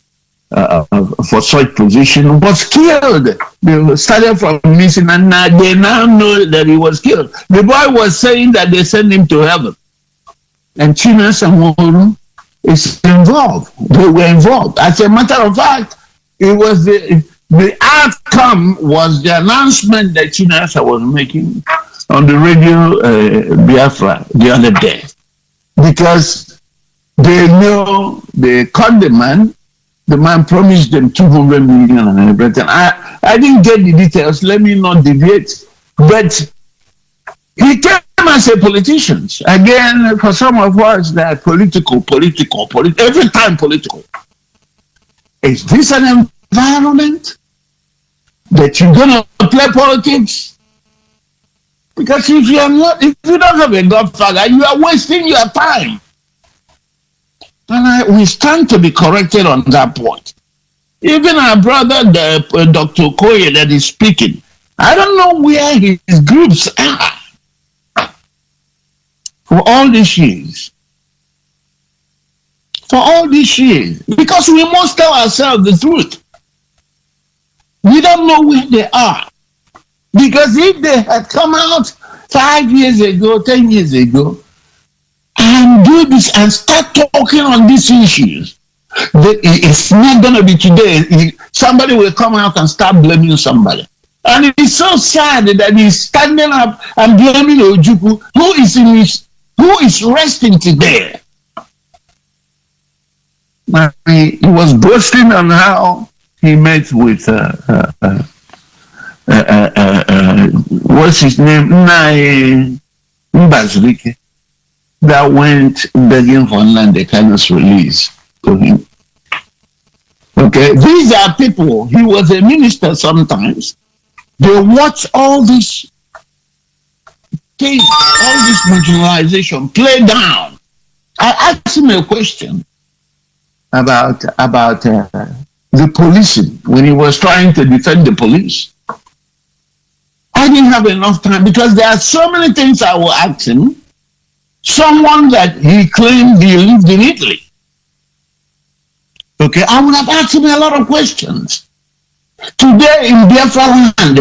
for such position, was killed. They started from missing, and they now know that he was killed. The boy was saying that they sent him to heaven, and Chinas and Woru is involved. They were involved. As a matter of fact, it was the outcome was the announcement that Chinas was making on the radio BIAFRA the other day, because they know they caught the man. The man promised them 200 million and everything. I didn't get the details. Let me not deviate. But he came as a politician. Again, for some of us, that political, every time political. Is this an environment that you're going to play politics? Because if you don't have a godfather, you are wasting your time. And we stand to be corrected on that point. Even our brother, Dr. Okoye, that is speaking, I don't know where his groups are for all these years. For all these years. Because we must tell ourselves the truth. We don't know where they are. Because if they had come out 5 years ago, 10 years ago, and do this and start talking on these issues, it's not going to be today. Somebody will come out and start blaming somebody. And it is so sad that he's standing up and blaming Ojukwu, who is resting today. He was boasting on how he met with what's his name? Mbazwike, that went begging for Nnamdi Kanu's release to him. Okay, these are people, he was a minister sometimes. They watch all this things, all this marginalization play down. I asked him a question about the policing when he was trying to defend the police. I didn't have enough time because there are so many things I will ask him. Someone that he claimed he lived in Italy. Okay, I would have asked him a lot of questions. Today in Biafra land,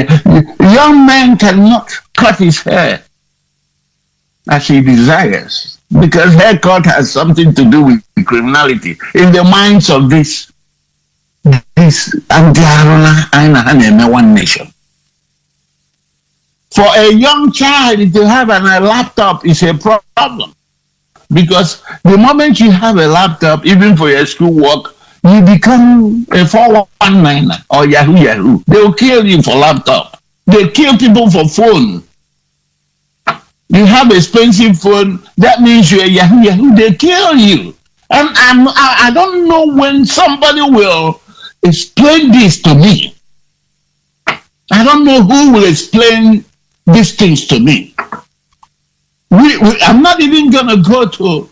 a young man cannot cut his hair as he desires, because haircut has something to do with criminality in the minds of this this and one nation. For a young child to have a laptop is a problem, because the moment you have a laptop, even for your school work, you become a 419 or Yahoo. They will kill you for laptop. They kill people for phone. You have expensive phone, that means you're a Yahoo. They kill you. And I don't know when somebody will explain this to me. I don't know who will explain these things to me. I'm not even going to go to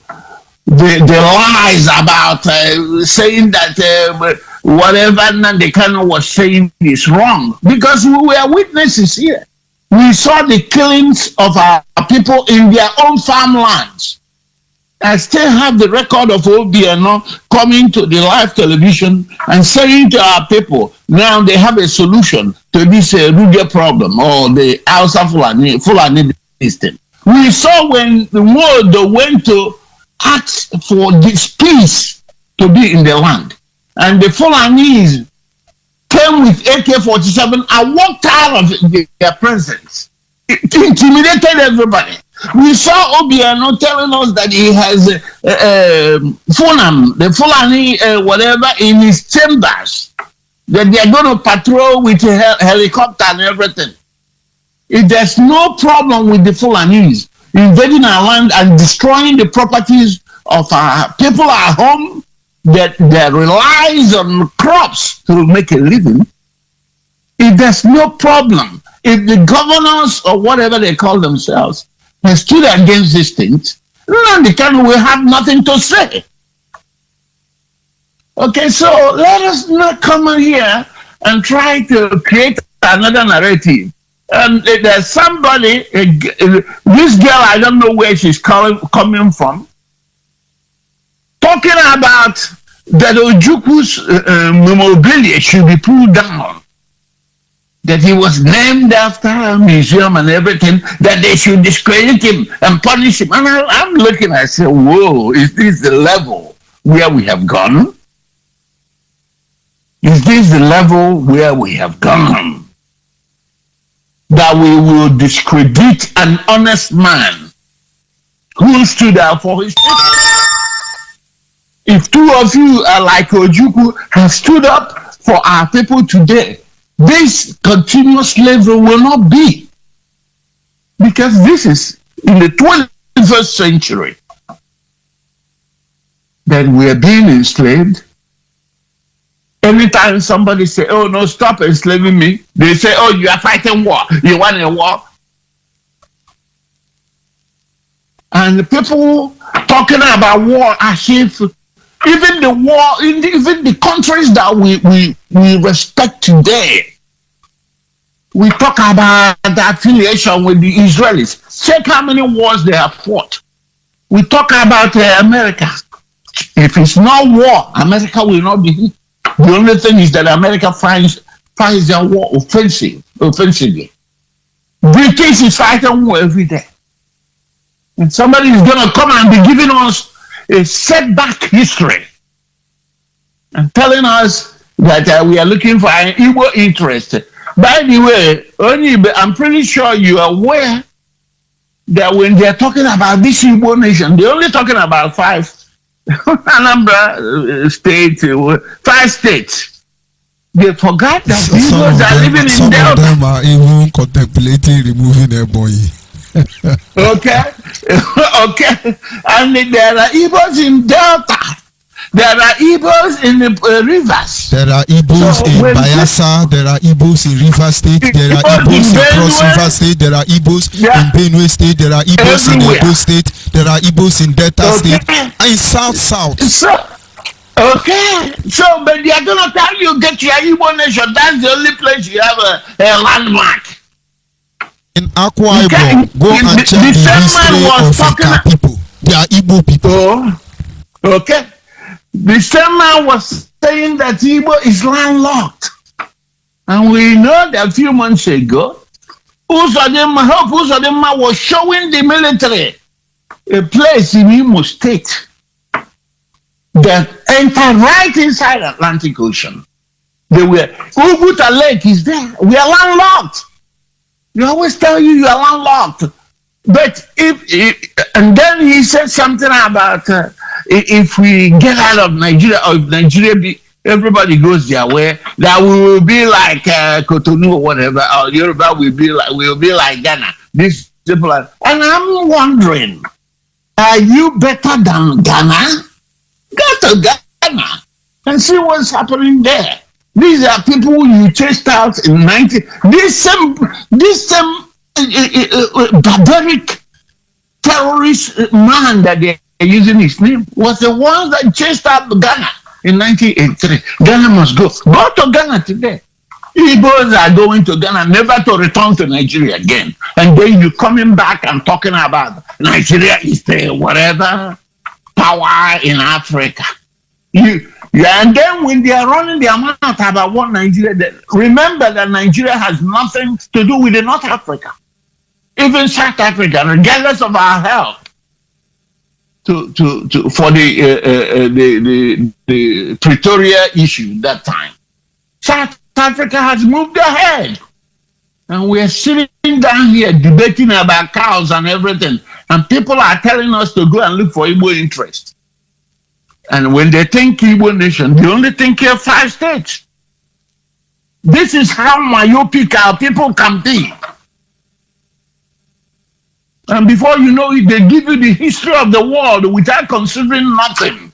the lies about saying that whatever Nandekano was saying is wrong, because we were witnesses here. We saw the killings of our people in their own farmlands. I still have the record of Obiano coming to the live television and saying to our people, now they have a solution to this Ruger problem, or the Hausa Fulani system. We saw when the world went to ask for this peace to be in the land, and the Fulanis came with AK-47 and walked out of their presence. It intimidated everybody. We saw Obiano telling us that he has Funam, the Fulani whatever, in his chambers, that they are going to patrol with a helicopter and everything. If there's no problem with the Fulanis invading our land and destroying the properties of our people at home that relies on crops to make a living, if there's no problem, if the governors or whatever they call themselves has stood against these things, Nandekano will have nothing to say. Okay, so let us not come in here and try to create another narrative. And there's somebody, this girl, I don't know where she's coming from, talking about that Ojukwu's memorabilia should be pulled down, that he was named after a museum and everything, that they should discredit him and punish him. And I'm looking, I say, whoa, is this the level where we have gone? Is this the level where we have gone? That we will discredit an honest man who stood out for his people. If two of you are like Ojukwu have stood up for our people today, this continuous slavery will not be. Because this is in the 21st century that we are being enslaved. Anytime somebody say, oh no, stop enslaving me, they say, oh, you are fighting war, you want a war. And the people talking about war as if even the war, even the countries that we respect today, we talk about the affiliation with the Israelis. Check how many wars they have fought. We talk about America. If it's not war, America will not be hit. The only thing is that America finds their war offensively. British is fighting war every day. And somebody is going to come and be giving us a setback history and telling us that we are looking for an Igbo interest. By the way, ONYIBE, I'm pretty sure you are aware that when they're talking about this Igbo nation, they're only talking about 5 Anambra state, 5 states. They forgot that Igbos are living in Delta. Some of them are even contemplating removing their boy. Okay, okay. And there are Igbos in Delta. There are Igbos in the rivers. There are Igbos in Bayelsa. There are Igbos in River State. There are Igbos in Cross River State. There are Igbos in Benue State. There are Igbos in Edo State. There are Igbos in Delta State. And South. Okay, so but they are gonna tell you get your Igbo nation. That's the only place you have a landmark. In Akwa Ibom, go and check the history of Ika people. They are Igbo people. Oh, okay. The same man was saying that Igbo is landlocked. And we know that a few months ago, Uzodinma was showing the military a place in Imo State that entered right inside Atlantic Ocean. They were, Uguta Lake is there. We are landlocked. You always tell you are landlocked. But and then he said something about if we get out of Nigeria, or if Nigeria everybody goes their way, that we will be like Cotonou or whatever, or Yoruba will be like Ghana. These people are, and I'm wondering, are you better than Ghana? Go to Ghana and see what's happening there. These are people you chased out in 90. This same barbaric terrorist man that they are using his name was the one that chased out Ghana in 1983. Ghana must go. Go to Ghana today. Igbos are going to Ghana, never to return to Nigeria again. And then you coming back and talking about Nigeria is the whatever power in Africa. And then when they are running their mouth about what Nigeria, remember that Nigeria has nothing to do with the North Africa. Even South Africa, regardless of our help for the Pretoria issue that time, South Africa has moved ahead. And we are sitting down here debating about cows and everything. And people are telling us to go and look for Igbo interest. And when they think Igbo nation, they only think of 5 states. This is how myopic our people can be. And before you know it, they give you the history of the world without considering nothing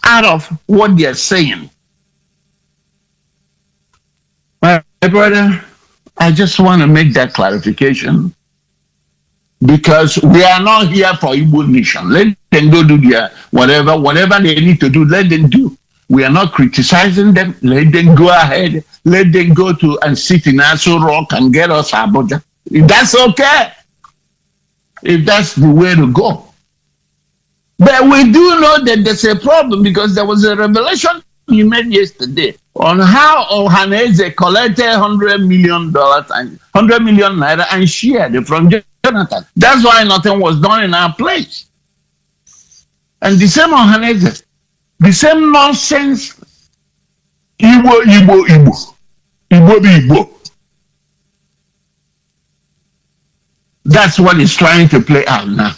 out of what they're saying. My brother, I just want to make that clarification, because we are not here for Igbo nation. Let them go do their whatever they need to do, let them do. We are not criticizing them. Let them go ahead. Let them go to and sit in Aso Rock and get us Abuja. If that's okay. If that's the way to go. But we do know that there's a problem, because there was a revelation you made yesterday on how Ohaneze collected $100 million and 100 million naira and shared it from Jonathan. That's why nothing was done in our place. And the same Ohaneze, the same nonsense, Igbo. That's what is trying to play out now.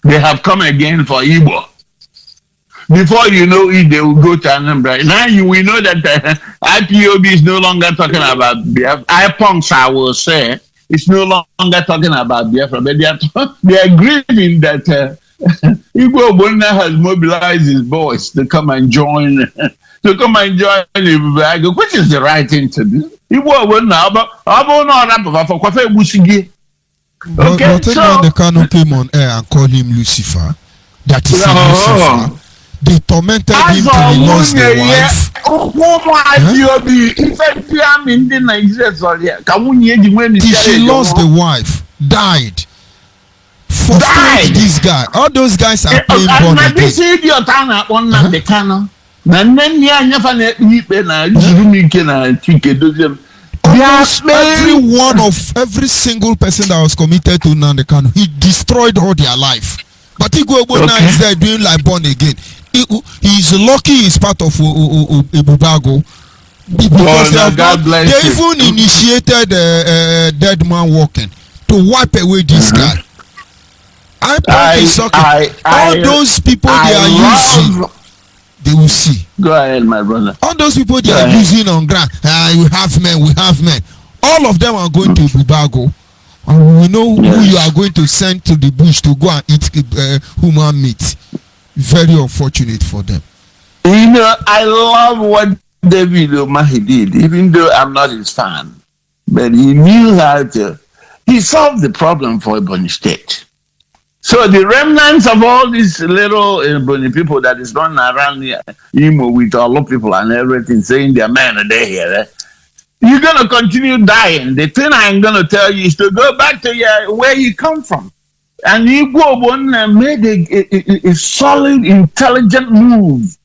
They have come again for Igbo. Before you know it, they will go to Anambra. Now we know that IPOB is no longer talking about Biafra. IPONS, I will say, it's no longer talking about Biafra. But they are grieving that Igbo Bona has mobilized his boys to come and join the which is the right thing to do. Igbo Bona, but when the Kano came on air and called him Lucifer, that is Lucifer, they tormented him till he lost the wife. She lost the wife, died. Frustrate this guy. All those guys are playing born again. Every single person that was committed to Nnamdi Kanu, he destroyed all their life. But Igwe now is there doing like born again. He's lucky he's part of Ebubago, because they even initiated Dead Man Walking to wipe away this guy. All those people they are using, they will see. Go ahead, my brother. All those people they are using on ground. We have men. All of them are going to Bubago. And we know who you are going to send to the bush to go and eat human meat. Very unfortunate for them. You know, I love what David Umahi did, even though I'm not his fan. But he knew how to. He solved the problem for Ebonyi State. So the remnants of all these little Ebonyi people that is running around here, Imo with all the people and everything, saying their men are there here, you're going to continue dying. The thing I'm going to tell you is to go back to where you come from. And Igbo made a solid, intelligent move.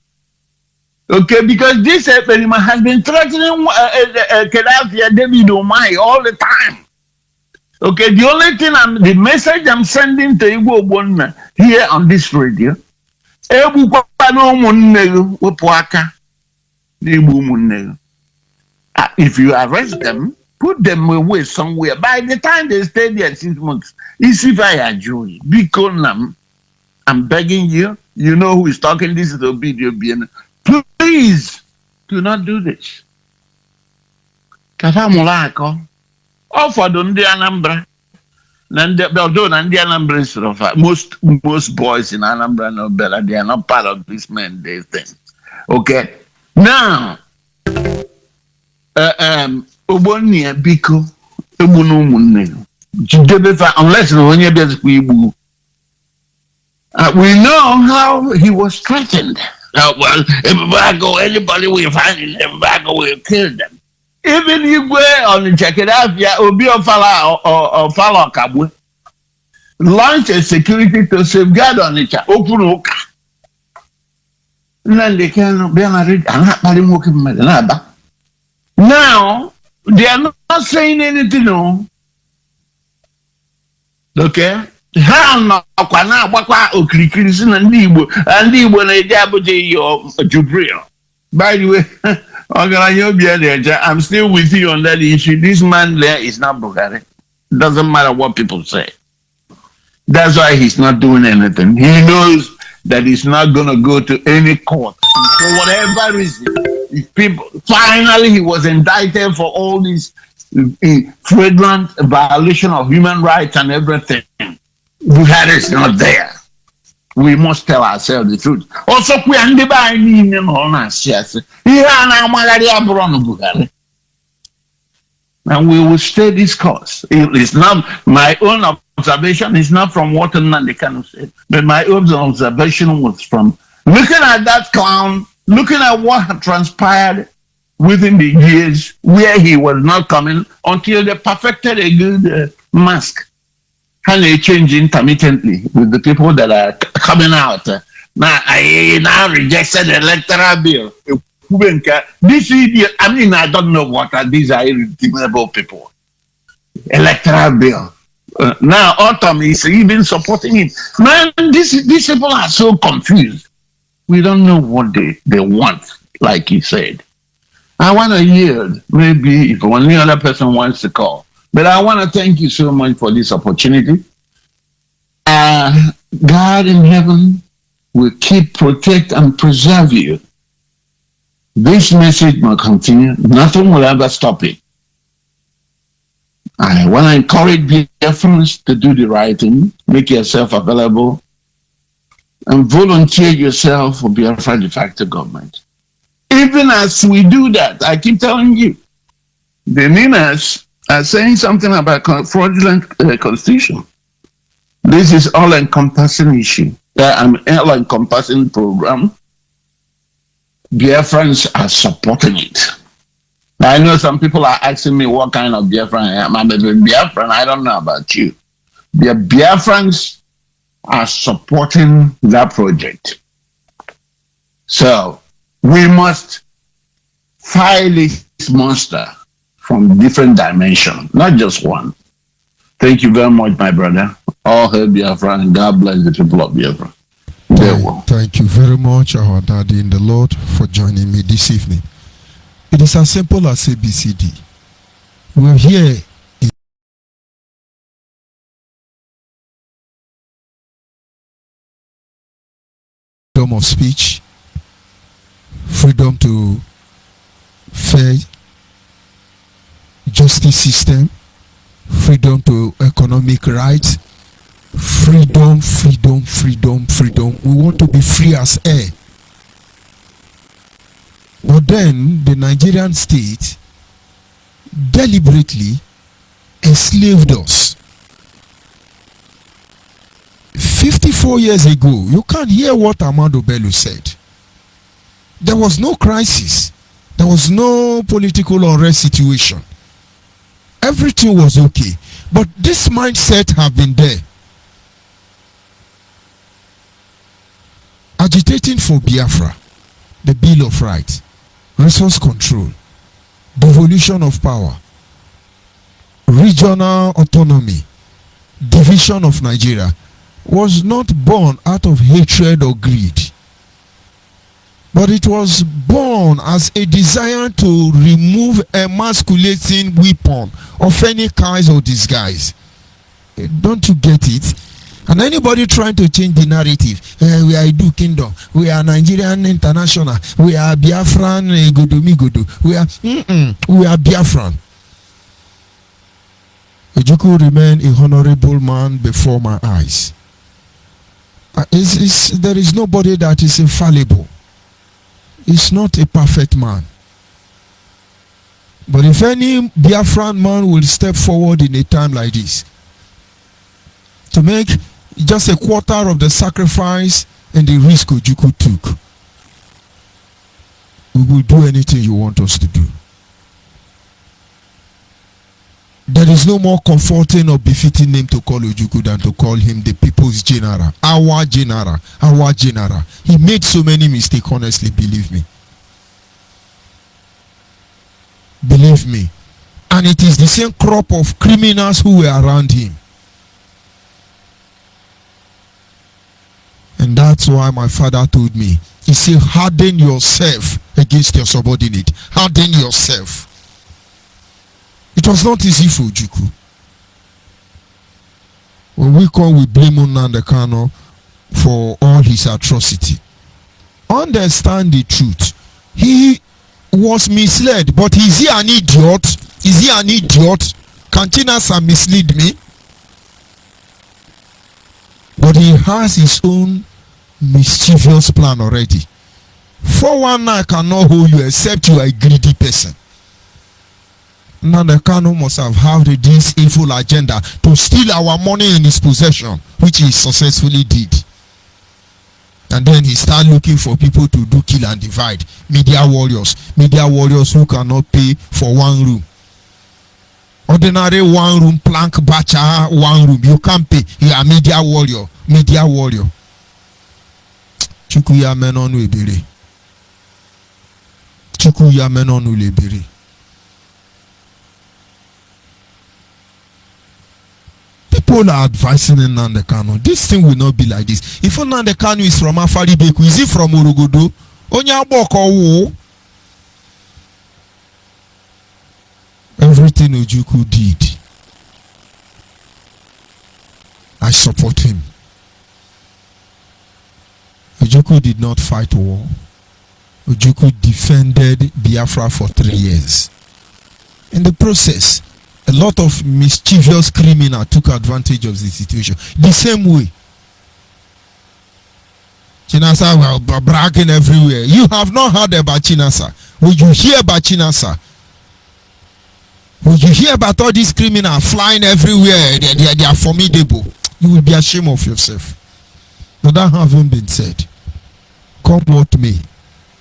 Okay, because this Epenima has been threatening Gaddafi and David Umahi all the time. Okay, the only thing the message I'm sending to Igbo here on this radio, If you arrest them, put them away somewhere. By the time they stay there 6 months, it's if I adjure you. I'm begging you. You know who is talking. This is Obidio. Please do not do this. Katamulako. Offered on the Anambra. Although the Anambra is most boys in Anambra know better. They are not part of this man day thing. Okay. Now, Obonia Biko, Ebunu unless we know how he was threatened. Well, if anybody will find in Embargo will kill them. Even if we're on the check it out, yeah, Obi or Fala Kabwe launch a security to safeguard on each other. Open Oka. Then they can be married and not working. Now, they are not saying anything, no. Okay? Ha no kwana gbakwa okirikirisi na ndị Igbo na-eje Jubril. By the way, I'm still with you on that issue. This man there is not Buhari. Doesn't matter what people say. That's why he's not doing anything. He knows that he's not going to go to any court. For whatever reason, finally he was indicted for all these flagrant violation of human rights and everything. Buhari is not there. We must tell ourselves the truth. Also, we are and we will stay this course. It's not my own observation. It's not from what Nandekano said, but my own observation was from looking at that clown, looking at what had transpired within the years where he was not coming until they perfected a good mask. And they change intermittently with the people that are coming out. Now, I now rejected the electoral bill. This idiot, I don't know what these are irredeemable people. Electoral bill. Now, Autumn is even supporting it. Man, these people are so confused. We don't know what they want, like he said. I want to yield, maybe if only other person wants to call. But I want to thank you so much for this opportunity. God in heaven will keep, protect, and preserve you. This message will continue. Nothing will ever stop it. I want to encourage Biafrans to do the right thing. Make yourself available and volunteer yourself for Biafra de facto government. Even as we do that, I keep telling you, the Ninas are saying something about fraudulent constitution. This is all-encompassing issue. An all-encompassing program. Biafrans are supporting it. I know some people are asking me what kind of Biafran I am. I'm a Biafran. I don't know about you. The Biafrans are supporting that project. So we must fight this monster from different dimensions, not just one. Thank you very much, my brother. All hail Biafra, and God bless the people of Biafra. Thank you very much, our daddy in the Lord, for joining me this evening. It is as simple as ABCD. We're here in freedom of speech, freedom to fair justice system, freedom to economic rights, freedom. We want to be free as air. But then the Nigerian state deliberately enslaved us. 54 years ago, you can't hear what Amado Bello said. There was no crisis. There was no political unrest situation. Everything was okay. But this mindset have been there. Agitating for Biafra, the Bill of Rights, resource control, devolution of power, regional autonomy, division of Nigeria was not born out of hatred or greed. But it was born as a desire to remove emasculating weapon of any kind or disguise. Don't you get it? And anybody trying to change the narrative, we are Idu Kingdom, we are Nigerian International, we are Biafran Godomigodo, we are Biafran. Ojukwu remained a honorable man before my eyes. There is nobody that is infallible. He's not a perfect man. But if any Biafran man will step forward in a time like this to make just a quarter of the sacrifice and the risk Ojukwu took, we will do anything you want us to do. There is no more comforting or befitting name to call Ojukwu than to call him the people's general, our general, our general. He made so many mistakes, honestly, believe me. Believe me. And it is the same crop of criminals who were around him. And that's why my father told me, he said, harden yourself against your subordinate. Harden yourself. It was not easy for Ojukwu. When we come, we blame Nnamdi Kanu for all his atrocity. Understand the truth. He was misled, but is he an idiot? Is he an idiot? Can Chinasa mislead me? But he has his own mischievous plan already. 419 cannot hold you except you are a greedy person. Nnamdi Kanu must have had this evil agenda to steal our money in his possession, which he successfully did. And then he started looking for people to do kill and divide. Media warriors who cannot pay for one room. Ordinary one room, plank bacha, one room. You can't pay. You are media warrior. Chukuya menonu ebere. Chukuya menonu lebere. People are advising Nnamdi Kanu. This thing will not be like this. If Nnamdi Kanu is from Afaribeku, is he from Orogodo? Onyaboko. Everything Ojukwu did, I support him. Ojukwu did not fight war. Ojukwu defended Biafra for 3 years. In the process, a lot of mischievous criminals took advantage of the situation. The same way. Chinasa were bragging everywhere. You have not heard about Chinasa. Will you hear about Chinasa? Will you hear about all these criminals flying everywhere? They are formidable. You will be ashamed of yourself. But that having been said, come what may,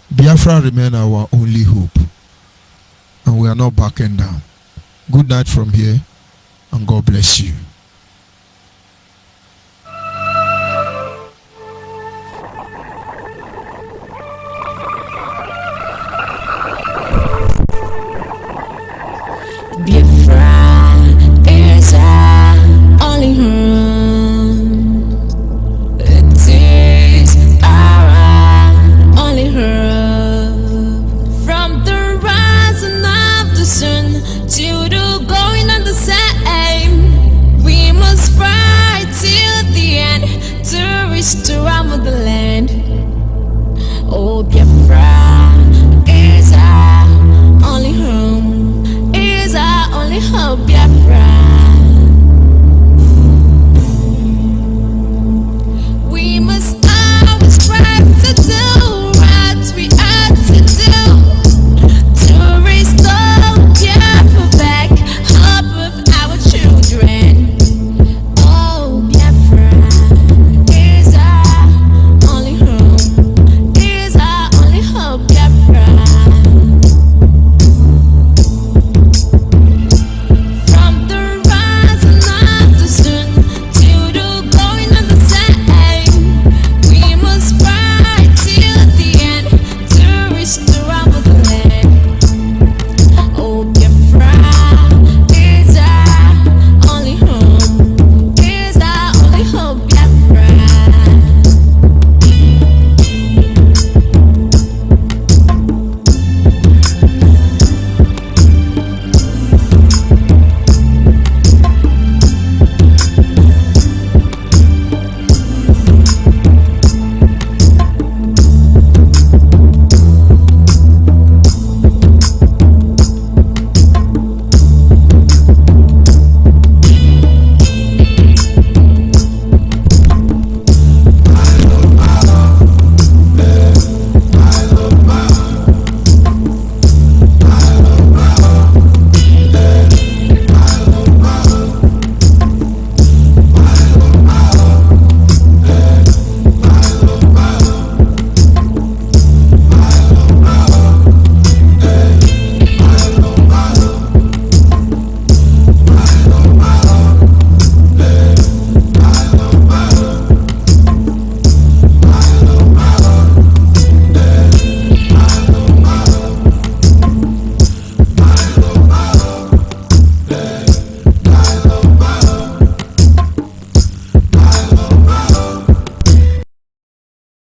Biafra remain our only hope. And we are not backing down. Good night from here, and God bless you.